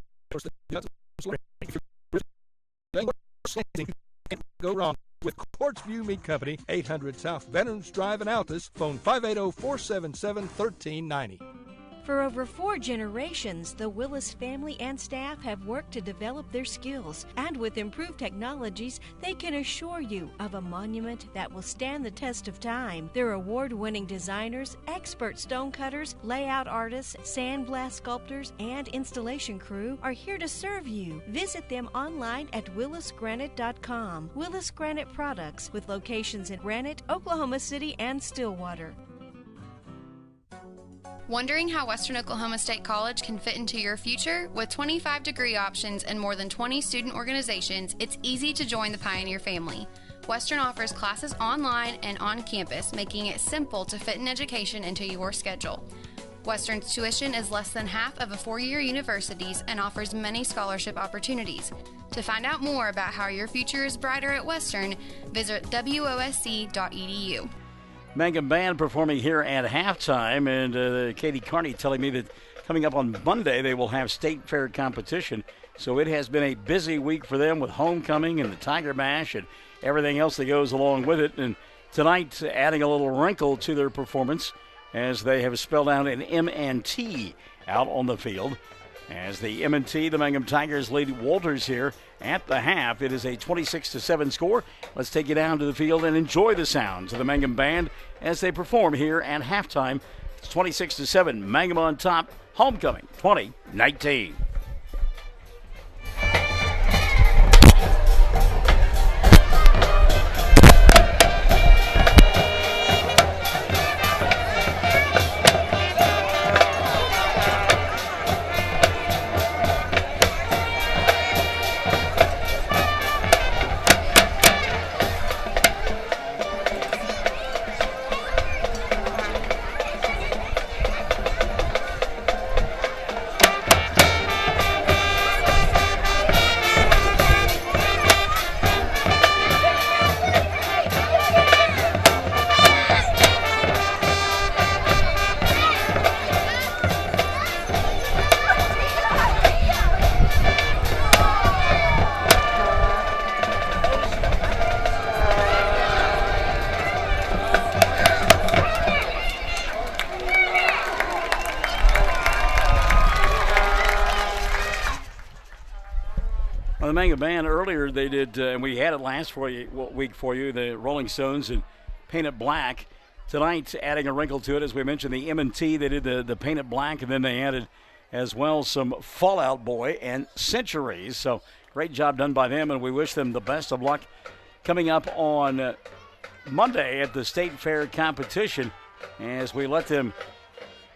Can't go wrong with Courtsview Meat Company, 800 South Veterans Drive in Altus. Phone 580-477-1390. For over 4 generations, the Willis family and staff have worked to develop their skills, and with improved technologies, they can assure you of a monument that will stand the test of time. Their award-winning designers, expert stone cutters, layout artists, sandblast sculptors, and installation crew are here to serve you. Visit them online at willisgranite.com. Willis Granite Products, with locations in Granite, Oklahoma City, and Stillwater. Wondering how Western Oklahoma State College can fit into your future? With 25 degree options and more than 20 student organizations, it's easy to join the Pioneer family. Western offers classes online and on campus, making it simple to fit an education into your schedule. Western's tuition is less than half of a four-year university's and offers many scholarship opportunities. To find out more about how your future is brighter at Western, visit wosc.edu. Mangum Band performing here at halftime, and Katie Carney telling me that coming up on Monday they will have state fair competition. So it has been a busy week for them with homecoming and the Tiger Bash and everything else that goes along with it. And tonight, adding a little wrinkle to their performance as they have spelled out an M&T out on the field. As the M&T, the Mangum Tigers lead Walters here at the half. It is a 26-7 score. Let's take you down to the field and enjoy the sounds of the Mangum Band as they perform here at halftime. It's 26-7, Mangum on top, homecoming 2019. The Mangum Band earlier, they did, and we had it last week for you, the Rolling Stones and Paint It Black. Tonight, adding a wrinkle to it, as we mentioned, the M&T, they did the Paint It Black, and then they added as well some Fall Out Boy and Centuries. So great job done by them, and we wish them the best of luck coming up on Monday at the State Fair competition as we let them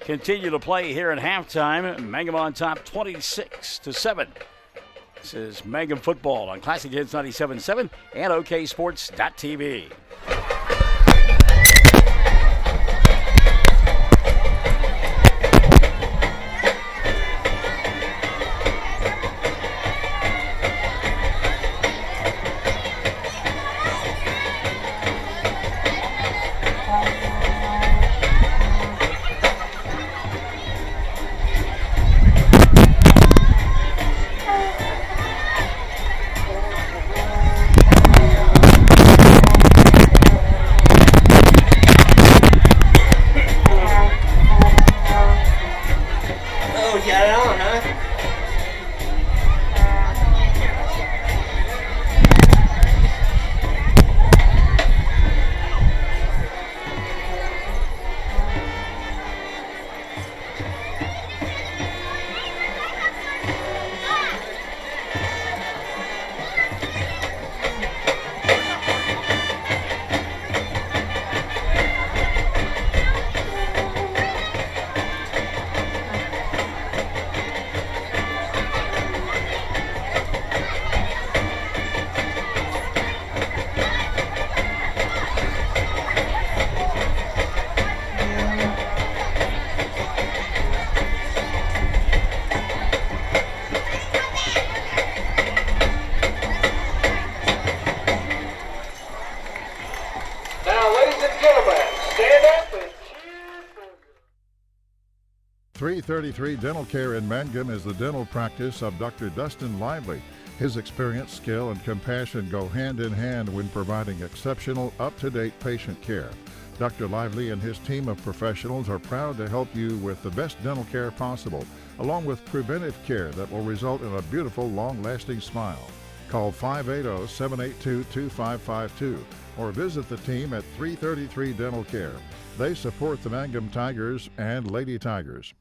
continue to play here at halftime. Mangum on top 26-7. This is Mangum football on Classic Hits 97.7 and OKSports.tv. Stand up and cheer. 333 Dental Care in Mangum is the dental practice of Dr. Dustin Lively. His experience, skill, and compassion go hand in hand when providing exceptional, up-to-date patient care. Dr. Lively and his team of professionals are proud to help you with the best dental care possible, along with preventive care that will result in a beautiful, long-lasting smile. Call 580-782-2552 or visit the team at 333 Dental Care. They support the Mangum Tigers and Lady Tigers.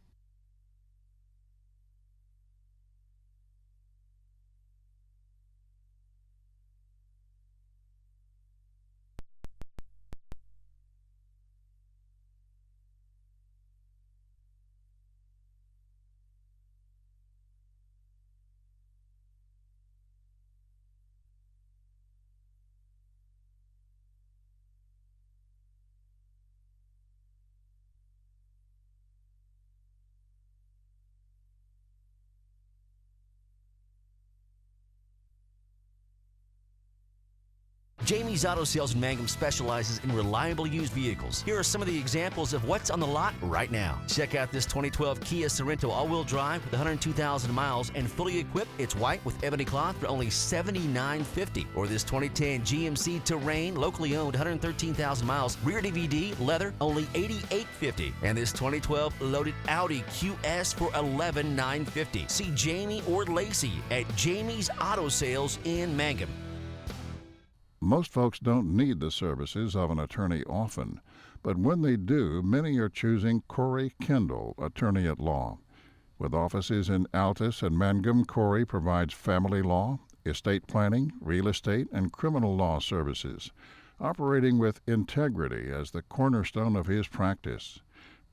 Jamie's Auto Sales in Mangum specializes in reliable used vehicles. Here are some of the examples of what's on the lot right now. Check out this 2012 Kia Sorento all-wheel drive with 102,000 miles and fully equipped. It's white with ebony cloth for only $79.50. Or this 2010 GMC Terrain, locally owned, 113,000 miles, rear DVD, leather, only $88.50. And this 2012 loaded Audi QS for $11,950. See Jamie or Lacey at Jamie's Auto Sales in Mangum. Most folks don't need the services of an attorney often, but when they do, many are choosing Corey Kendall, attorney at law. With offices in Altus and Mangum, Corey provides family law, estate planning, real estate, and criminal law services, operating with integrity as the cornerstone of his practice.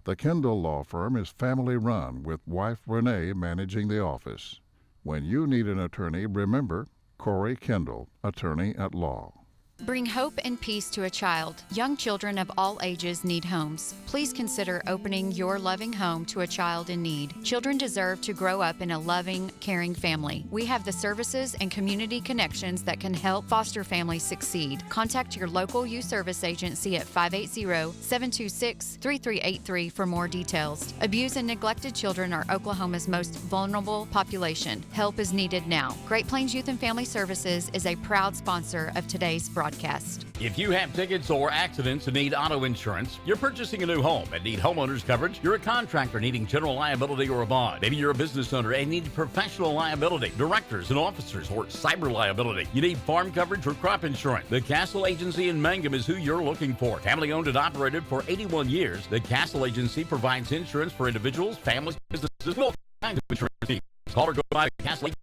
The Kendall Law Firm is family-run, with wife Renee managing the office. When you need an attorney, remember Corey Kendall, attorney at law. Bring hope and peace to a child. Young children of all ages need homes. Please consider opening your loving home to a child in need. Children deserve to grow up in a loving, caring family. We have the services and community connections that can help foster families succeed. Contact your local youth service agency at 580-726-3383 for more details. Abused and neglected children are Oklahoma's most vulnerable population. Help is needed now. Great Plains Youth and Family Services is a proud sponsor of today's broadcast. If you have tickets or accidents and need auto insurance, you're purchasing a new home and need homeowners coverage, you're a contractor needing general liability or a bond, maybe you're a business owner and need professional liability, directors and officers, or cyber liability, you need farm coverage or crop insurance, the Castle Agency in Mangum is who you're looking for. Family owned and operated for 81 years, the Castle Agency provides insurance for individuals, families, businesses, and all kinds of insurance needs. Call or go by the Castle Agency.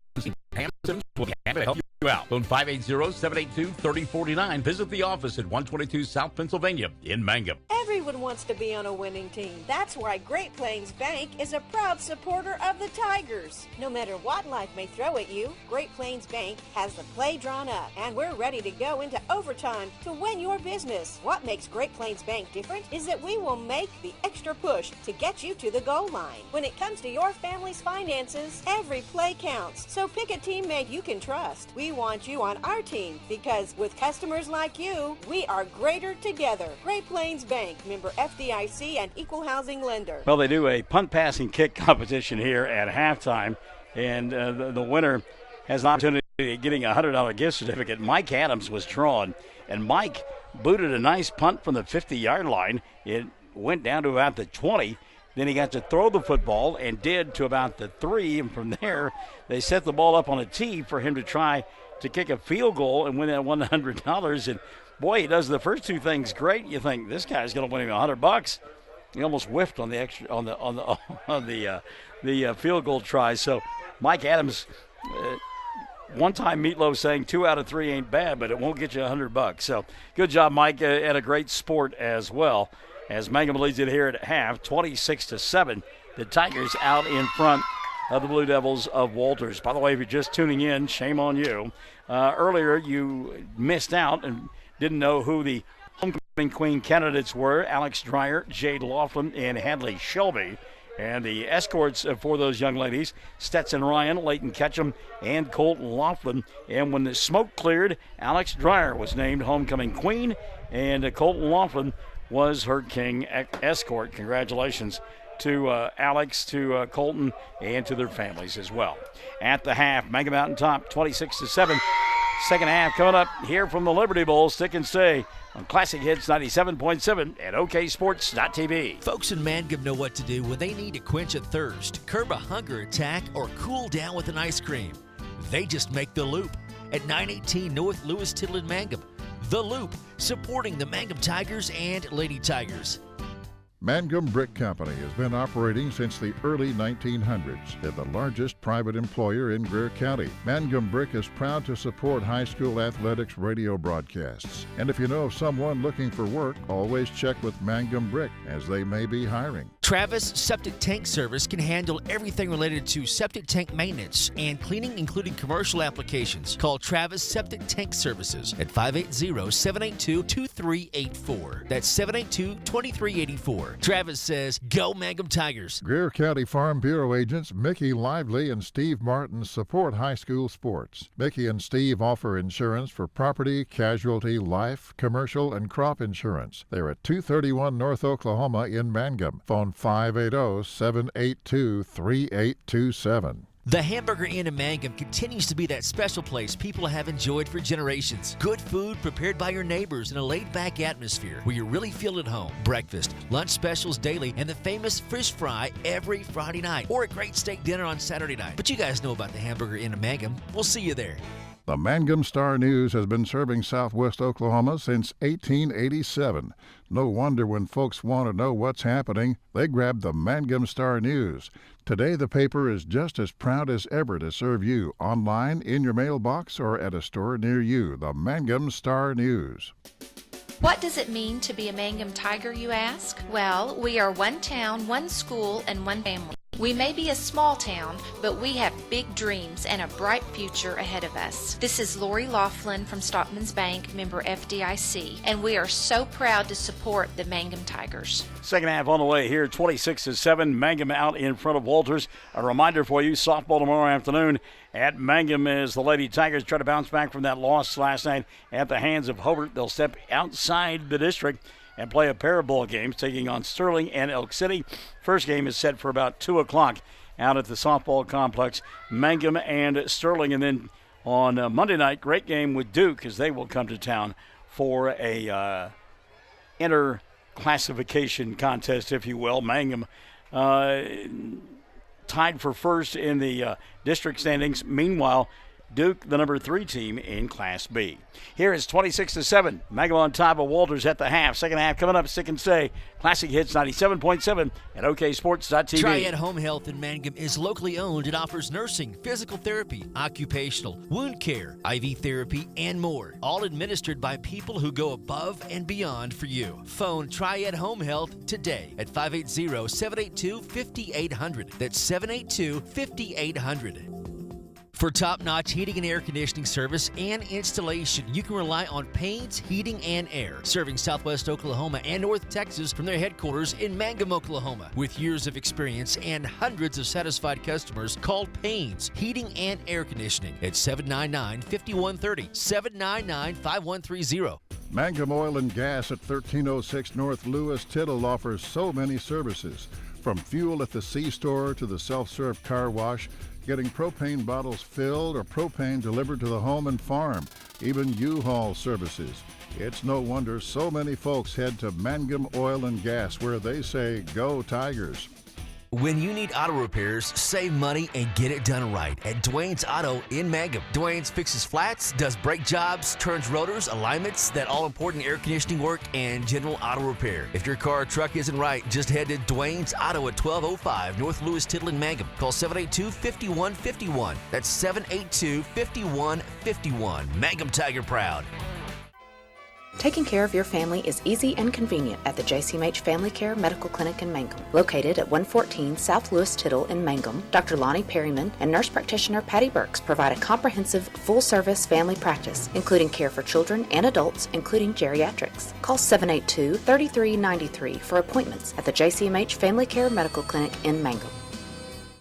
Pam Sims will be happy to help you out. Phone 580-782-3049. Visit the office at 122 South Pennsylvania in Mangum. Everyone wants to be on a winning team. That's why Great Plains Bank is a proud supporter of the Tigers. No matter what life may throw at you, Great Plains Bank has the play drawn up, and we're ready to go into overtime to win your business. What makes Great Plains Bank different is that we will make the extra push to get you to the goal line. When it comes to your family's finances, every play counts. So pick a teammate you can trust. We want you on our team because with customers like you, we are greater together. Great Plains Bank, member FDIC and equal housing lender. Well, they do a punt, pass, and kick competition here at halftime, and the winner has an opportunity of getting a $100 gift certificate. Mike Adams was drawn, and Mike booted a nice punt from the 50-yard line. It went down to about the 20. Then he got to throw the football and did to about the 3, and from there they set the ball up on a tee for him to try to kick a field goal and win that $100. And boy, he does the first two things great. You think this guy's going to win him $100. He almost whiffed on the extra on the field goal try. So Mike Adams, one time Meatloaf saying 2 out of 3 ain't bad, but it won't get you $100. So good job, Mike, at a great sport as well. As Mangum leads it here at half, 26-7. The Tigers out in front of the Blue Devils of Walters. By the way, if you're just tuning in, shame on you. Earlier, you missed out and didn't know who the homecoming queen candidates were. Alex Dreyer, Jade Laughlin, and Hadley Shelby. And the escorts for those young ladies, Stetson Ryan, Leighton Ketchum, and Colton Laughlin. And when the smoke cleared, Alex Dreyer was named homecoming queen, and Colton Laughlin was her king escort. Congratulations to Alex, to Colton, and to their families as well. At the half, Mega Mountain top 26-7. Second half coming up here from the Liberty Bowl. Stick and stay on Classic Hits 97.7 at OKSports.tv. Folks in Mangum know what to do when they need to quench a thirst, curb a hunger attack, or cool down with an ice cream. They just make the Loop at 918 North Lewis Tittle in Mangum. The Loop, supporting the Mangum Tigers and Lady Tigers. Mangum Brick Company has been operating since the early 1900s and the largest private employer in Greer County. Mangum Brick is proud to support high school athletics radio broadcasts. And if you know of someone looking for work, always check with Mangum Brick, as they may be hiring. Travis Septic Tank Service can handle everything related to septic tank maintenance and cleaning, including commercial applications. Call Travis Septic Tank Services at 580-782-2384. That's 782-2384. more. Travis says, go Mangum Tigers. Greer County Farm Bureau agents Mickey Lively and Steve Martin support high school sports. Mickey and Steve offer insurance for property, casualty, life, commercial, and crop insurance. They're at 231 North Oklahoma in Mangum. Phone 580-782-3827. The Hamburger Inn in Mangum continues to be that special place people have enjoyed for generations. Good food prepared by your neighbors in a laid-back atmosphere where you really feel at home. Breakfast, lunch specials daily, and the famous fish fry every Friday night. Or a great steak dinner on Saturday night. But you guys know about the Hamburger Inn in Mangum. We'll see you there. The Mangum Star News has been serving southwest Oklahoma since 1887. No wonder when folks want to know what's happening, they grab the Mangum Star News. Today, the paper is just as proud as ever to serve you online, in your mailbox, or at a store near you. The Mangum Star News. What does it mean to be a Mangum Tiger, you ask? Well, we are one town, one school, and one family. We may be a small town, but we have big dreams and a bright future ahead of us. This is Lori Laughlin from Stockman's Bank, member FDIC, and we are so proud to support the Mangum Tigers. Second half on the way here, 26-7, Mangum out in front of Walters. A reminder for you, softball tomorrow afternoon at Mangum as the Lady Tigers try to bounce back from that loss last night at the hands of Hobart. They'll step outside the district and play a pair of ball games, taking on Sterling and Elk City. First game is set for about 2 o'clock out at the softball complex, Mangum and Sterling. And then on Monday night, great game with Duke as they will come to town for a inter-classification contest, if you will. Mangum tied for first in the district standings. Meanwhile, Duke, the number 3 team in Class B. Here is 26-7. Mangum on top of Walters at the half. Second half coming up, Stick and Stay. Classic Hits 97.7 at OKSports.tv. Triad Home Health in Mangum is locally owned and offers nursing, physical therapy, occupational, wound care, IV therapy, and more. All administered by people who go above and beyond for you. Phone Triad Home Health today at 580-782-5800. That's 782-5800. For top-notch heating and air conditioning service and installation, you can rely on Payne's Heating and Air, serving southwest Oklahoma and North Texas from their headquarters in Mangum, Oklahoma. With years of experience and hundreds of satisfied customers, call Payne's Heating and Air Conditioning at 799-5130, 799-5130. Mangum Oil and Gas at 1306 North Lewis Tittle offers so many services. From fuel at the C-store to the self-serve car wash, getting propane bottles filled or propane delivered to the home and farm, even U-Haul services. It's no wonder so many folks head to Mangum Oil and Gas, where they say, go Tigers. When you need auto repairs, save money and get it done right at Dwayne's Auto in Mangum. Dwayne's fixes flats, does brake jobs, turns rotors, alignments, that all-important air conditioning work, and general auto repair. If your car or truck isn't right, just head to Dwayne's Auto at 1205 North Lewis Tittle in Mangum. Call 782-5151. That's 782-5151. Mangum Tiger proud. Taking care of your family is easy and convenient at the JCMH Family Care Medical Clinic in Mangum. Located at 114 South Lewis Tittle in Mangum, Dr. Lonnie Perryman and nurse practitioner Patty Burks provide a comprehensive, full-service family practice, including care for children and adults, including geriatrics. Call 782-3393 for appointments at the JCMH Family Care Medical Clinic in Mangum.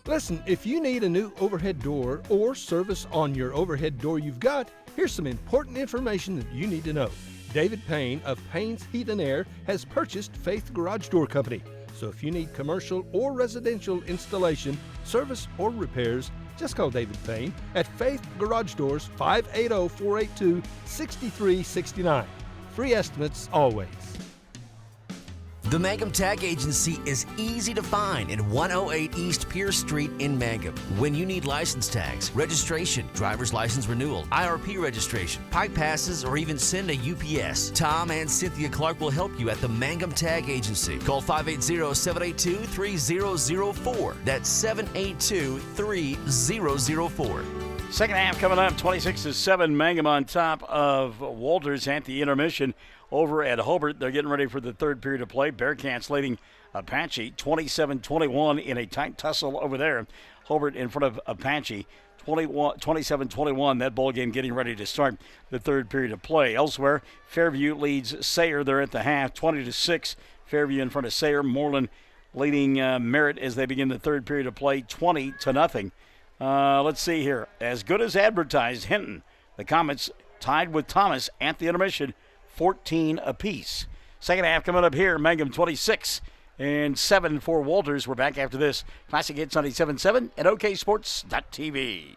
Listen, if you need a new overhead door or service on your overhead door you've got, here's some important information that you need to know. David Payne of Payne's Heat and Air has purchased Faith Garage Door Company. So if you need commercial or residential installation, service, or repairs, just call David Payne at Faith Garage Doors, 580-482-6369. Free estimates always. The Mangum Tag Agency is easy to find at 108 East Pierce Street in Mangum. When you need license tags, registration, driver's license renewal, IRP registration, pipe passes, or even send a UPS, Tom and Cynthia Clark will help you at the Mangum Tag Agency. Call 580-782-3004. That's 782-3004. Second half coming up, 26-7. Mangum on top of Walters at the intermission over at Hobart. They're getting ready for the third period of play. Bearcats leading Apache 27-21 in a tight tussle over there. Hobart in front of Apache 27-21. That ball game getting ready to start the third period of play. Elsewhere, Fairview leads Sayre. They're at the half 20-6. Fairview in front of Sayre. Moreland leading Merritt as they begin the third period of play 20-0. Let's see here. As good as advertised, Hinton, the Comets tied with Thomas at the intermission, 14 apiece. Second half coming up here. Mangum 26-7 for Walters. We're back after this. Classic Hits 97.7 at OKSports.tv.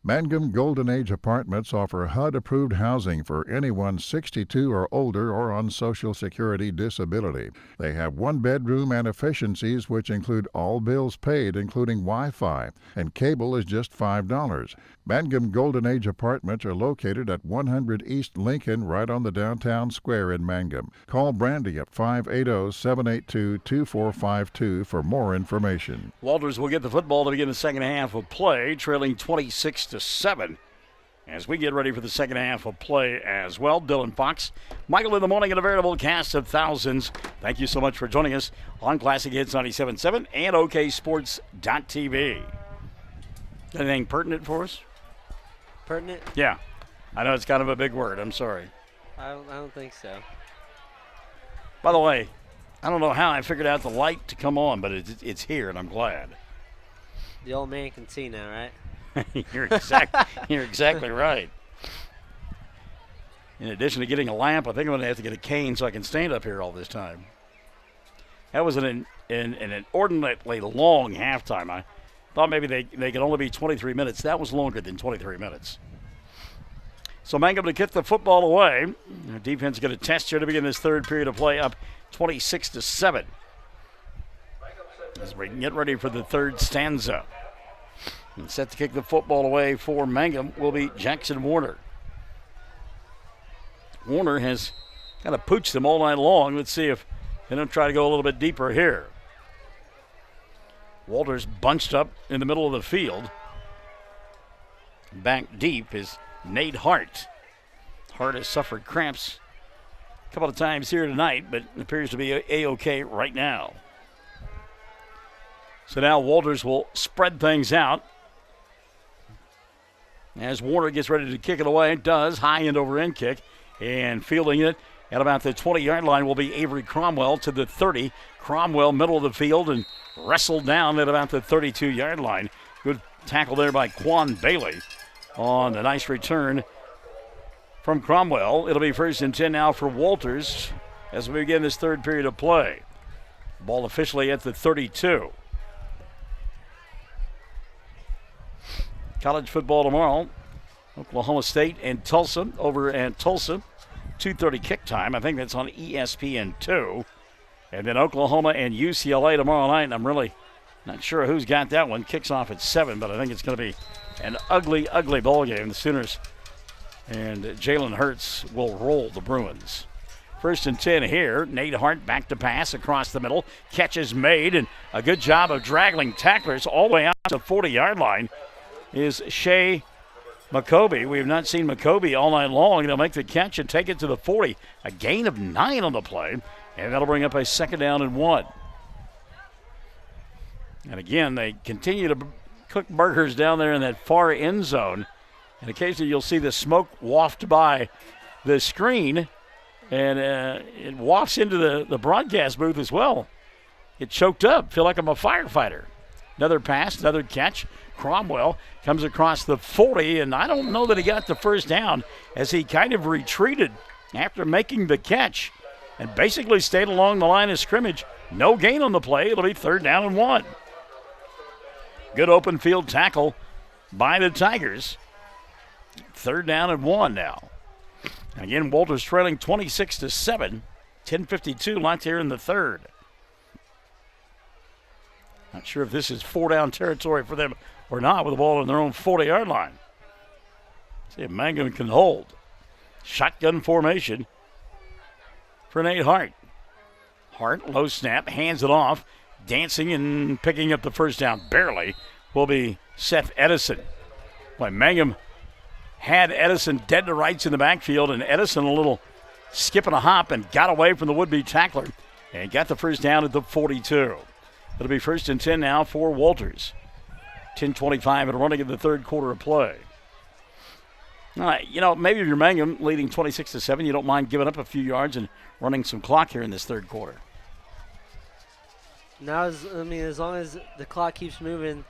Mangum Golden Age Apartments offer HUD-approved housing for anyone 62 or older or on Social Security disability. They have one bedroom and efficiencies which include all bills paid, including Wi-Fi, and cable is just $5. Mangum Golden Age Apartments are located at 100 East Lincoln, right on the downtown square in Mangum. Call Brandy at 580-782-2452 for more information. Walters will get the football to begin the second half of play, trailing 26-7. As we get ready for the second half of play as well, Dylan Fox, Michael in the morning, and a veritable cast of thousands. Thank you so much for joining us on Classic Hits 97.7 and OKSports.tv. Anything pertinent for us? Pertinent? Yeah. I know it's kind of a big word. I'm sorry. I don't think so. By the way, I don't know how I figured out the light to come on, but it's here, and I'm glad. The old man can see now, right? You're exactly right. In addition to getting a lamp, I think I'm going to have to get a cane so I can stand up here all this time. That was an inordinately long halftime. I thought maybe they could only be 23 minutes. That was longer than 23 minutes. So Mangum to kick the football away. Their defense going to test here to begin this third period of play, up 26-7. As we get ready for the third stanza. And set to kick the football away for Mangum will be Jackson Warner. Warner has kind of pooched them all night long. Let's see if they don't try to go a little bit deeper here. Walters bunched up in the middle of the field. Back deep is Nate Hart. Hart has suffered cramps a couple of times here tonight, but appears to be A-OK right now. So now Walters will spread things out. As Warner gets ready to kick it away, it does. High end over end kick. And fielding it at about the 20-yard line will be Avery Cromwell to the 30. Cromwell, middle of the field, and wrestled down at about the 32-yard line. Good tackle there by Quan Bailey on the nice return from Cromwell. It'll be 1st and 10 now for Walters as we begin this third period of play. Ball officially at the 32. College football tomorrow. Oklahoma State and Tulsa over at Tulsa. 2:30 kick time. I think that's on ESPN2. And then Oklahoma and UCLA tomorrow night. I'm really not sure who's got that one. Kicks off at 7, but I think it's going to be an ugly, ugly ball game. The Sooners and Jalen Hurts will roll the Bruins. 1st and 10 here. Nate Hart back to pass across the middle. Catch is made, and a good job of dragging tacklers all the way out to the 40-yard line is Shea McCoby. We have not seen McCoby all night long. He'll make the catch and take it to the 40. A gain of 9 on the play, and that'll bring up a 2nd down and 1. And again, they continue to cook burgers down there in that far end zone. And occasionally you'll see the smoke waft by the screen, and it wafts into the broadcast booth as well. Get choked up. Feel like I'm a firefighter. Another pass, another catch. Cromwell comes across the 40, and I don't know that he got the 1st down as he kind of retreated after making the catch and basically stayed along the line of scrimmage. No gain on the play. It'll be 3rd down and 1. Good open field tackle by the Tigers. 3rd down and 1 now. Again, Walters trailing 26-7. 10:52 left here in the third. Not sure if this is 4-down territory for them or not with the ball on their own 40-yard line. See if Mangum can hold. Shotgun formation for Nate Hart. Hart, low snap, hands it off. Dancing and picking up the 1st down barely will be Seth Edison. Boy, Mangum had Edison dead to rights in the backfield, and Edison a little skip and a hop and got away from the would-be tackler and got the first down at the 42. It'll be 1st and 10 now for Walters. 10:25 and running in the third quarter of play. Maybe if you're Mangum leading 26-7, you don't mind giving up a few yards and running some clock here in this third quarter. Now, as long as the clock keeps moving,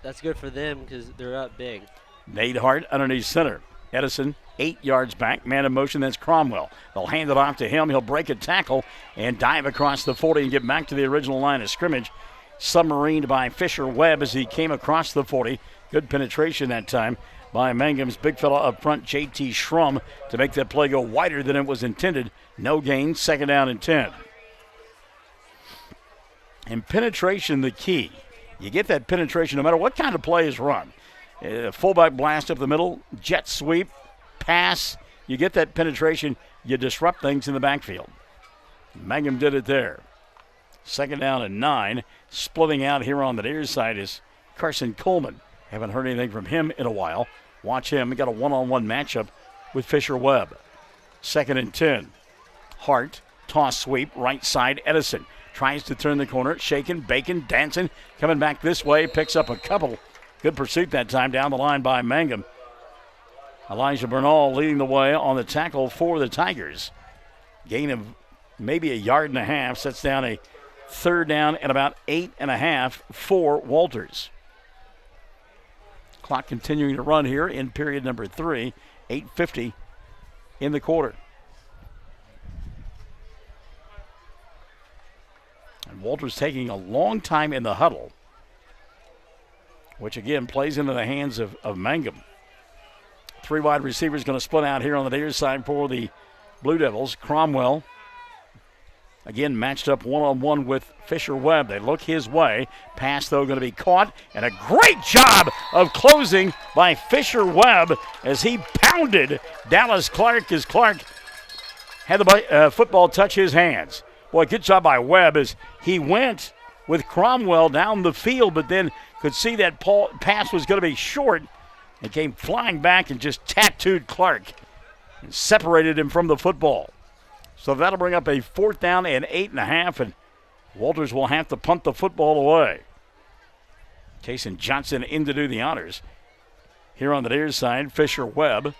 that's good for them because they're up big. Nate Hart underneath center. Edison 8 yards back. Man in motion, that's Cromwell. They'll hand it off to him. He'll break a tackle and dive across the 40 and get back to the original line of scrimmage. Submarined by Fisher Webb as he came across the 40. Good penetration that time by Mangum's big fella up front, J.T. Schrum, to make that play go wider than it was intended. No gain, 2nd down and 10. And penetration, the key. You get that penetration no matter what kind of play is run. Fullback blast up the middle, jet sweep, pass. You get that penetration, you disrupt things in the backfield. Mangum did it there. 2nd down and 9. Splitting out here on the near side is Carson Coleman. Haven't heard anything from him in a while. Watch him. He got a one-on-one matchup with Fisher Webb. 2nd and 10. Hart, toss sweep, right side, Edison. Tries to turn the corner, shaking, baking, dancing. Coming back this way, picks up a couple. Good pursuit that time down the line by Mangum. Elijah Bernal leading the way on the tackle for the Tigers. Gain of maybe 1.5 yards, sets down a 3rd down and about 8.5 for Walters. Clock continuing to run here in period number 3, 8:50 in the quarter. And Walters taking a long time in the huddle, which again plays into the hands of Mangum. 3 wide receivers going to split out here on the near side for the Blue Devils. Cromwell again matched up one-on-one with Fisher Webb. They look his way. Pass, though, going to be caught. And a great job of closing by Fisher Webb as he pounded Dallas Clark as Clark had the football touch his hands. Boy, good job by Webb as he went with Cromwell down the field, but then could see that pass was going to be short and came flying back and just tattooed Clark and separated him from the football. So that'll bring up a 4th down and 8.5, and Walters will have to punt the football away. Tayson Johnson in to do the honors. Here on the near side, Fisher Webb.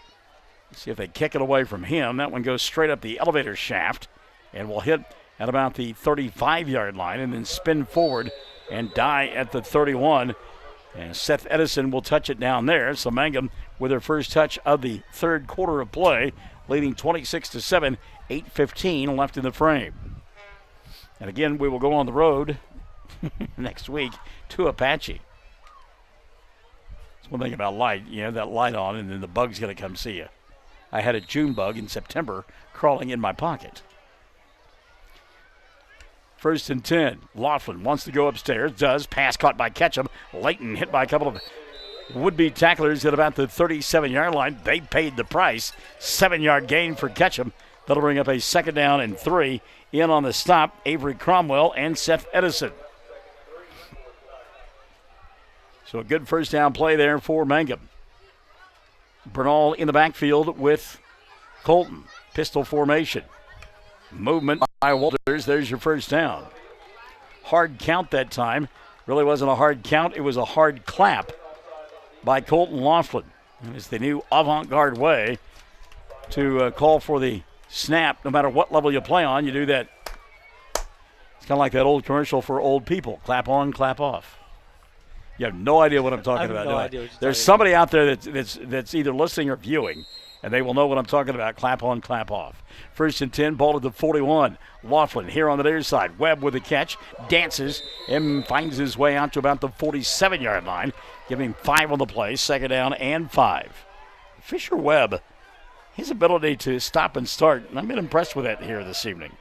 See if they kick it away from him. That one goes straight up the elevator shaft and will hit at about the 35-yard line and then spin forward and die at the 31. And Seth Edison will touch it down there. So Mangum with their first touch of the third quarter of play, leading 26-7, 8:15 left in the frame. And again, we will go on the road next week to Apache. That's one thing about light. You have that light on, and then the bug's going to come see you. I had a June bug in September crawling in my pocket. 1st and 10. Laughlin wants to go upstairs. Does. Pass caught by Ketchum. Layton hit by a couple of would-be tacklers at about the 37-yard line. They paid the price. 7-yard gain for Ketchum. That'll bring up a 2nd down and 3. In on the stop, Avery Cromwell and Seth Edison. So a good first down play there for Mangum. Bernal in the backfield with Colton. Pistol formation. Movement by Walters. There's your first down. Hard count that time. Really wasn't a hard count. It was a hard clap by Colton Laughlin. And it's the new avant-garde way to call for the snap. No matter what level you play on, you do that. It's kind of like that old commercial for old people. Clap on, clap off. You have no idea what I'm talking about. No idea what you're There's talking somebody out there that's either listening or viewing, and they will know what I'm talking about. Clap on, clap off. 1st and 10, ball to the 41. Laughlin here on the near side. Webb with a catch, dances, and finds his way out to about the 47-yard line, giving 5 on the play, 2nd down and 5. Fisher Webb, his ability to stop and start, and I've been impressed with that here this evening.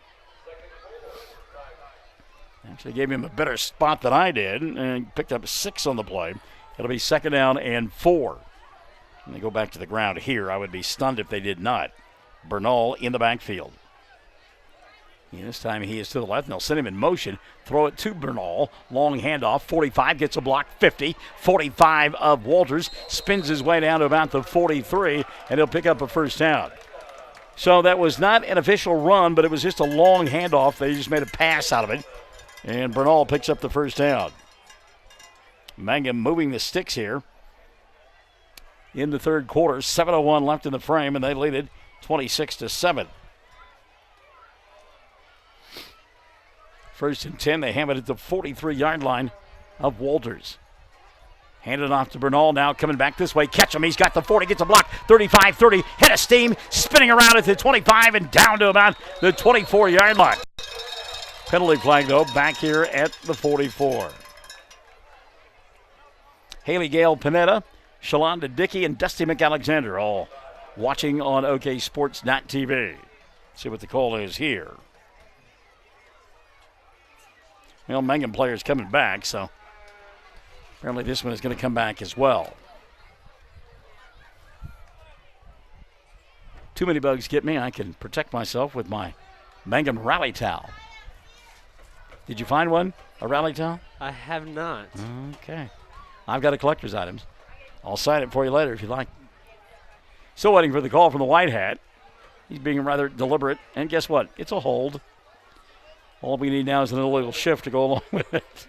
Actually gave him a better spot than I did and picked up 6 on the play. It'll be 2nd down and 4. And they go back to the ground here. I would be stunned if they did not. Bernal in the backfield. This time he is to the left, and they'll send him in motion. Throw it to Bernal. Long handoff. 45 gets a block. 50. 45 of Walters. Spins his way down to about the 43, and he'll pick up a first down. So that was not an official run, but it was just a long handoff. They just made a pass out of it, and Bernal picks up the first down. Mangum moving the sticks here in the third quarter. 7:01 left in the frame, and they lead it 26-7. First and 10, they have it at the 43-yard line of Walters. Handed off to Bernal now, coming back this way. Catch him, he's got the 40, gets a block. 35-30, head of steam, spinning around at the 25 and down to about the 24-yard line. Penalty flag, though, back here at the 44. Haley Gale Panetta, Shalonda Dickey, and Dusty McAlexander all watching on OKSports.tv. See what the call is here. Well, Mangum players coming back, so apparently this one is going to come back as well. Too many bugs get me. I can protect myself with my Mangum rally towel. Did you find one? A rally towel? I have not. Okay. I've got a collector's items. I'll sign it for you later if you like. Still waiting for the call from the white hat. He's being rather deliberate. And guess what? It's a hold. All we need now is an illegal shift to go along with it.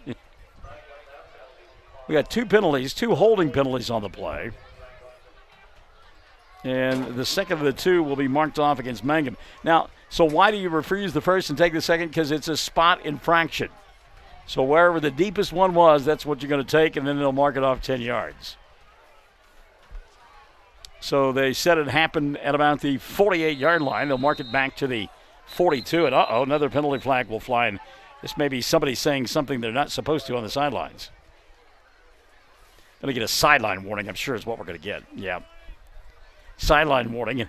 We got two penalties, two holding penalties on the play. And the second of the two will be marked off against Mangum. Now, so why do you refuse the first and take the second? Because it's a spot infraction. So wherever the deepest one was, that's what you're going to take, and then they'll mark it off 10 yards. So they said it happened at about the 48-yard line. They'll mark it back to the 42, and another penalty flag will fly. And this may be somebody saying something they're not supposed to on the sidelines. Going to get a sideline warning, I'm sure is what we're going to get. Yeah. Sideline warning.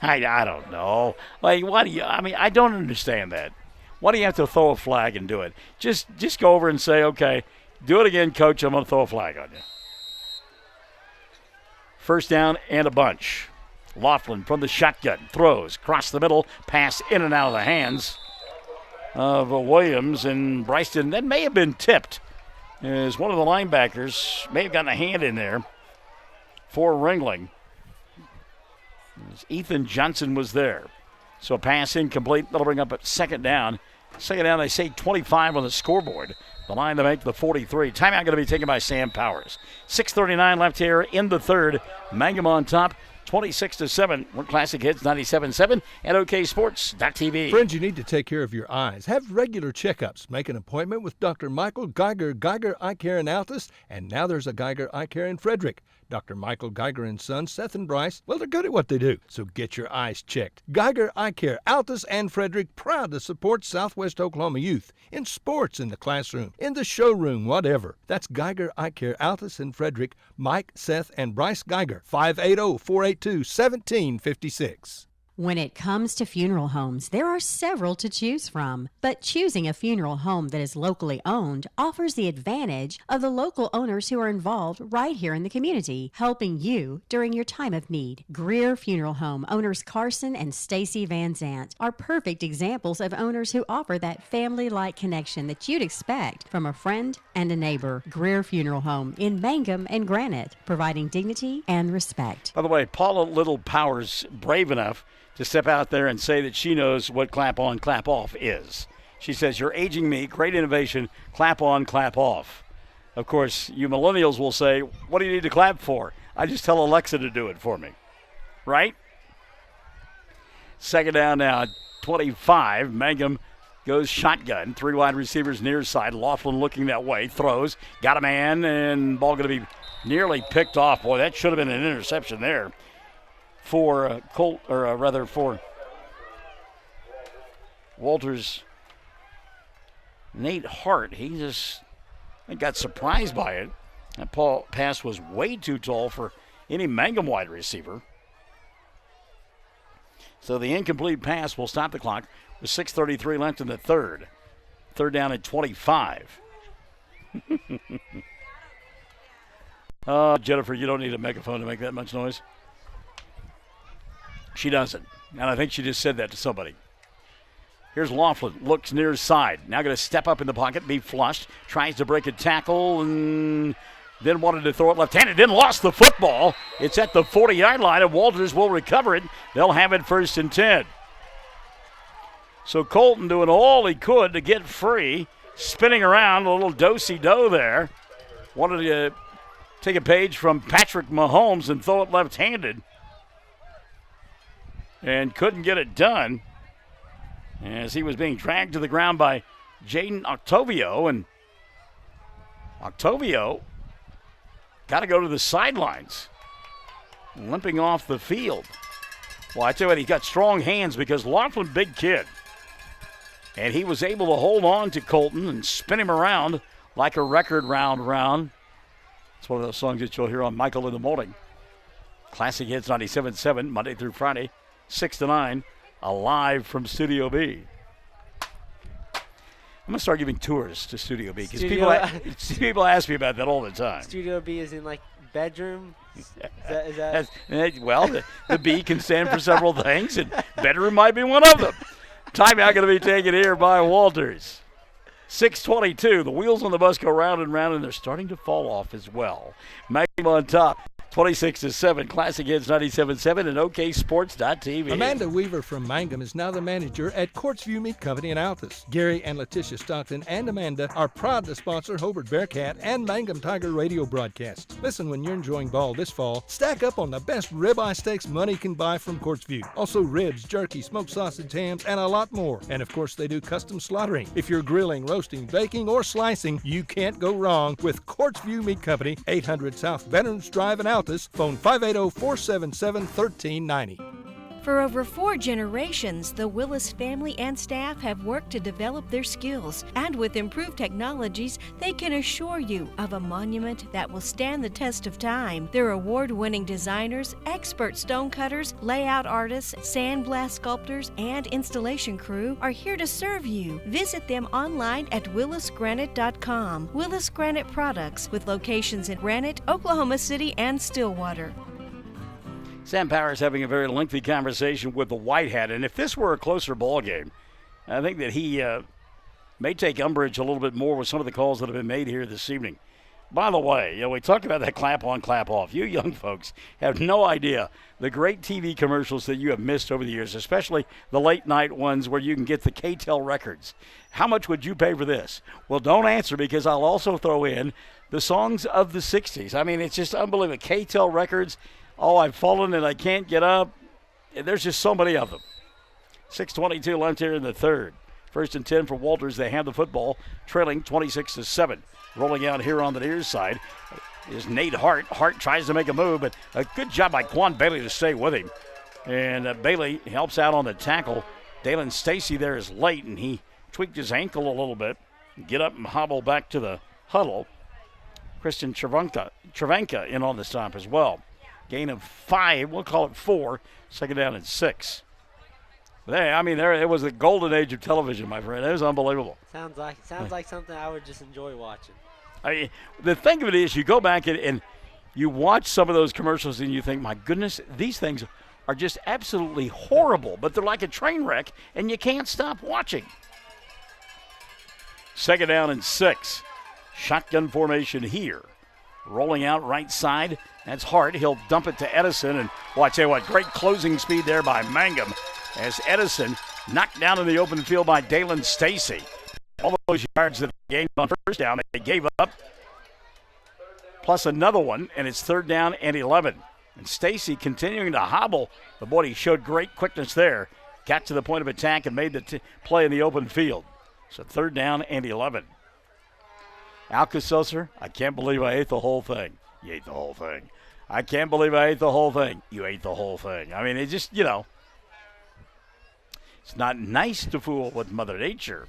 I don't know. Like, why do you, I don't understand that. Why do you have to throw a flag and do it? Just go over and say, okay, do it again, coach, I'm going to throw a flag on you. First down and a bunch. Laughlin from the shotgun, throws, across the middle, pass in and out of the hands of Williams and Bryston. That may have been tipped, as one of the linebackers may have gotten a hand in there for Ringling. Ethan Johnson was there. So a pass incomplete. That'll bring up a second down. Second down, they say 25 on the scoreboard. The line to make the 43. Timeout going to be taken by Sam Powers. 6:39 left here in the third. Mangum on top, 26-7. We're Classic Hits 97.7 and OKSports.tv. Friends, you need to take care of your eyes. Have regular checkups. Make an appointment with Dr. Michael Geiger, Geiger Eye Care in Altus, and now there's a Geiger Eye Care in Frederick. Dr. Michael Geiger and Sons, Seth and Bryce, well, they're good at what they do, so get your eyes checked. Geiger Eye Care, Altus and Frederick, proud to support Southwest Oklahoma youth in sports, in the classroom, in the showroom, whatever. That's Geiger Eye Care, Altus and Frederick, Mike, Seth, and Bryce Geiger, 580-482-1756. When it comes to funeral homes, there are several to choose from, but choosing a funeral home that is locally owned offers the advantage of the local owners who are involved right here in the community, helping you during your time of need. Greer Funeral Home owners Carson and Stacy Van Zant are perfect examples of owners who offer that family-like connection that you'd expect from a friend and a neighbor. Greer Funeral Home in Mangum and Granite, providing dignity and respect. By the way, Paula Little Powers, brave enough to step out there and say that she knows what clap on, clap off is. She says, "You're aging me, great innovation, clap on, clap off." Of course, you millennials will say, "What do you need to clap for? I just tell Alexa to do it for me." Right? Second down now, 25. Mangum goes shotgun. Three wide receivers near side. Laughlin looking that way, throws, got a man, and ball going to be nearly picked off. Boy, that should have been an interception there. For for Walters, Nate Hart, he just got surprised by it. That pass was way too tall for any Mangum wide receiver. So the incomplete pass will stop the clock with 6:33 left in the third. Third down at 25. Jennifer, you don't need a megaphone to make that much noise. She doesn't. And I think she just said that to somebody. Here's Laughlin, looks near side. Now going to step up in the pocket, be flushed. Tries to break a tackle and then wanted to throw it left-handed. Then lost the football. It's at the 40-yard line, and Walters will recover it. They'll have it 1st and 10. So Colton doing all he could to get free. Spinning around, a little do-si-do there. Wanted to take a page from Patrick Mahomes and throw it left-handed. And couldn't get it done as he was being dragged to the ground by Jaden Octavio. And Octavio got to go to the sidelines, limping off the field. Well, I tell you what, he's got strong hands because Laughlin, big kid. And he was able to hold on to Colton and spin him around like a record round. It's one of those songs that you'll hear on Michael in the Morning. Classic Hits 97.7, Monday through Friday, 6 to 9, live from Studio B. I'm going to start giving tours to Studio B because people ask me about that all the time. Studio B is in like bedroom? Is that? Well, the B can stand for several things, and bedroom might be one of them. Timeout going to be taken here by Walters. 6:22. The wheels on the bus go round and round, and they're starting to fall off as well. Mangum on top. 26-7, Classic Hits 97.7 and OKSports.tv. Amanda Weaver from Mangum is now the manager at Courtsview Meat Company in Altus. Gary and Letitia Stockton and Amanda are proud to sponsor Hobart Bearcat and Mangum Tiger radio broadcasts. Listen when you're enjoying ball this fall. Stack up on the best ribeye steaks money can buy from Courtsview. Also ribs, jerky, smoked sausage, hams, and a lot more. And of course, they do custom slaughtering. If you're grilling, roasting, baking, or slicing, you can't go wrong with Courtsview Meat Company, 800 South Veterans Drive in Altus. Phone 580-477-1390. For over 4 generations, the Willis family and staff have worked to develop their skills, and with improved technologies, they can assure you of a monument that will stand the test of time. Their award-winning designers, expert stonecutters, layout artists, sandblast sculptors, and installation crew are here to serve you. Visit them online at willisgranite.com. Willis Granite Products, with locations in Granite, Oklahoma City, and Stillwater. Sam Powers having a very lengthy conversation with the White Hat, and if this were a closer ball game, I think that he may take umbrage a little bit more with some of the calls that have been made here this evening. By the way, we talked about that clap on, clap off. You young folks have no idea the great TV commercials that you have missed over the years, especially the late night ones where you can get the KTEL records. How much would you pay for this? Well, don't answer, because I'll also throw in the songs of the 60s. I mean, it's just unbelievable. KTEL records. Oh, I've fallen and I can't get up. There's just so many of them. 6:22 left here in the third. 1st and 10 for Walters. They have the football, trailing 26-7. Rolling out here on the near side is Nate Hart. Hart tries to make a move, but a good job by Quan Bailey to stay with him. And Bailey helps out on the tackle. Dalen Stacy there is late, and he tweaked his ankle a little bit. Get up and hobble back to the huddle. Christian Travanka in on the stop as well. Gain of 5, we'll call it 4, 2nd down and 6. It was the golden age of television, my friend. It was unbelievable. Sounds like something I would just enjoy watching. The thing of it is, you go back and you watch some of those commercials and you think, my goodness, these things are just absolutely horrible, but they're like a train wreck and you can't stop watching. 2nd down and 6. Shotgun formation here. Rolling out right side. That's Hart. He'll dump it to Edison. And I tell you what, great closing speed there by Mangum as Edison knocked down in the open field by Dalen Stacy. All those yards that they gained on 1st down, they gave up. Plus another one, and it's 3rd down and 11. And Stacy continuing to hobble. But boy, he showed great quickness there. Got to the point of attack and made the play in the open field. So 3rd down and 11. Alka-Seltzer, I can't believe I ate the whole thing. You ate the whole thing. I can't believe I ate the whole thing. You ate the whole thing. I mean, it just, it's not nice to fool with Mother Nature.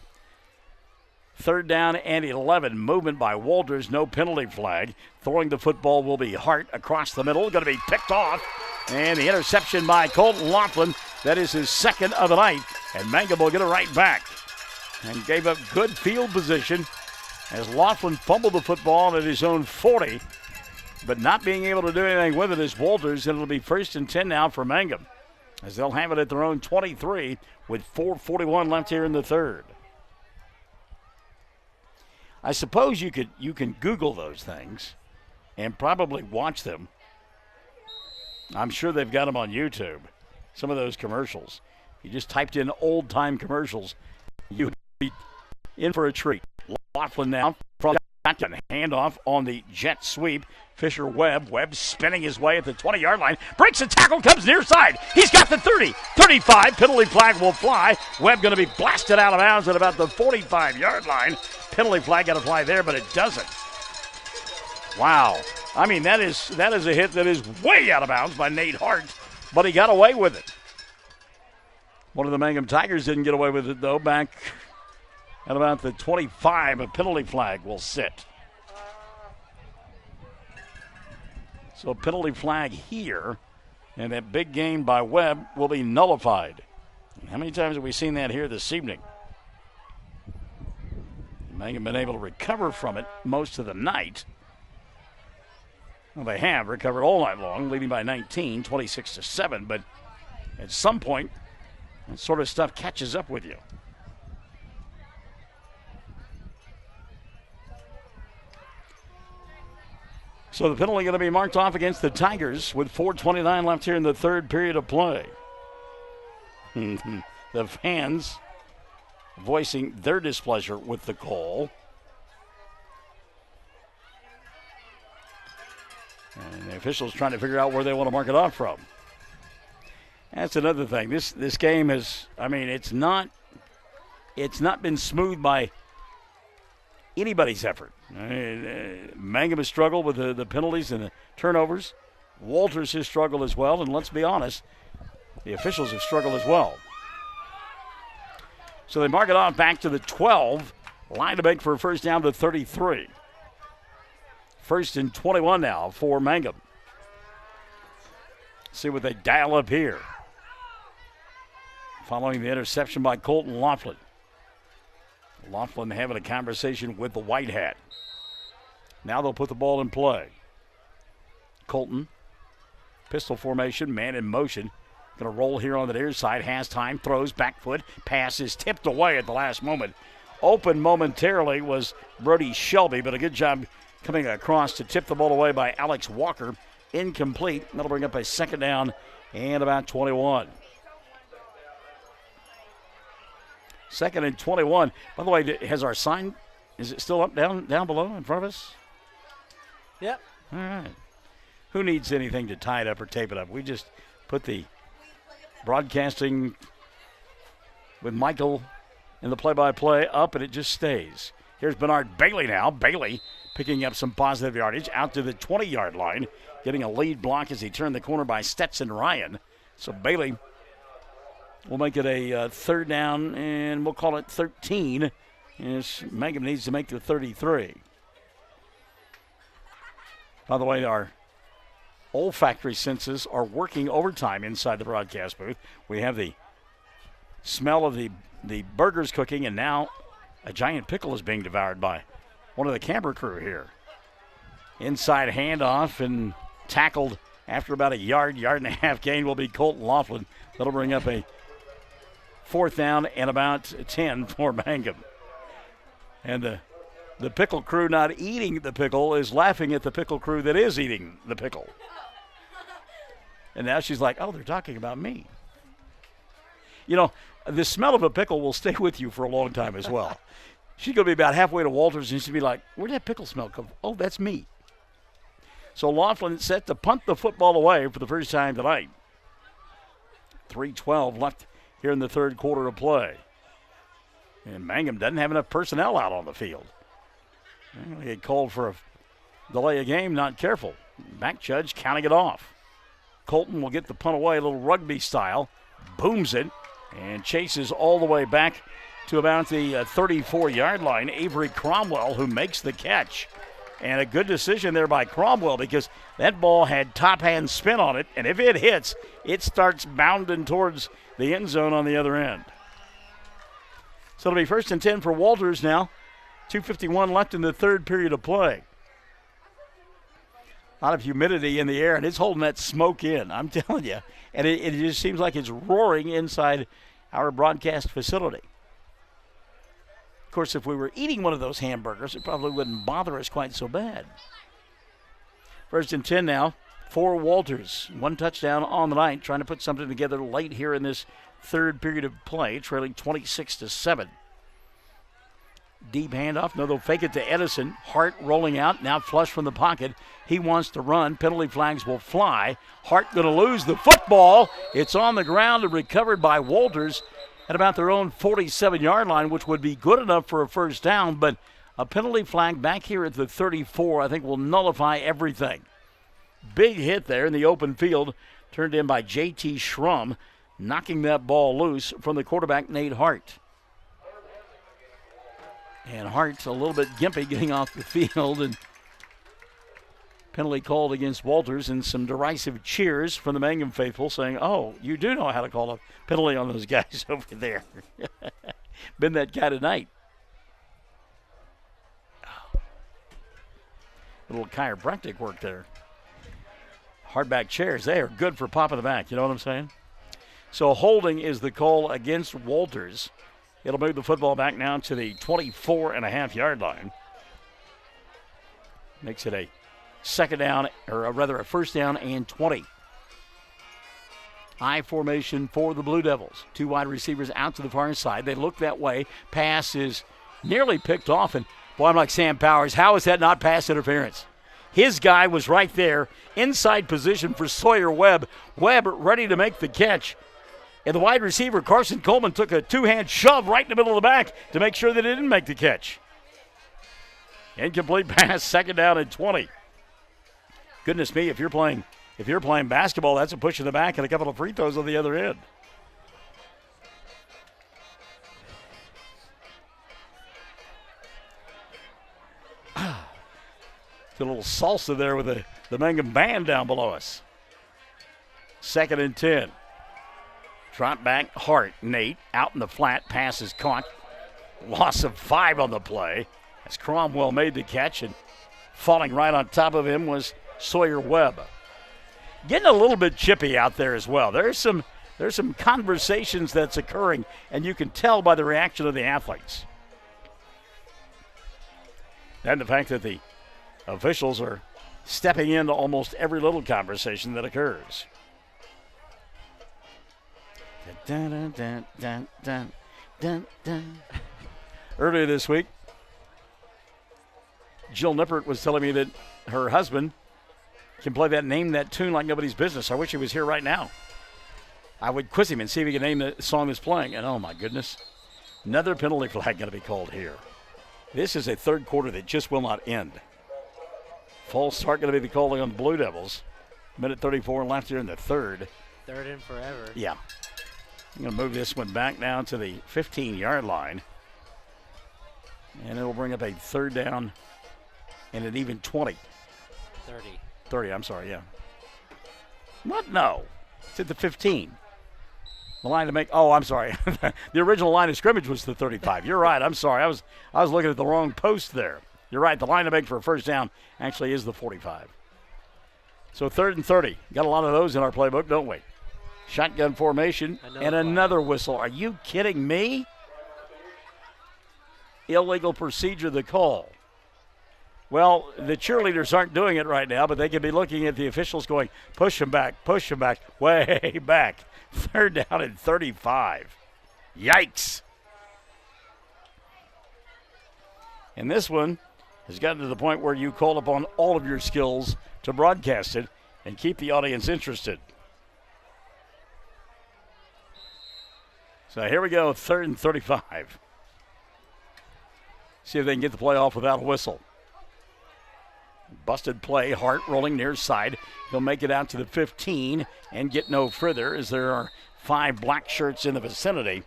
3rd down and 11. Movement by Walters. No penalty flag. Throwing the football will be Hart across the middle. Going to be picked off. And the interception by Colton Laughlin. That is his 2nd of the night. And Mangum will get it right back. And gave up good field position as Laughlin fumbled the football at his own 40. But not being able to do anything with it is Walters, and it'll be 1st and 10 now for Mangum. as they'll have it at their own 23 with 4:41 left here in the third. I suppose you can Google those things and probably watch them. I'm sure they've got them on YouTube, some of those commercials. You just typed in old-time commercials, you'd be in for a treat. Laughlin now from shotgun handoff on the jet sweep. Fisher Webb spinning his way at the 20-yard line. Breaks a tackle, comes near side. He's got the 30, 35. Penalty flag will fly. Webb going to be blasted out of bounds at about the 45-yard line. Penalty flag got to fly there, but it doesn't. Wow. I mean, that is a hit that is way out of bounds by Nate Hart, but he got away with it. One of the Mangum Tigers didn't get away with it, though, back at about the 25. A penalty flag will sit. So a penalty flag here, and that big gain by Webb will be nullified. How many times have we seen that here this evening? Mangum been able to recover from it most of the night. Well, they have recovered all night long, leading by 19, 26-7, but at some point, that sort of stuff catches up with you. So the penalty going to be marked off against the Tigers with 4:29 left here in the third period of play. The fans voicing their displeasure with the call. And the officials trying to figure out where they want to mark it off from. That's another thing. This game is, I mean, it's not been smooth by anybody's effort. Mangum has struggled with the penalties and the turnovers. Walters has struggled as well, and let's be honest, the officials have struggled as well. So they mark it off back to the 12. Line to make for a first down to 33. First and 21 now for Mangum. See what they dial up here. Following the interception by Colton Laughlin. Laughlin having a conversation with the white hat. Now they'll put the ball in play. Colton, pistol formation, man in motion. Going to roll here on the near side, has time, throws, back foot, pass is tipped away at the last moment. Open momentarily was Brody Shelby, but a good job coming across to tip the ball away by Alex Walker. Incomplete. That'll bring up a second down and about 21. Second and 21. By the way, has our sign, is it still up, down below in front of us? Yep. All right. Who needs anything to tie it up or tape it up? We just put the broadcasting with Michael in the play-by-play up, and it just stays. Here's Bernard Bailey now. Bailey picking up some positive yardage out to the 20-yard line, getting a lead block as he turned the corner by Stetson Ryan. So Bailey will make it a third down, and we'll call it 13. As Mangum needs to make the 33. By the way, our olfactory senses are working overtime inside the broadcast booth. We have the smell of the burgers cooking, and now a giant pickle is being devoured by one of the camera crew here. Inside handoff and tackled after about a yard and a half gain will be Colton Laughlin. That'll bring up a fourth down and about 10 for Mangum. And the pickle crew not eating the pickle is laughing at the pickle crew that is eating the pickle. And now she's like, oh, they're talking about me. You know, the smell of a pickle will stay with you for a long time as well. She's going to be about halfway to Walters, and she'll be like, where'd that pickle smell come from? Oh, that's me. So Laughlin set to punt the football away for the first time tonight. 3:12 left here in the third quarter of play. And Mangum doesn't have enough personnel out on the field. They get called for a delay of game, not careful. Back judge counting it off. Colton will get the punt away, a little rugby style. Booms it and chases all the way back to about the 34-yard line. Avery Cromwell, who makes the catch. And a good decision there by Cromwell, because that ball had top hand spin on it, and if it hits, it starts bounding towards the end zone on the other end. So it'll be first and 10 for Walters now. 2:51 left in the third period of play. A lot of humidity in the air, and it's holding that smoke in, I'm telling you. And it just seems like it's roaring inside our broadcast facility. Of course, if we were eating one of those hamburgers, it probably wouldn't bother us quite so bad. 1st and 10 now for Walters. 1 touchdown on the night, trying to put something together late here in this third period of play, trailing 26-7. Deep handoff. No, they'll fake it to Edison. Hart rolling out, now flush from the pocket. He wants to run. Penalty flags will fly. Hart going to lose the football. It's on the ground and recovered by Walters at about their own 47-yard line, which would be good enough for a first down, but a penalty flag back here at the 34, I think, will nullify everything. Big hit there in the open field, turned in by J.T. Schrum, knocking that ball loose from the quarterback, Nate Hart. And Hart's a little bit gimpy getting off the field, and penalty called against Walters, and some derisive cheers from the Mangum faithful saying, oh, you do know how to call a penalty on those guys over there. Been that guy tonight. A little chiropractic work there. Hardback chairs, they are good for popping the back, you know what I'm saying? So holding is the call against Walters. It'll move the football back now to the 24.5-yard line. Makes it a second down, or rather a first down and 20. High formation for the Blue Devils. 2 wide receivers out to the far side. They look that way. Pass is nearly picked off, and boy, I'm like Sam Powers. How is that not pass interference? His guy was right there, inside position for Sawyer Webb. Webb ready to make the catch. And the wide receiver, Carson Coleman, took a 2-hand shove right in the middle of the back to make sure that it didn't make the catch. Incomplete pass, second down and 20. Goodness me, if you're playing basketball, that's a push in the back and a couple of free throws on the other end. A little salsa there with the Mangum band down below us. 2nd and 10. Trot back, Hart, Nate, out in the flat, pass is caught. Loss of 5 on the play as Cromwell made the catch, and falling right on top of him was Sawyer Webb. Getting a little bit chippy out there as well. There's some conversations that's occurring, and you can tell by the reaction of the athletes. And the fact that the officials are stepping into almost every little conversation that occurs. Dun, dun, dun, dun, dun, dun. Earlier this week, Jill Nippert was telling me that her husband can play that Name That Tune like nobody's business. I wish he was here right now. I would quiz him and see if he can name the song that's playing. And oh my goodness, another penalty flag going to be called here. This is a third quarter that just will not end. False start going to be the calling on the Blue Devils. Minute 34 left here in the third. Third and forever. Yeah. I'm going to move this one back down to the 15-yard line. And it'll bring up a third down and an even 20. 30, I'm sorry, yeah. What? No. It's at the 15. The line to make, oh, I'm sorry. The original line of scrimmage was the 35. You're right, I'm sorry. I was looking at the wrong post there. You're right, the line to make for a first down actually is the 45. So 3rd and 30. Got a lot of those in our playbook, don't we? Shotgun formation and another whistle. Are you kidding me? Illegal procedure, the call. Well, the cheerleaders aren't doing it right now, but they could be looking at the officials going, push him back, way back. 3rd down and 35. Yikes. And this one has gotten to the point where you call upon all of your skills to broadcast it and keep the audience interested. So here we go, 3rd and 35. See if they can get the play off without a whistle. Busted play, Hart rolling near side. He'll make it out to the 15 and get no further as there are 5 black shirts in the vicinity.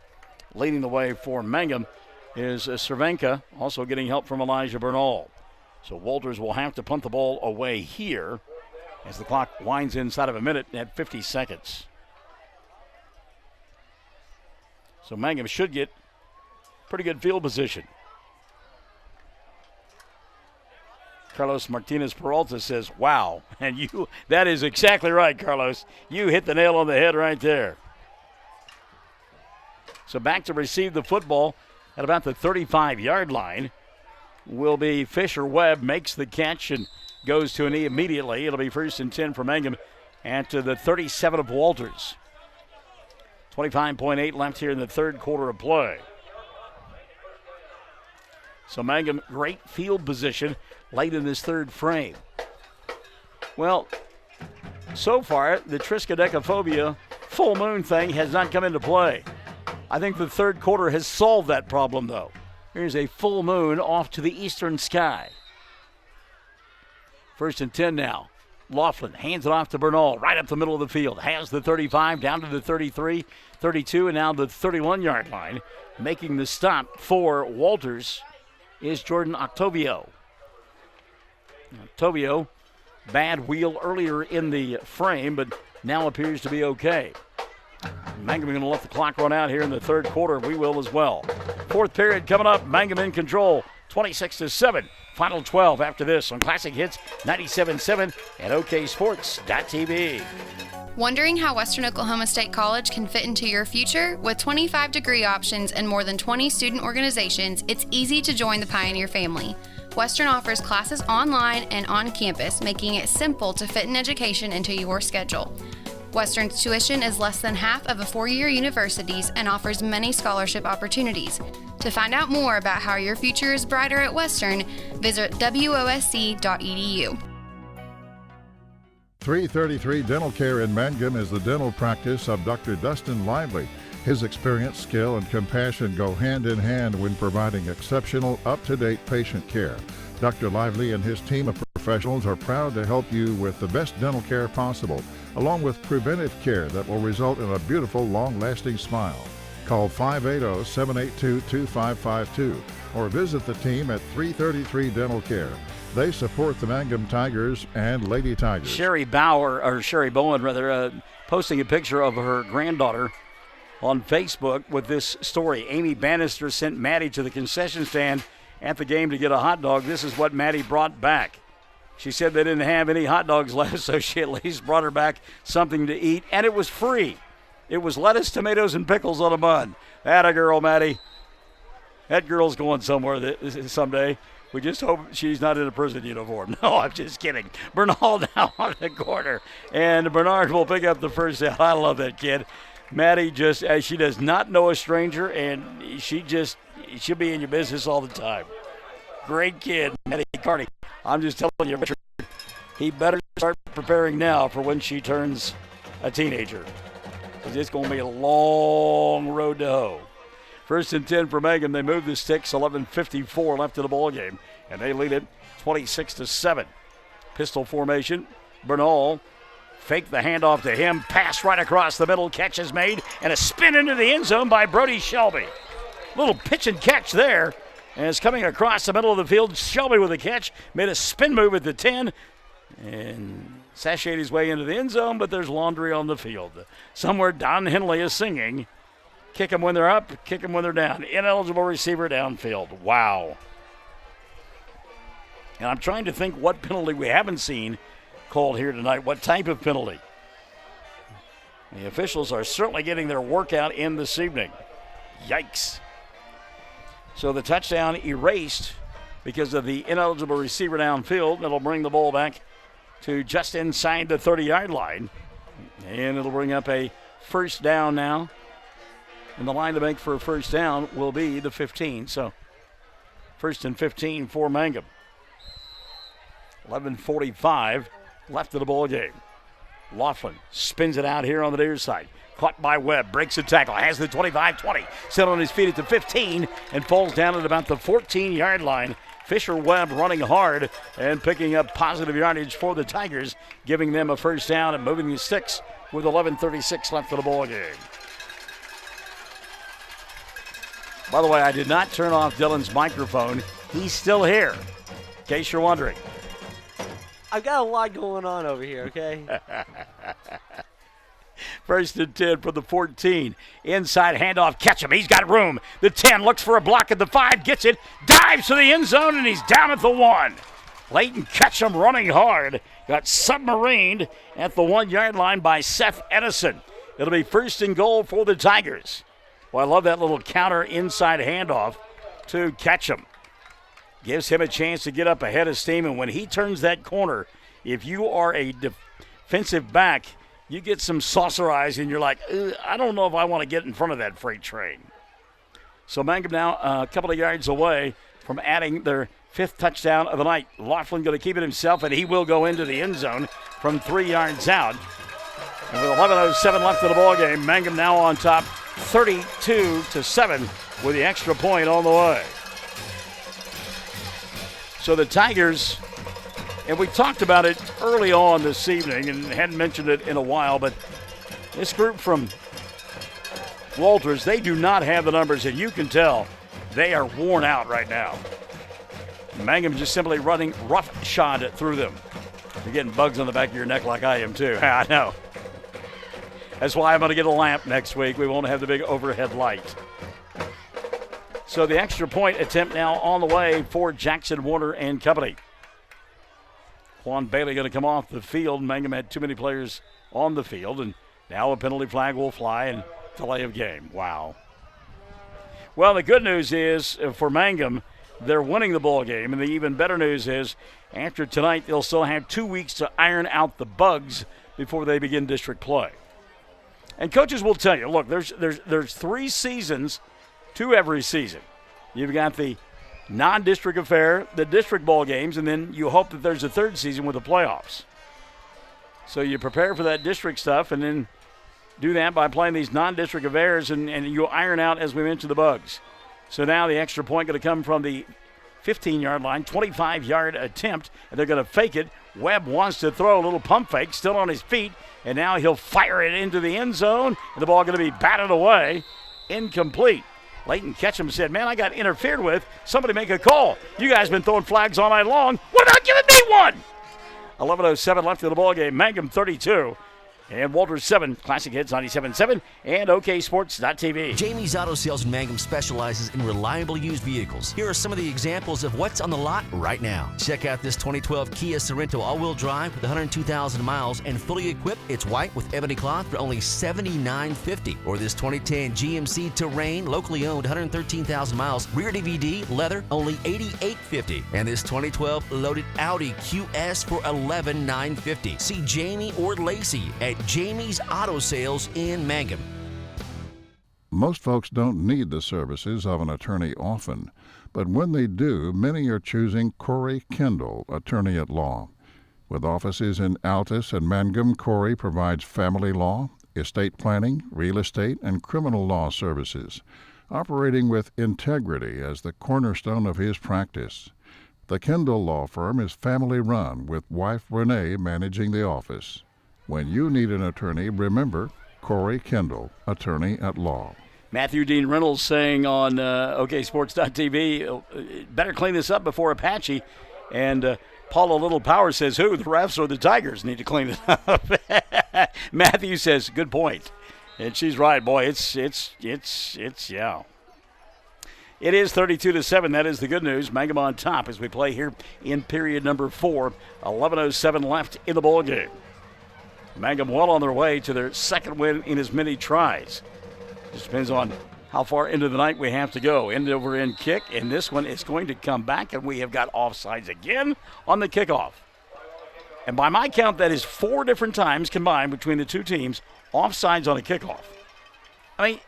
Leading the way for Mangum is Cervenka, also getting help from Elijah Bernal. So Walters will have to punt the ball away here as the clock winds inside of a minute at 50 seconds. So Mangum should get pretty good field position. Carlos Martinez Peralta says, wow. And that is exactly right, Carlos. You hit the nail on the head right there. So back to receive the football at about the 35-yard line will be Fisher Webb, makes the catch and goes to a knee immediately. It'll be 1st and 10 for Mangum and to the 37 of Walters. 25.8 left here in the third quarter of play. So Mangum, great field position late in this third frame. Well, so far, the triskaidekaphobia full moon thing has not come into play. I think the third quarter has solved that problem, though. Here's a full moon off to the eastern sky. 1st and 10 now. Laughlin hands it off to Bernal right up the middle of the field. Has the 35 down to the 33, 32, and now the 31-yard line. Making the stop for Walters is Jordan Octavio. Octavio, bad wheel earlier in the frame, but now appears to be okay. Mangum going to let the clock run out here in the third quarter. We will as well. Fourth period coming up. Mangum in control, 26-7. Final 12 after this on Classic Hits 97.7 and OKSports.tv. Wondering how Western Oklahoma State College can fit into your future? With 25 degree options and more than 20 student organizations, it's easy to join the Pioneer family. Western offers classes online and on campus, making it simple to fit an education into your schedule. Western's tuition is less than half of a four-year university's and offers many scholarship opportunities. To find out more about how your future is brighter at Western, visit wosc.edu. 333 Dental Care in Mangum is the dental practice of Dr. Dustin Lively. His experience, skill, and compassion go hand in hand when providing exceptional, up-to-date patient care. Dr. Lively and his team of professionals are proud to help you with the best dental care possible, along with preventive care that will result in a beautiful, long-lasting smile. Call 580-782-2552 or visit the team at 333 Dental Care. They support the Mangum Tigers and Lady Tigers. Sherry Bowen, posting a picture of her granddaughter on Facebook with this story. Amy Bannister sent Maddie to the concession stand at the game to get a hot dog. This is what Maddie brought back. She said they didn't have any hot dogs left, so she at least brought her back something to eat, and it was free. It was lettuce, tomatoes, and pickles on a bun. Atta girl, Maddie. That girl's going somewhere someday. We just hope she's not in a prison uniform. No, I'm just kidding. Bernal now on the corner, and Bernard will pick up the first down. I love that kid. Maddie she does not know a stranger, and she'll be in your business all the time. Great kid, Maddie Carney. I'm just telling you, Richard, he better start preparing now for when she turns a teenager, because it's going to be a long road to hoe. 1st and 10 for Mangum. They move the sticks. 11:54 left in the ball game, and they lead it 26-7. Pistol formation. Bernal fake the handoff to him. Pass right across the middle. Catch is made, and a spin into the end zone by Brody Shelby. Little pitch and catch there. And it's coming across the middle of the field. Shelby with a catch. Made a spin move at the 10. And sashayed his way into the end zone, but there's laundry on the field. Somewhere Don Henley is singing. Kick them when they're up, kick them when they're down. Ineligible receiver downfield. Wow. And I'm trying to think what penalty we haven't seen called here tonight. What type of penalty? The officials are certainly getting their workout in this evening. Yikes. So the touchdown erased because of the ineligible receiver downfield. It'll bring the ball back to just inside the 30-yard line. And it'll bring up a first down now. And the line to make for a first down will be the 15. So 1st and 15 for Mangum. 11:45 left of the ball game. Laughlin spins it out here on the near side. Caught by Webb, breaks the tackle, has the 25-20. Set on his feet at the 15 and falls down at about the 14-yard line. Fisher Webb running hard and picking up positive yardage for the Tigers, giving them a first down and moving the sticks with 11:36 left of the ball game. By the way, I did not turn off Dylan's microphone. He's still here, in case you're wondering. I've got a lot going on over here, okay? 1st and 10 for the 14. Inside handoff, catch him. He's got room. The 10 looks for a block at the 5, gets it, dives to the end zone, and he's down at the 1. Layton Ketchum running hard. Got submarined at the 1 yard line by Seth Edison. It'll be first and goal for the Tigers. Well, I love that little counter inside handoff to Ketchum. Gives him a chance to get up ahead of steam, and when he turns that corner, if you are a defensive back, you get some saucer eyes, and you're like, I don't know if I want to get in front of that freight train. So Mangum now a couple of yards away from adding their 5th touchdown of the night. Laughlin going to keep it himself, and he will go into the end zone from 3 yards out. And with 11:07 left in the ball game, Mangum now on top, 32-7, with the extra point on the way. So the Tigers, and we talked about it early on this evening and hadn't mentioned it in a while, but this group from Walters, they do not have the numbers, and you can tell they are worn out right now. Mangum just simply running roughshod through them. You're getting bugs on the back of your neck like I am too. I know. That's why I'm going to get a lamp next week. We won't have the big overhead light. So the extra point attempt now on the way for Jackson Warner and company. Juan Bailey going to come off the field. Mangum had too many players on the field, and now a penalty flag will fly and delay of game. Wow. Well, the good news is for Mangum, they're winning the ball game, and the even better news is after tonight, they'll still have 2 weeks to iron out the bugs before they begin district play. And coaches will tell you, look, there's 3 seasons to every season. You've got the non-district affair, the district ball games, and then you hope that there's a 3rd season with the playoffs. So you prepare for that district stuff and then do that by playing these non-district affairs, and you iron out, as we mentioned, the bugs. So now the extra point going to come from the 15-yard line, 25-yard attempt, and they're going to fake it. Webb wants to throw a little pump fake, still on his feet, and now he'll fire it into the end zone, and the ball going to be batted away, incomplete. Layton Ketchum said, man, I got interfered with. Somebody make a call. You guys been throwing flags all night long. What about giving me one? 11:07 left in the ball game. Mangum 32. And Walters 7, Classic Hits 97.7, and OKSports.tv. Jamie's Auto Sales in Mangum specializes in reliable used vehicles. Here are some of the examples of what's on the lot right now. Check out this 2012 Kia Sorento all-wheel drive with 102,000 miles and fully equipped. It's white with ebony cloth for only $79.50. Or this 2010 GMC Terrain, locally owned, 113,000 miles, rear DVD, leather, only $88.50. And this 2012 loaded Audi QS for $11,950. See Jamie or Lacey at Jamie's Auto Sales in Mangum. Most folks don't need the services of an attorney often, but when they do, many are choosing Corey Kendall, attorney at law. With offices in Altus and Mangum, Corey provides family law, estate planning, real estate, and criminal law services, operating with integrity as the cornerstone of his practice. The Kendall Law Firm is family-run, with wife Renee managing the office. When you need an attorney, remember Corey Kendall, attorney at law. Matthew Dean Reynolds saying on OKSports.tv, better clean this up before Apache. And Paula Little Power says, who? The refs or the Tigers need to clean it up? Matthew says, good point. And she's right, boy. It's yeah. It is 32-7. That is the good news. Mangum on top as we play here in period number 4. 11:07 left in the ball game. Mangum well on their way to their second win in as many tries. Just depends on how far into the night we have to go. End over end kick, and this one is going to come back, and we have got offsides again on the kickoff. And by my count, that is 4 different times combined between the two teams, offsides on a kickoff. I mean,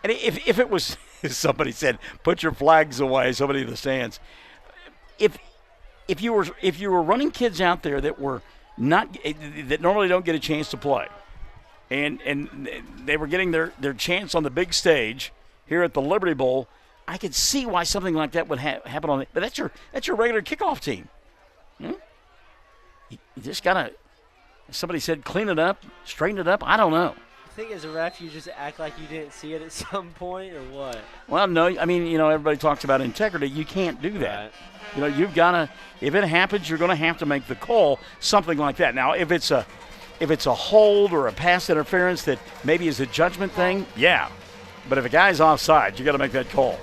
and if it was, somebody said, put your flags away, somebody in the stands. If you were running kids out there that normally don't get a chance to play, and they were getting their chance on the big stage here at the Liberty Bowl, I could see why something like that would happen on it. But that's your regular kickoff team. You just gotta. Somebody said clean it up, straighten it up. I don't know. I think as a ref, you just act like you didn't see it at some point, or what? Well, no. I mean, everybody talks about integrity. You can't do that. Right. You've got to. If it happens, you're going to have to make the call, something like that. Now, if it's a hold or a pass interference that maybe is a judgment thing, yeah. But if a guy's offside, you got to make that call.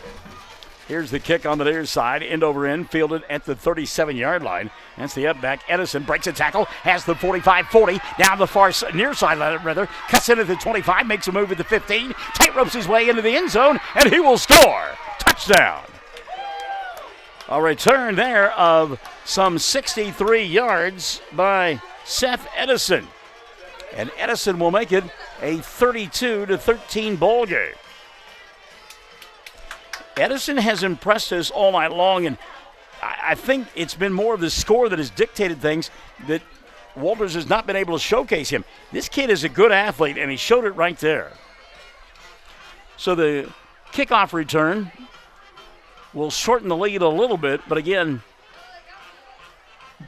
Here's the kick on the near side, end over end, fielded at the 37-yard line. That's the up back. Edison breaks a tackle, has the 45-40, down the far near side, rather, cuts in at the 25, makes a move at the 15, tight ropes his way into the end zone, and he will score. Touchdown. A return there of some 63 yards by Seth Edison. And Edison will make it a 32-13 ball game. Edison has impressed us all night long, and I think it's been more of the score that has dictated things, that Walters has not been able to showcase him. This kid is a good athlete, and he showed it right there. So the kickoff return will shorten the lead a little bit, but again,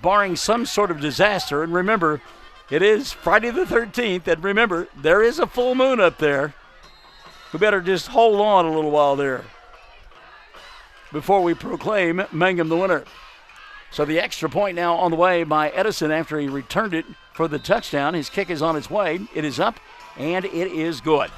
barring some sort of disaster, and remember, it is Friday the 13th, and remember, there is a full moon up there. We better just hold on a little while there before we proclaim Mangum the winner. So the extra point now on the way by Edison after he returned it for the touchdown. His kick is on its way. It is up, and it is good.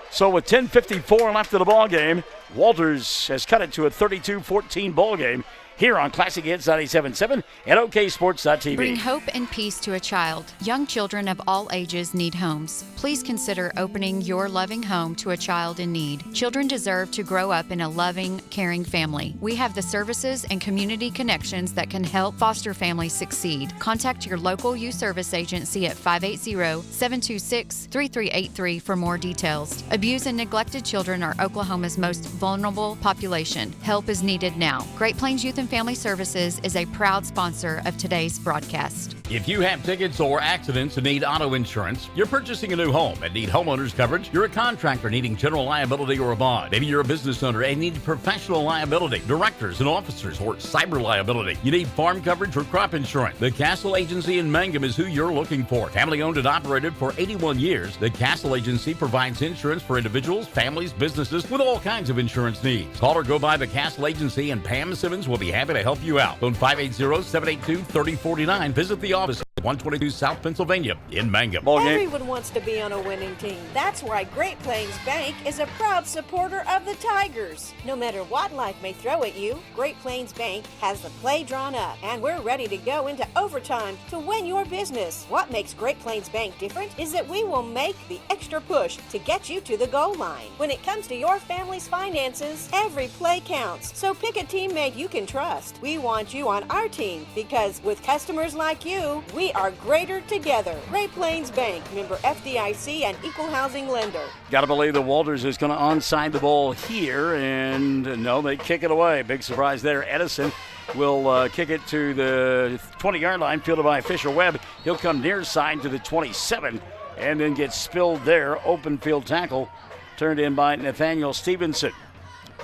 So with 10:54 left of the ball game, Walters has cut it to a 32-14 ball game here on Classic Hits 97.7 and OKSports.tv. Bring hope and peace to a child. Young children of all ages need homes. Please consider opening your loving home to a child in need. Children deserve to grow up in a loving, caring family. We have the services and community connections that can help foster families succeed. Contact your local youth service agency at 580-726-3383 for more details. Abused and neglected children are Oklahoma's most vulnerable population. Help is needed now. Great Plains Youth and Family Services is a proud sponsor of today's broadcast. If you have tickets or accidents and need auto insurance, you're purchasing a new home and need homeowners coverage, you're a contractor needing general liability or a bond, maybe you're a business owner and need professional liability, directors and officers, or cyber liability, you need farm coverage or crop insurance, the Castle Agency in Mangum is who you're looking for. Family owned and operated for 81 years, the Castle Agency provides insurance for individuals, families, businesses with all kinds of insurance needs. Call or go by the Castle Agency and Pam Simmons will be happy to help you out. Phone 580-782-3049. Visit the office at 122 South Pennsylvania in Mangum. Everyone wants to be on a winning team. That's why Great Plains Bank is a proud supporter of the Tigers. No matter what life may throw at you, Great Plains Bank has the play drawn up, and we're ready to go into overtime to win your business. What makes Great Plains Bank different is that we will make the extra push to get you to the goal line. When it comes to your family's finances, every play counts. So pick a teammate you can trust. We want you on our team because with customers like you, we are greater together. Great Plains Bank, member FDIC and equal housing lender. Got to believe that Walters is going to onside the ball here, and no, they kick it away. Big surprise there. Edison will kick it to the 20-yard line, fielded by Fisher Webb. He'll come near side to the 27 and then get spilled there. Open field tackle turned in by Nathaniel Stevenson.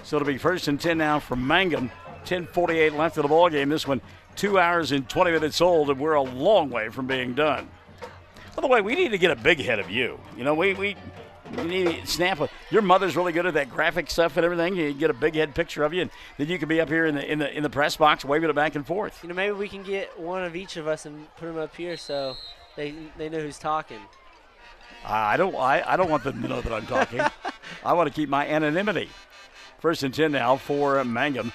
So it'll be 1st and 10 now from Mangum. 10:48 left of the ball game. This one 2 hours and 20 minutes old, and we're a long way from being done. By the way, we need to get a big head of you. You know, we need to snap your mother's really good at that graphic stuff and everything. You get a big head picture of you, and then you can be up here in the press box waving it back and forth. You know, maybe we can get one of each of us and put them up here so they know who's talking. I don't want them to know that I'm talking. I want to keep my anonymity. 1st and 10 now for Mangum.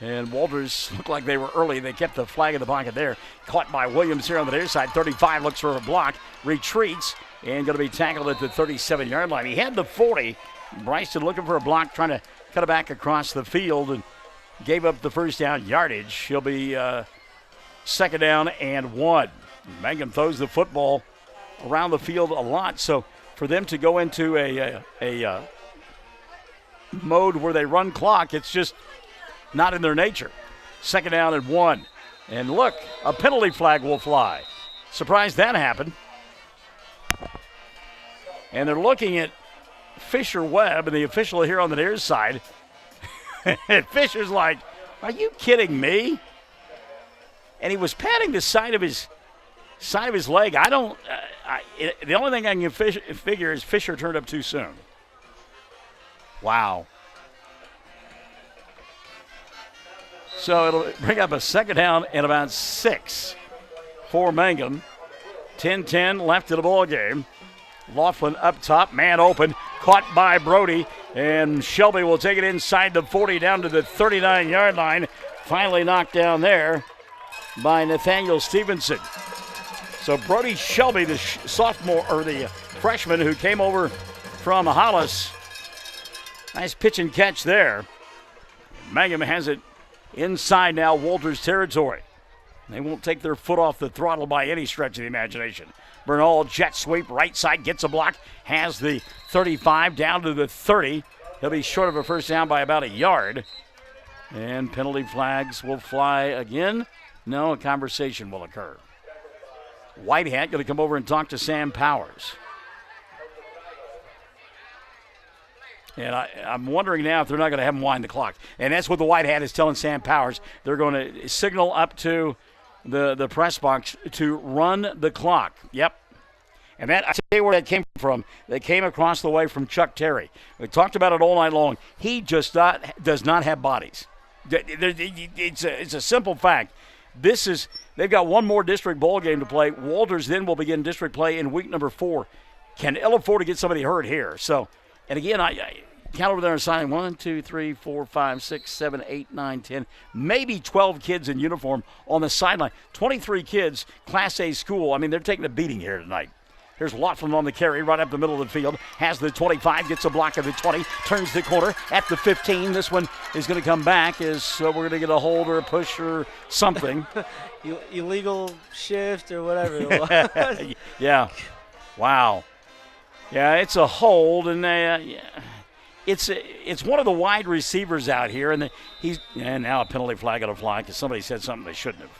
And Walters looked like they were early. They kept the flag in the pocket there. Caught by Williams here on the near side. 35 looks for a block. Retreats and going to be tackled at the 37-yard line. He had the 40. Bryson looking for a block, trying to cut it back across the field and gave up the first down yardage. He'll be 2nd down and 1. Mangum throws the football around the field a lot. So for them to go into a mode where they run clock, it's just not in their nature. 2nd down and 1. And look, a penalty flag will fly. Surprised that happened. And they're looking at Fisher Webb, and the official here on the near side. Fisher's like, are you kidding me? And he was patting the side of his leg. The only thing I can figure is Fisher turned up too soon. Wow. So it'll bring up a 2nd down and about 6 for Mangum. 10-10 left in the ball game. Laughlin up top, man open, caught by Brody, and Shelby will take it inside the 40 down to the 39-yard line. Finally knocked down there by Nathaniel Stevenson. So Brody Shelby, the sophomore or the freshman who came over from Hollis, nice pitch and catch there. Mangum has it inside now Walters territory. They won't take their foot off the throttle by any stretch of the imagination. Bernal jet sweep right side, gets a block, has the 35 down to the 30. He'll be short of a first down by about a yard. And penalty flags will fly again. No, a conversation will occur. Whitehat going to come over and talk to Sam Powers. And I'm wondering now if they're not going to have him wind the clock. And that's what the Whitehat is telling Sam Powers. They're going to signal up to the press box to run the clock. Yep. And that, I tell you where that came from. They came across the way from Chuck Terry. We talked about it all night long. He just does not have bodies. It's a simple fact. They've got one more district bowl game to play. Walters then will begin district play in week number 4. Can ill afford to get somebody hurt here. So, and again, I count over there and sign 1, 2, 3, 4, 5, 6, 7, 8, 9, 10, maybe 12 kids in uniform on the sideline. 23 kids, Class A school. I mean, they're taking a beating here tonight. Here's Laughlin on the carry right up the middle of the field. Has the 25, gets a block of the 20, turns the corner at the 15. This one is going to come back as we're going to get a hold or a push or something. Illegal shift or whatever it was. Yeah. Wow. Yeah, it's a hold, and it's one of the wide receivers out here, and now a penalty flag going to fly because somebody said something they shouldn't have.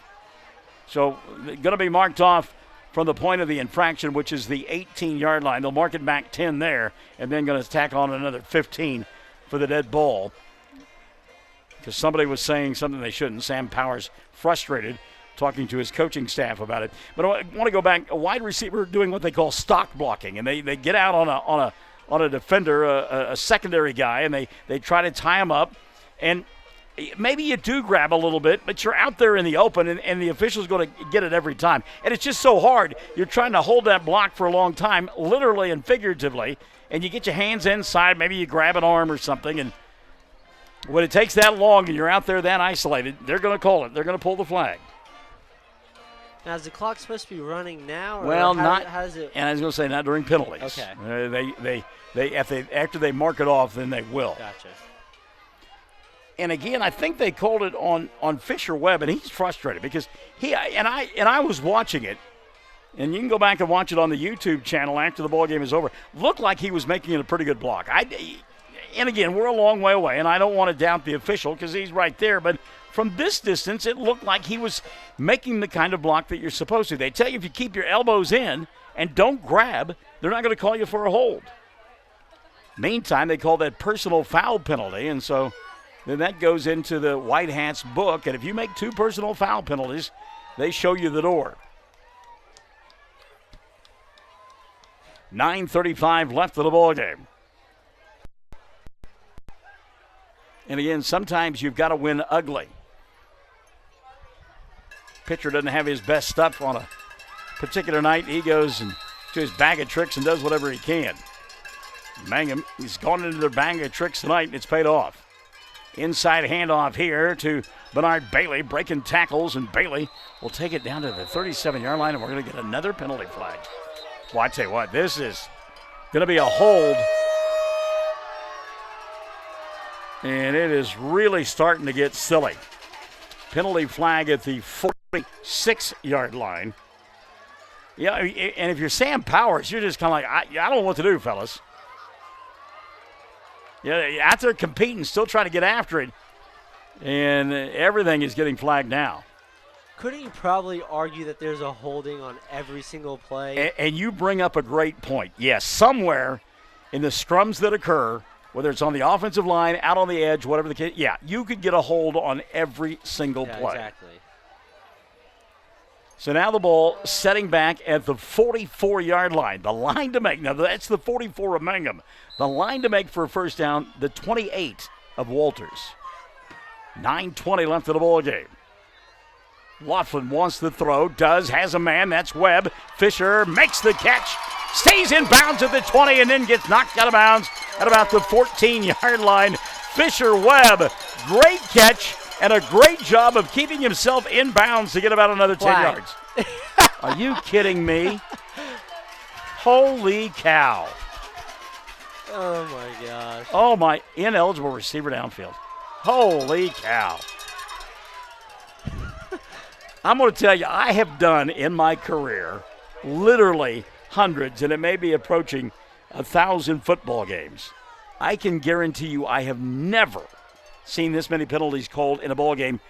So going to be marked off from the point of the infraction, which is the 18-yard line. They'll mark it back 10 there, and then going to tack on another 15 for the dead ball because somebody was saying something they shouldn't. Sam Powers frustrated, talking to his coaching staff about it. But I want to go back. A wide receiver doing what they call stock blocking, and they get out on a defender, a secondary guy, and they try to tie him up. And maybe you do grab a little bit, but you're out there in the open, and the official's going to get it every time. And it's just so hard. You're trying to hold that block for a long time, literally and figuratively, and you get your hands inside. Maybe you grab an arm or something, and when it takes that long and you're out there that isolated, they're going to call it. They're going to pull the flag. Now, is the clock supposed to be running now? Or well, how does it? And I was going to say not during penalties. Okay. After they mark it off, then they will. Gotcha. And again, I think they called it on Fisher Webb, and he's frustrated because I was watching it, and you can go back and watch it on the YouTube channel after the ball game is over. Looked like he was making it a pretty good block. And again, we're a long way away, and I don't want to doubt the official because he's right there, but from this distance, it looked like he was making the kind of block that you're supposed to. They tell you if you keep your elbows in and don't grab, they're not going to call you for a hold. Meantime, they call that personal foul penalty, and so then that goes into the White Hats book, and if you make 2 personal foul penalties, they show you the door. 9:35 left of the ball game. And again, sometimes you've got to win ugly. Pitcher doesn't have his best stuff on a particular night. He goes to his bag of tricks and does whatever he can. Mangum, he's gone into their bag of tricks tonight, and it's paid off. Inside handoff here to Bernard Bailey, breaking tackles, and Bailey will take it down to the 37-yard line, and we're going to get another penalty flag. Well, I tell you what, this is going to be a hold. And it is really starting to get silly. Penalty flag at the 46-yard line. Yeah, and if you're Sam Powers, you're just kind of like, I don't know what to do, fellas. Yeah, out there competing, still trying to get after it. And everything is getting flagged now. Couldn't you probably argue that there's a holding on every single play? And you bring up a great point. Yes, somewhere in the scrums that occur, whether it's on the offensive line, out on the edge, whatever the case, yeah, you could get a hold on every single play. Exactly. So now the ball setting back at the 44-yard line. The line to make, now that's the 44 of Mangum. The line to make for a first down, the 28 of Walters. 9:20 left of the ball game. Laughlin wants the throw, has a man, that's Webb. Fisher makes the catch Stays in bounds at the 20 and then gets knocked out of bounds at about the 14-yard line. Fisher-Webb, great catch and a great job of keeping himself in bounds to get about another 10 yards. Are you kidding me? Holy cow. Oh, my gosh. Oh, my ineligible receiver downfield. Holy cow. I'm going to tell you, I have done in my career literally hundreds, and it may be approaching 1,000 football games. I can guarantee you I have never seen this many penalties called in a ball game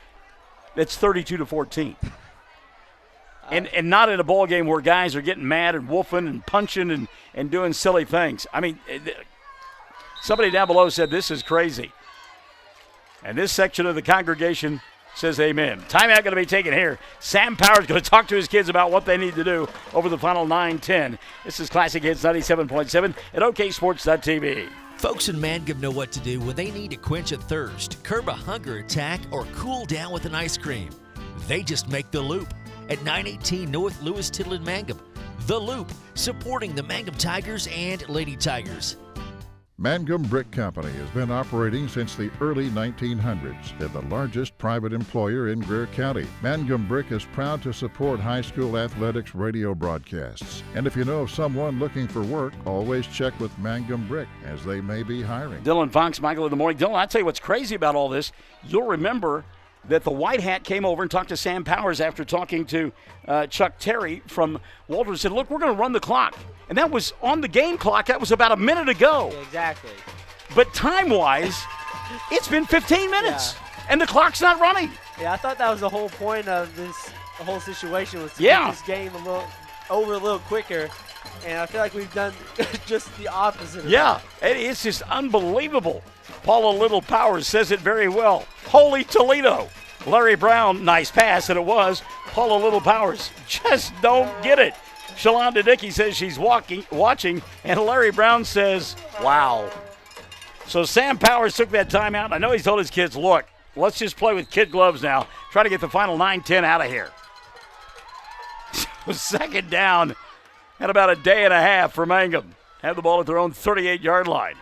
that's 32-14. And not in a ball game where guys are getting mad and woofing and punching and doing silly things. I mean, somebody down below said this is crazy. And this section of the congregation says amen. Timeout going to be taken here. Sam Powers going to talk to his kids about what they need to do over the final 9-10. This is Classic Hits 97.7 at OKSports.tv. Folks in Mangum know what to do when they need to quench a thirst, curb a hunger attack, or cool down with an ice cream. They just make the Loop at 918 North Lewis Tittle in Mangum. The Loop, supporting the Mangum Tigers and Lady Tigers. Mangum Brick Company has been operating since the early 1900s. They're the largest private employer in Greer County. Mangum Brick is proud to support high school athletics radio broadcasts. And if you know of someone looking for work, always check with Mangum Brick, as they may be hiring. Dylan Fox, Michael in the morning. Dylan, I'll tell you what's crazy about all this. You'll remember that the White Hat came over and talked to Sam Powers after talking to Chuck Terry from Walter, said, look, we're going to run the clock. And that was on the game clock. That was about a minute ago. Yeah, exactly. But time-wise, it's been 15 minutes, and the clock's not running. Yeah, I thought that was the whole point of this whole situation, was to get this game a little quicker. And I feel like we've done just the opposite of that. It's just unbelievable. Paula Little Powers says it very well. Holy Toledo. Larry Brown, nice pass, and it was. Paula Little Powers just don't get it. Shalonda Dickey says she's watching, and Larry Brown says, wow. So Sam Powers took that timeout. I know he's told his kids, look, let's just play with kid gloves now. Try to get the final 9-10 out of here. Second down at about a day and a half for Mangum. Have the ball at their own 38-yard line.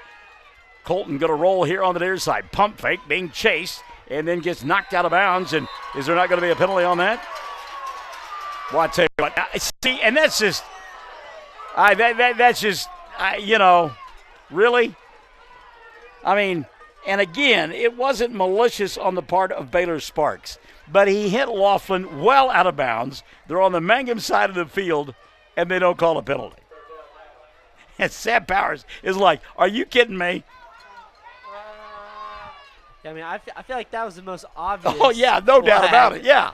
Colton going to roll here on the near side. Pump fake, being chased, and then gets knocked out of bounds. And is there not going to be a penalty on that? Well, I tell you what, see, and that's just, really? I mean, and again, it wasn't malicious on the part of Baylor Sparks, but he hit Laughlin well out of bounds. They're on the Mangum side of the field, and they don't call a penalty. And Sam Powers is like, are you kidding me? Yeah, I mean, I feel like that was the most obvious. Oh, yeah, no doubt about it, yeah.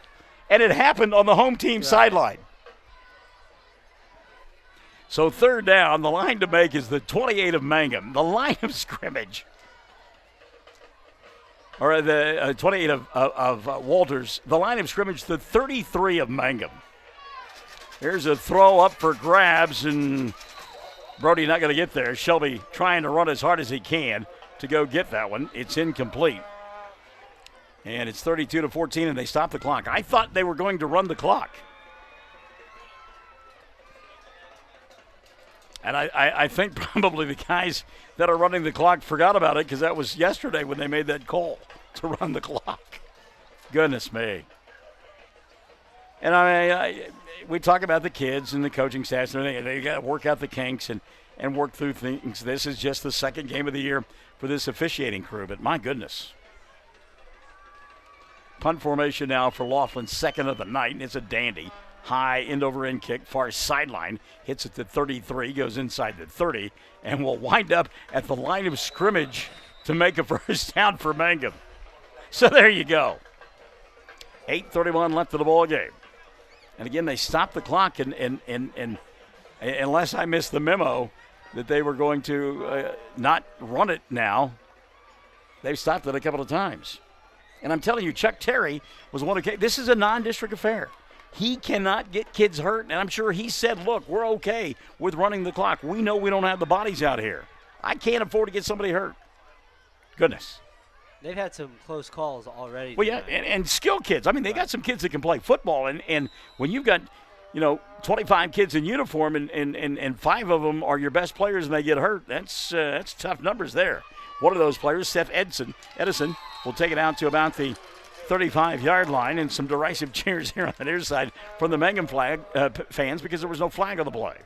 And it happened on the home team sideline. So third down, the line to make is the 28 of Mangum. The line of scrimmage, or the 28 of Walters. The line of scrimmage, the 33 of Mangum. Here's a throw up for grabs, and Brody not going to get there. Shelby trying to run as hard as he can to go get that one. It's incomplete. And it's 32-14, and they stop the clock. I thought they were going to run the clock. And I think probably the guys that are running the clock forgot about it, because that was yesterday when they made that call to run the clock. Goodness me. And we talk about the kids and the coaching staffs and everything. They got to work out the kinks and work through things. This is just the second game of the year for this officiating crew, but my goodness. Punt formation now for Laughlin, second of the night, and it's a dandy. High end-over-end kick, far sideline, hits at the 33, goes inside the 30, and will wind up at the line of scrimmage to make a first down for Mangum. So there you go. 8:31 left of the ball game. And again, they stopped the clock, and unless I missed the memo that they were going to not run it now, they've stopped it a couple of times. And I'm telling you, Chuck Terry was one of the – this is a non-district affair. He cannot get kids hurt, and I'm sure he said, look, we're okay with running the clock. We know we don't have the bodies out here. I can't afford to get somebody hurt. Goodness. They've had some close calls already. Well, yeah, and skill kids. I mean, they got some kids that can play football, and when you've got 25 kids in uniform and 5 of them are your best players and they get hurt. That's tough numbers there. One of those players, Seth Edison, will take it out to about the 35-yard line, and some derisive cheers here on the near side from the Mangum fans because there was no flag on the play.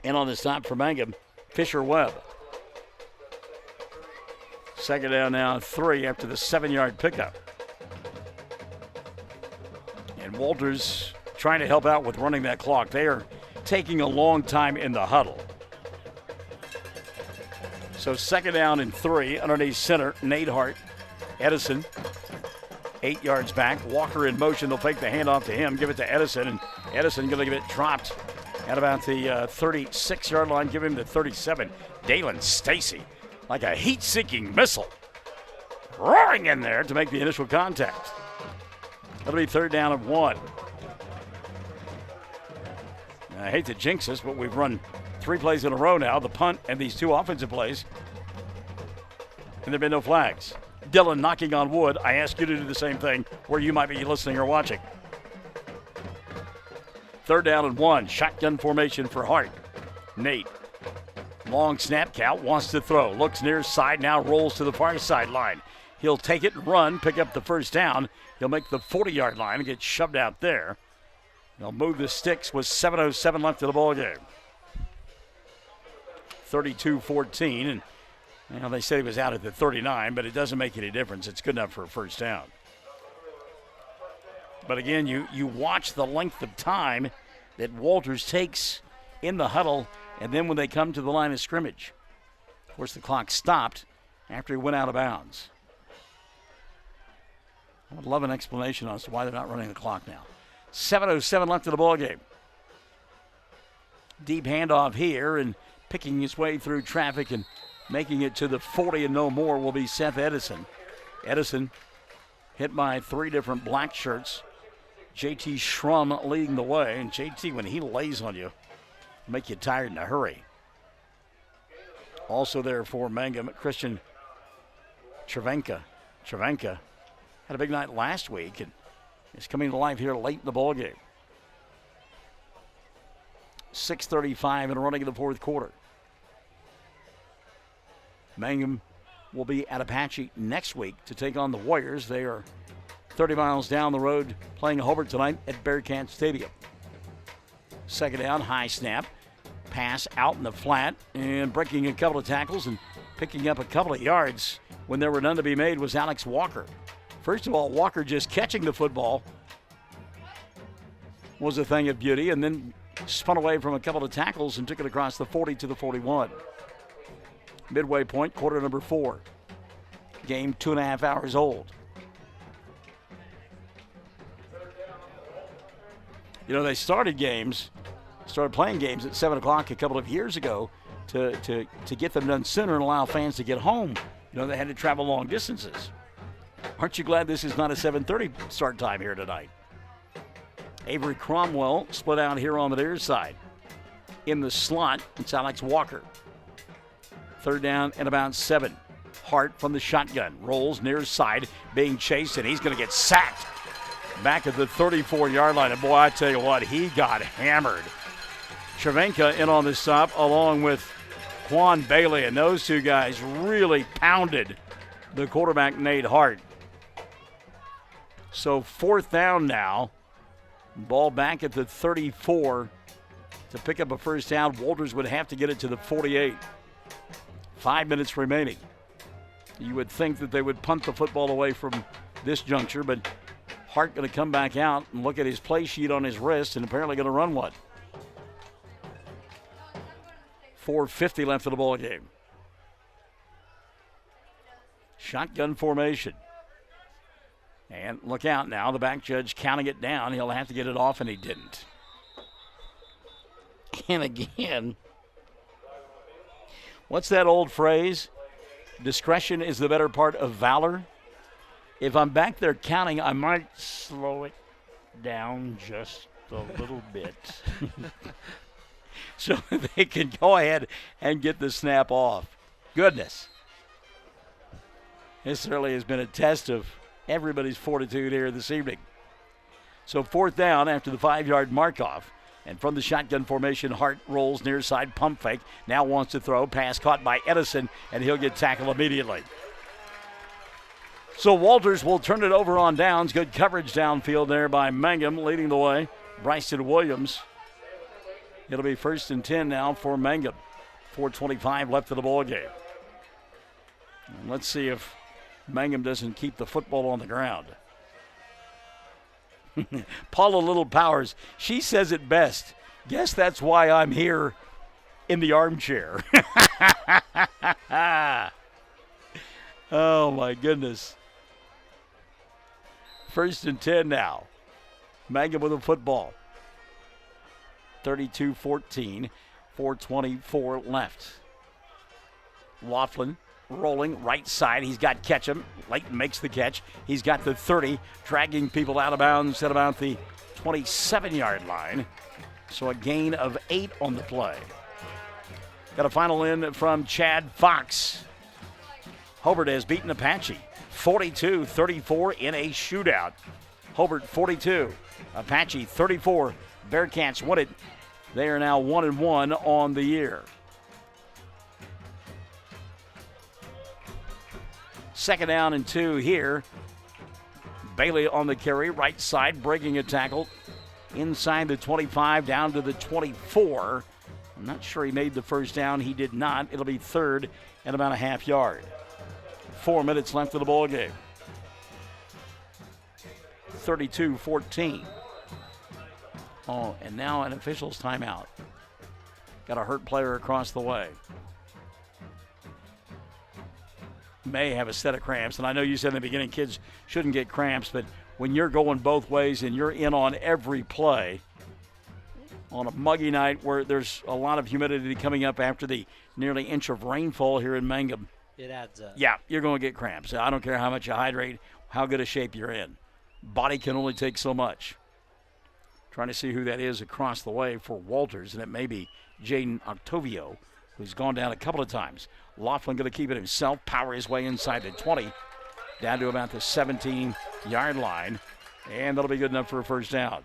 And on the stop for Mangum, Fisher Webb. Second down now, 3 after the 7-yard pickup. And Walters trying to help out with running that clock. They are taking a long time in the huddle. So second down and 3 underneath center, Nate Hart. Edison, 8 yards back. Walker in motion. They'll fake the handoff to him, give it to Edison, and Edison going to get it dropped at about the 36-yard line, give him the 37. Dalen Stacy, like a heat-seeking missile, roaring in there to make the initial contact. That'll be third down and 1. I hate to jinx us, but we've run 3 plays in a row now, the punt and these 2 offensive plays, and there have been no flags. Dylan knocking on wood. I ask you to do the same thing where you might be listening or watching. Third down and 1. Shotgun formation for Hart. Nate. Long snap count. Wants to throw. Looks near side. Now rolls to the far sideline. He'll take it and run. Pick up the first down. He'll make the 40-yard line and get shoved out there. They'll move the sticks with 7:07 left in the ball game. 32-14. And they said he was out at the 39, but it doesn't make any difference. It's good enough for a first down. But again, you watch the length of time that Walters takes in the huddle, and then when they come to the line of scrimmage. Of course, the clock stopped after he went out of bounds. I would love an explanation as to why they're not running the clock now. 7:07 left in the ball game. Deep handoff here, and picking his way through traffic and making it to the 40 and no more will be Seth Edison. Edison hit by 3 different black shirts. JT Schrum leading the way. And JT, when he lays on you, make you tired in a hurry. Also there for Mangum, Christian Travanka. Travanka had a big night last week and is coming to life here late in the ballgame. 6:35 and running in the fourth quarter. Mangum will be at Apache next week to take on the Warriors. They are 30 miles down the road playing Hobart tonight at Bearcat Stadium. Second down, high snap. Pass out in the flat and breaking a couple of tackles and picking up a couple of yards when there were none to be made was Alex Walker. First of all, Walker just catching the football was a thing of beauty, and then spun away from a couple of tackles and took it across the 40 to the 41. Midway point, quarter number 4. Game 2.5 hours old. They started playing games at 7 o'clock a couple of years ago to get them done sooner and allow fans to get home. They had to travel long distances. Aren't you glad this is not a 7:30 start time here tonight? Avery Cromwell split out here on the near side. In the slot, it's Alex Walker. Third down and about 7. Hart from the shotgun. Rolls near side, being chased, and he's going to get sacked. Back at the 34-yard line. And boy, I tell you what, he got hammered. Travanka in on the stop along with Quan Bailey, and those two guys really pounded the quarterback, Nate Hart. So fourth down now. Ball back at the 34 to pick up a first down. Walters would have to get it to the 48. 5 minutes remaining. You would think that they would punt the football away from this juncture, but Hart going to come back out and look at his play sheet on his wrist and apparently going to run one. 4:50 left in the ball game. Shotgun formation. And look out now, the back judge counting it down. He'll have to get it off, and he didn't. And again, what's that old phrase? Discretion is the better part of valor. If I'm back there counting, I might slow it down just a little bit. So they can go ahead and get the snap off. Goodness. This certainly has been a test of everybody's fortitude here this evening. So 4th down after the 5-yard mark-off. And from the shotgun formation, Hart rolls near side, pump fake. Now wants to throw. Pass caught by Edison, and he'll get tackled immediately. So Walters will turn it over on downs. Good coverage downfield there by Mangum, leading the way. Bryson Williams. It'll be 1st and 10 now for Mangum. 4:25 left of the ball game. And let's see if Mangum doesn't keep the football on the ground. Paula Little Powers, she says it best. Guess that's why I'm here in the armchair. Oh, my goodness. 1st and 10 now. Mangum with the football. 32-14. 4:24 left. Laughlin rolling right side. He's got Ketchum. Layton makes the catch. He's got the 30, dragging people out of bounds at about the 27-yard line. So a gain of 8 on the play. Got a final in from Chad Fox. Hobart has beaten Apache 42-34 in a shootout. Hobart 42, Apache 34. Bearcats won it. They are now 1-1 on the year. 2nd down and 2 here. Bailey on the carry, right side, breaking a tackle. Inside the 25, down to the 24. I'm not sure he made the 1st down. He did not. It'll be 3rd and about a half yard. 4 minutes left of the ball game. 32-14. Oh, and now an official's timeout. Got a hurt player across the way. May have a set of cramps. And I know you said in the beginning kids shouldn't get cramps, but when you're going both ways and you're in on every play, on a muggy night where there's a lot of humidity coming up after the nearly inch of rainfall here in Mangum, it adds up. Yeah, you're going to get cramps. I don't care how much you hydrate, how good a shape you're in. Body can only take so much. Trying to see who that is across the way for Walters, and it may be Jaden Octavio, who's gone down a couple of times. Laughlin going to keep it himself, power his way inside the 20, down to about the 17-yard line, and that'll be good enough for a 1st down.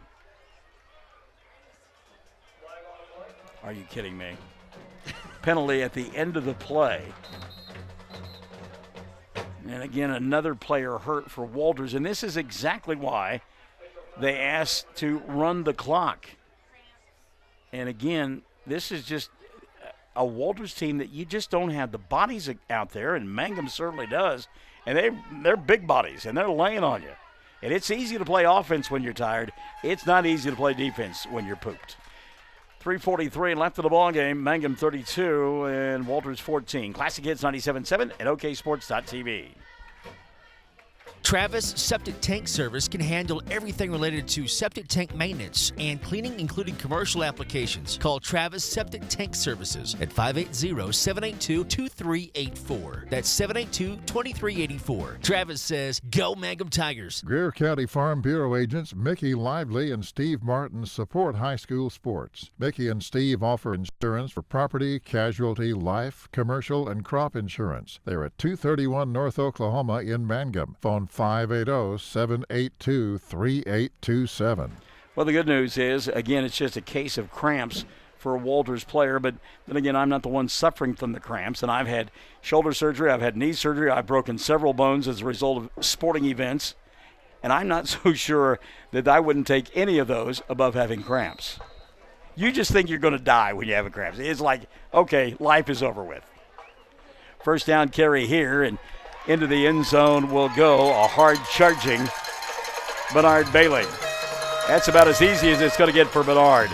Are you kidding me? Penalty at the end of the play. And again, another player hurt for Walters, and this is exactly why they asked to run the clock. And again, this is just a Walters team that you just don't have the bodies out there, and Mangum certainly does. And they're big bodies, and they're laying on you. And it's easy to play offense when you're tired. It's not easy to play defense when you're pooped. 3:43 left of the ball game. Mangum 32 and Walters 14. Classic Hits 97.7 and OKSports.tv. Travis Septic Tank Service can handle everything related to septic tank maintenance and cleaning, including commercial applications. Call Travis Septic Tank Services at 580-782-2384. That's 782-2384. Travis says, go Mangum Tigers. Greer County Farm Bureau agents Mickey Lively and Steve Martin support high school sports. Mickey and Steve offer insurance for property, casualty, life, commercial, and crop insurance. They're at 231 North Oklahoma in Mangum. Phone 580-782-3827. Well, the good news is, again, it's just a case of cramps for a Walters player. But then again, I'm not the one suffering from the cramps. And I've had shoulder surgery. I've had knee surgery. I've broken several bones as a result of sporting events. And I'm not so sure that I wouldn't take any of those above having cramps. You just think you're going to die when you have a cramps. It's like, okay, life is over with. 1st down carry here, and into the end zone will go a hard charging Bernard Bailey. That's about as easy as it's going to get for Bernard.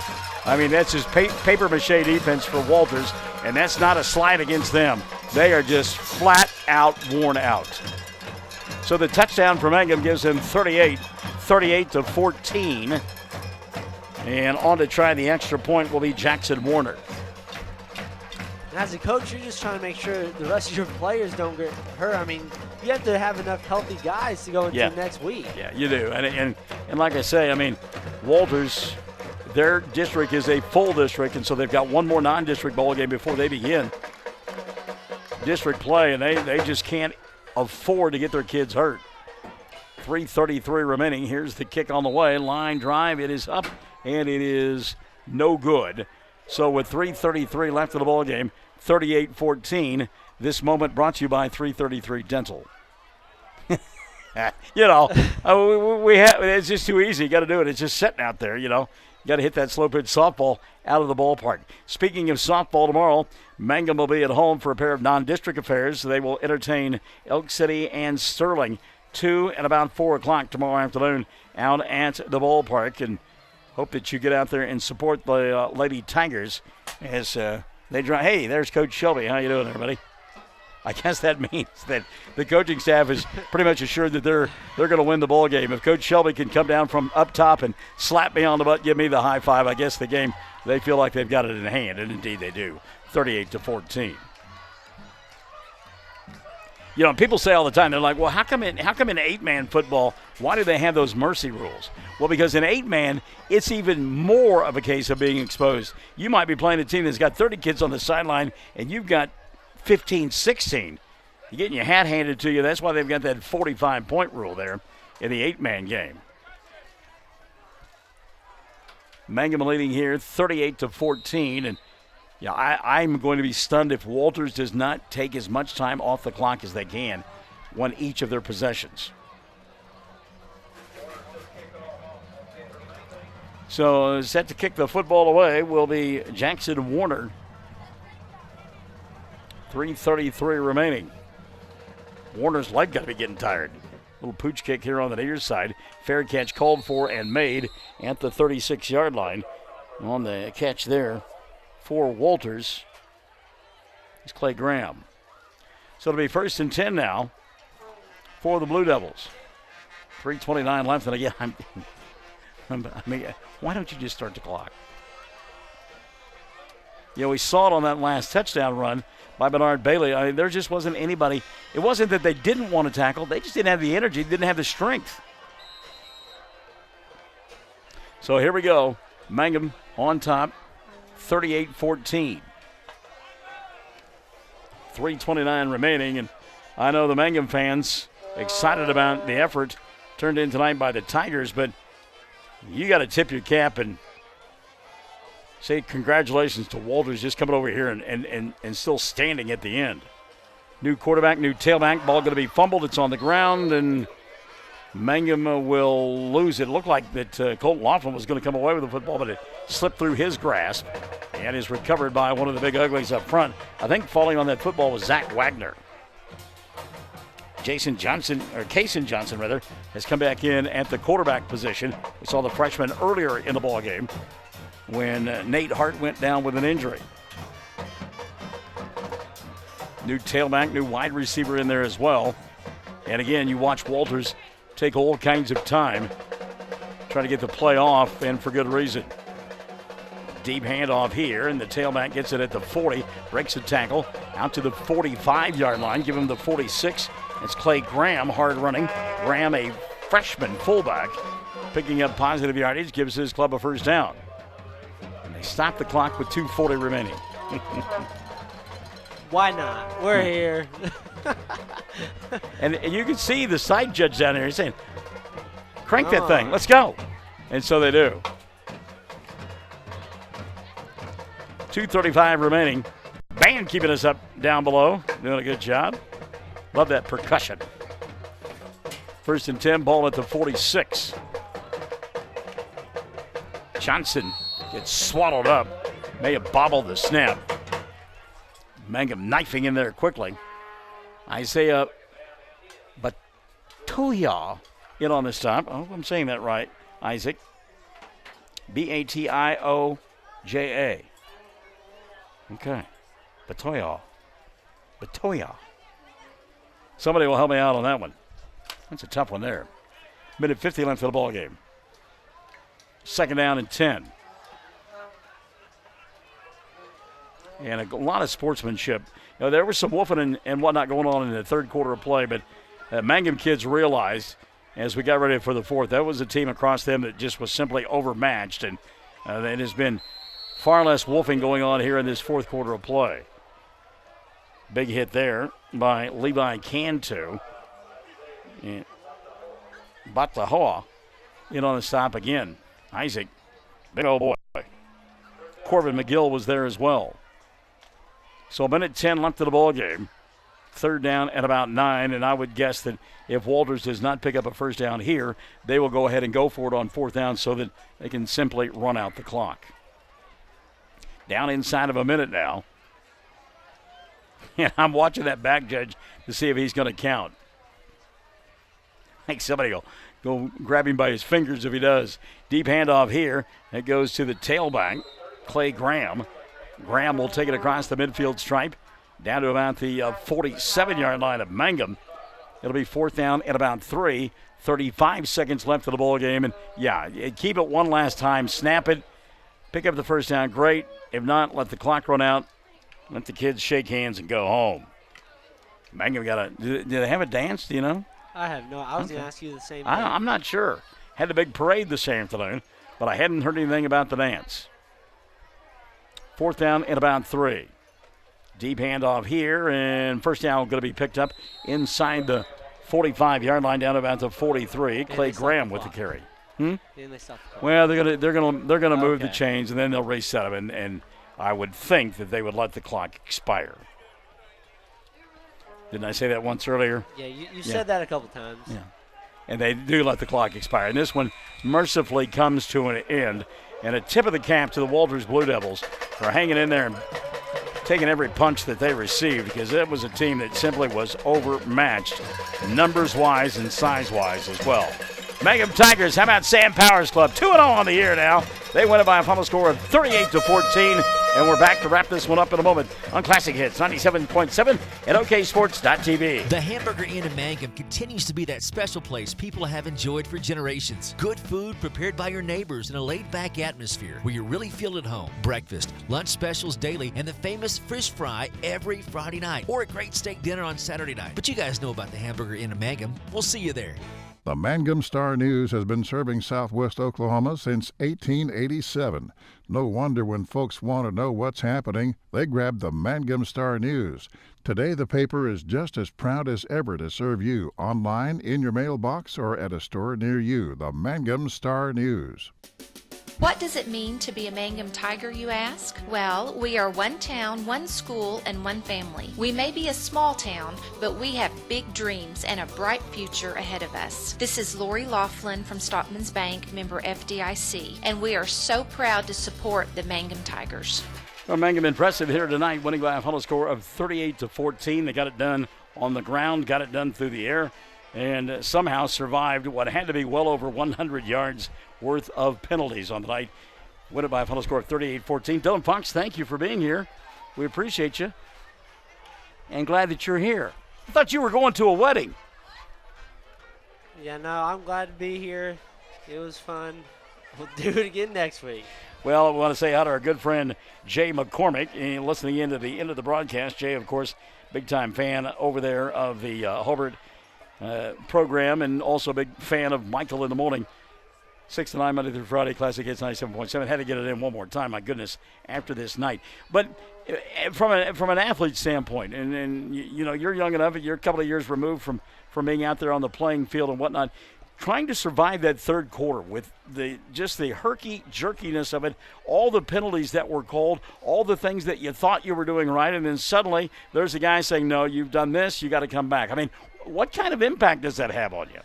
I mean, that's just paper mache defense for Walters, and that's not a slight against them. They are just flat out worn out. So the touchdown for Mangum gives him 38-14. And on to try the extra point will be Jackson Warner. As a coach, you're just trying to make sure the rest of your players don't get hurt. I mean, you have to have enough healthy guys to go into next week. Yeah, you do. And like I say, I mean, Walters, their district is a full district, and so they've got one more non-district ball game before they begin district play, and they just can't afford to get their kids hurt. 3:33 remaining. Here's the kick on the way. Line drive. It is up, and it is no good. So with 3:33 left in the ball game, 38-14. This moment brought to you by 333 Dental. It's just too easy. You got to do it. It's just sitting out there, You got to hit that slow pitch softball out of the ballpark. Speaking of softball tomorrow, Mangum will be at home for a pair of non-district affairs. They will entertain Elk City and Sterling 2 and about 4 o'clock tomorrow afternoon out at the ballpark. And hope that you get out there and support the Lady Tigers as they drive. Hey, there's Coach Shelby. How you doing, everybody? I guess that means that the coaching staff is pretty much assured that they're going to win the ball game. If Coach Shelby can come down from up top and slap me on the butt, give me the high five, I guess the game, they feel like they've got it in hand, and indeed they do. 38-14. People say all the time, they're like, well, how come in 8-man football, why do they have those mercy rules? Well, because in 8-man, it's even more of a case of being exposed. You might be playing a team that's got 30 kids on the sideline, and you've got 15, 16. You're getting your hat handed to you. That's why they've got that 45-point rule there in the 8-man game. Mangum leading here 38-14. And I'm going to be stunned if Walters does not take as much time off the clock as they can on each of their possessions. So set to kick the football away will be Jackson Warner. 3:33 remaining. Warner's leg got to be getting tired. Little pooch kick here on the near side. Fair catch called for and made at the 36-yard line. On the catch there for Walters is Clay Graham. So it'll be 1st and 10 now for the Blue Devils. 3:29 left, and again, why don't you just start the clock? We saw it on that last touchdown run by Bernard Bailey. There just wasn't anybody. It wasn't that they didn't want to tackle. They just didn't have the energy, didn't have the strength. So here we go. Mangum on top, 38-14. 3:29 remaining, and I know the Mangum fans excited about the effort turned in tonight by the Tigers, but you got to tip your cap and say congratulations to Walters just coming over here and still standing at the end. New quarterback, new tailback. Ball going to be fumbled. It's on the ground, and Mangum will lose it. It looked like that Colton Laughlin was going to come away with the football, but it slipped through his grasp and is recovered by one of the big uglies up front. I think falling on that football was Zach Wagner. Kaysen Johnson, has come back in at the quarterback position. We saw the freshman earlier in the ball game when Nate Hart went down with an injury. New tailback, new wide receiver in there as well. And again, you watch Walters take all kinds of time trying to get the play off, and for good reason. Deep handoff here, and the tailback gets it at the 40, breaks the tackle, out to the 45-yard line, give him the 46. It's Clay Graham, hard running. Graham, a freshman fullback, picking up positive yardage, gives his club a first down. And they stop the clock with 2:40 remaining. Why not? We're here. And you can see the side judge down there saying, crank that thing, let's go. And so they do. 2:35 remaining. Band keeping us up down below, doing a good job. Love that percussion. 1st and 10, ball at the 46. Johnson gets swaddled up. May have bobbled the snap. Mangum knifing in there quickly. Isaiah Batoya in on the stop. I hope I'm saying that right, Isaac. Batioja. Okay. Batoya. Somebody will help me out on that one. That's a tough one there. Minute 50 left of the ball game. 2nd down and 10. And a lot of sportsmanship. There was some woofing and whatnot going on in the third quarter of play, but Mangum kids realized as we got ready for the fourth, that was a team across them that just was simply overmatched, and it has been far less woofing going on here in this fourth quarter of play. Big hit there by Levi Cantu. And Batlahoa in on the stop again. Isaac, big old boy. Corbin McGill was there as well. So a minute 10 left of the ball game. Third down at about 9, and I would guess that if Walters does not pick up a first down here, they will go ahead and go for it on fourth down so that they can simply run out the clock. Down inside of a minute now. And I'm watching that back judge to see if he's going to count. I think somebody will go grab him by his fingers if he does. Deep handoff here. It goes to the tailback, Clay Graham. Graham will take it across the midfield stripe down to about the 47-yard line of Mangum. It'll be fourth down at about 3. 35 seconds left of the ball game. And, yeah, keep it one last time. Snap it. Pick up the first down. Great. If not, let the clock run out. Let the kids shake hands and go home. Mangum got a – did they have a dance? Do you know? I have no – I was going to ask you the same thing. I'm not sure. Had a big parade this afternoon, but I hadn't heard anything about the dance. Fourth down at about 3. Deep handoff here, and first down going to be picked up inside the 45-yard line down to about the 43. Clay Graham with the carry. Then they stop the clock. Well, they're gonna move the chains, and then they'll reset them, and I would think that they would let the clock expire. Didn't I say that once earlier? Yeah, you said that a couple times. Yeah, and they do let the clock expire, and this one mercifully comes to an end. And a tip of the cap to the Walters Blue Devils for hanging in there and taking every punch that they received, because it was a team that simply was overmatched numbers-wise and size-wise as well. Mangum Tigers, how about Sam Powers Club? 2-0 on the year now. They win it by a final score of 38-14, and we're back to wrap this one up in a moment on Classic Hits 97.7 at oksports.tv. The Hamburger Inn in Mangum continues to be that special place people have enjoyed for generations. Good food prepared by your neighbors in a laid-back atmosphere where you really feel at home. Breakfast, lunch specials daily, and the famous fish fry every Friday night, or a great steak dinner on Saturday night. But you guys know about the Hamburger Inn in Mangum. We'll see you there. The Mangum Star News has been serving southwest Oklahoma since 1887. No wonder when folks want to know what's happening, they grab the Mangum Star News. Today, the paper is just as proud as ever to serve you online, in your mailbox, or at a store near you. The Mangum Star News. What does it mean to be a Mangum Tiger, you ask? Well, we are one town, one school, and one family. We may be a small town, but we have big dreams and a bright future ahead of us. This is Lori Laughlin from Stockman's Bank, member FDIC, and we are so proud to support the Mangum Tigers. Well, Mangum impressive here tonight, winning by a final score of 38-14. They got it done on the ground, got it done through the air, and somehow survived what had to be well over 100 yards worth of penalties on the night. Win it by a final score of 38-14. Dylan Fox, thank you for being here. We appreciate you. And glad that you're here. I thought you were going to a wedding. Yeah, no, I'm glad to be here. It was fun. We'll do it again next week. Well, I want to say hi to our good friend Jay McCormick, and listening in to the end of the broadcast. Jay, of course, big-time fan over there of the Hobart program, and also a big fan of Michael in the Morning. 6 to 9 Monday through Friday, Classic Hits 97.7. Had to get it in one more time, my goodness, after this night. But from an athlete standpoint, and you know, you're young enough, you're a couple of years removed from being out there on the playing field and whatnot, trying to survive that third quarter with the herky-jerkiness of it, all the penalties that were called, all the things that you thought you were doing right, and then suddenly there's a guy saying, no, you've done this, you got to come back. I mean, what kind of impact does that have on you?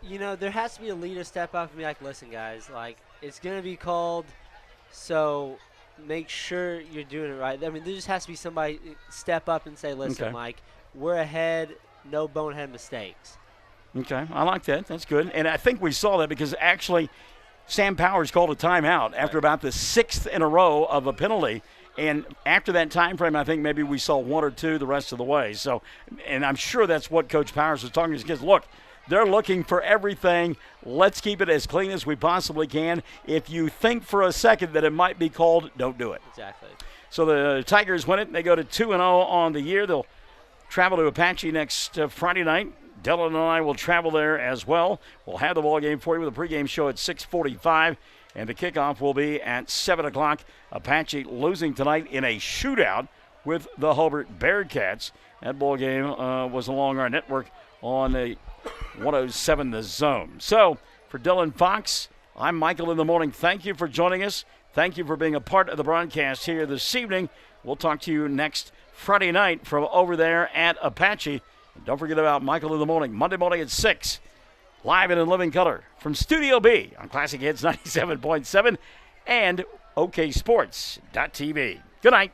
You know, there has to be a leader step up and be like, listen, guys, like, it's going to be called, so make sure you're doing it right. I mean, there just has to be somebody step up and say, listen, Mike, we're ahead, no bonehead mistakes. Okay, I like that. That's good. And I think we saw that because actually Sam Powers called a timeout after about the 6th in a row of a penalty. And after that time frame, I think maybe we saw 1 or 2 the rest of the way. So, and I'm sure that's what Coach Powers was talking to his kids. Look, they're looking for everything. Let's keep it as clean as we possibly can. If you think for a second that it might be called, don't do it. Exactly. So the Tigers win it. They go to 2-0 on the year. They'll travel to Apache next Friday night. Dylan and I will travel there as well. We'll have the ball game for you with a pregame show at 6:45, and the kickoff will be at 7 o'clock. Apache losing tonight in a shootout with the Hobart Bearcats. That ball game was along our network on a 107 The Zone. So, for Dylan Fox, I'm Michael in the Morning. Thank you for joining us. Thank you for being a part of the broadcast here this evening. We'll talk to you next Friday night from over there at Apache. And don't forget about Michael in the Morning, Monday morning at 6, live and in living color from Studio B on Classic Hits 97.7 and OKSports.tv. Good night.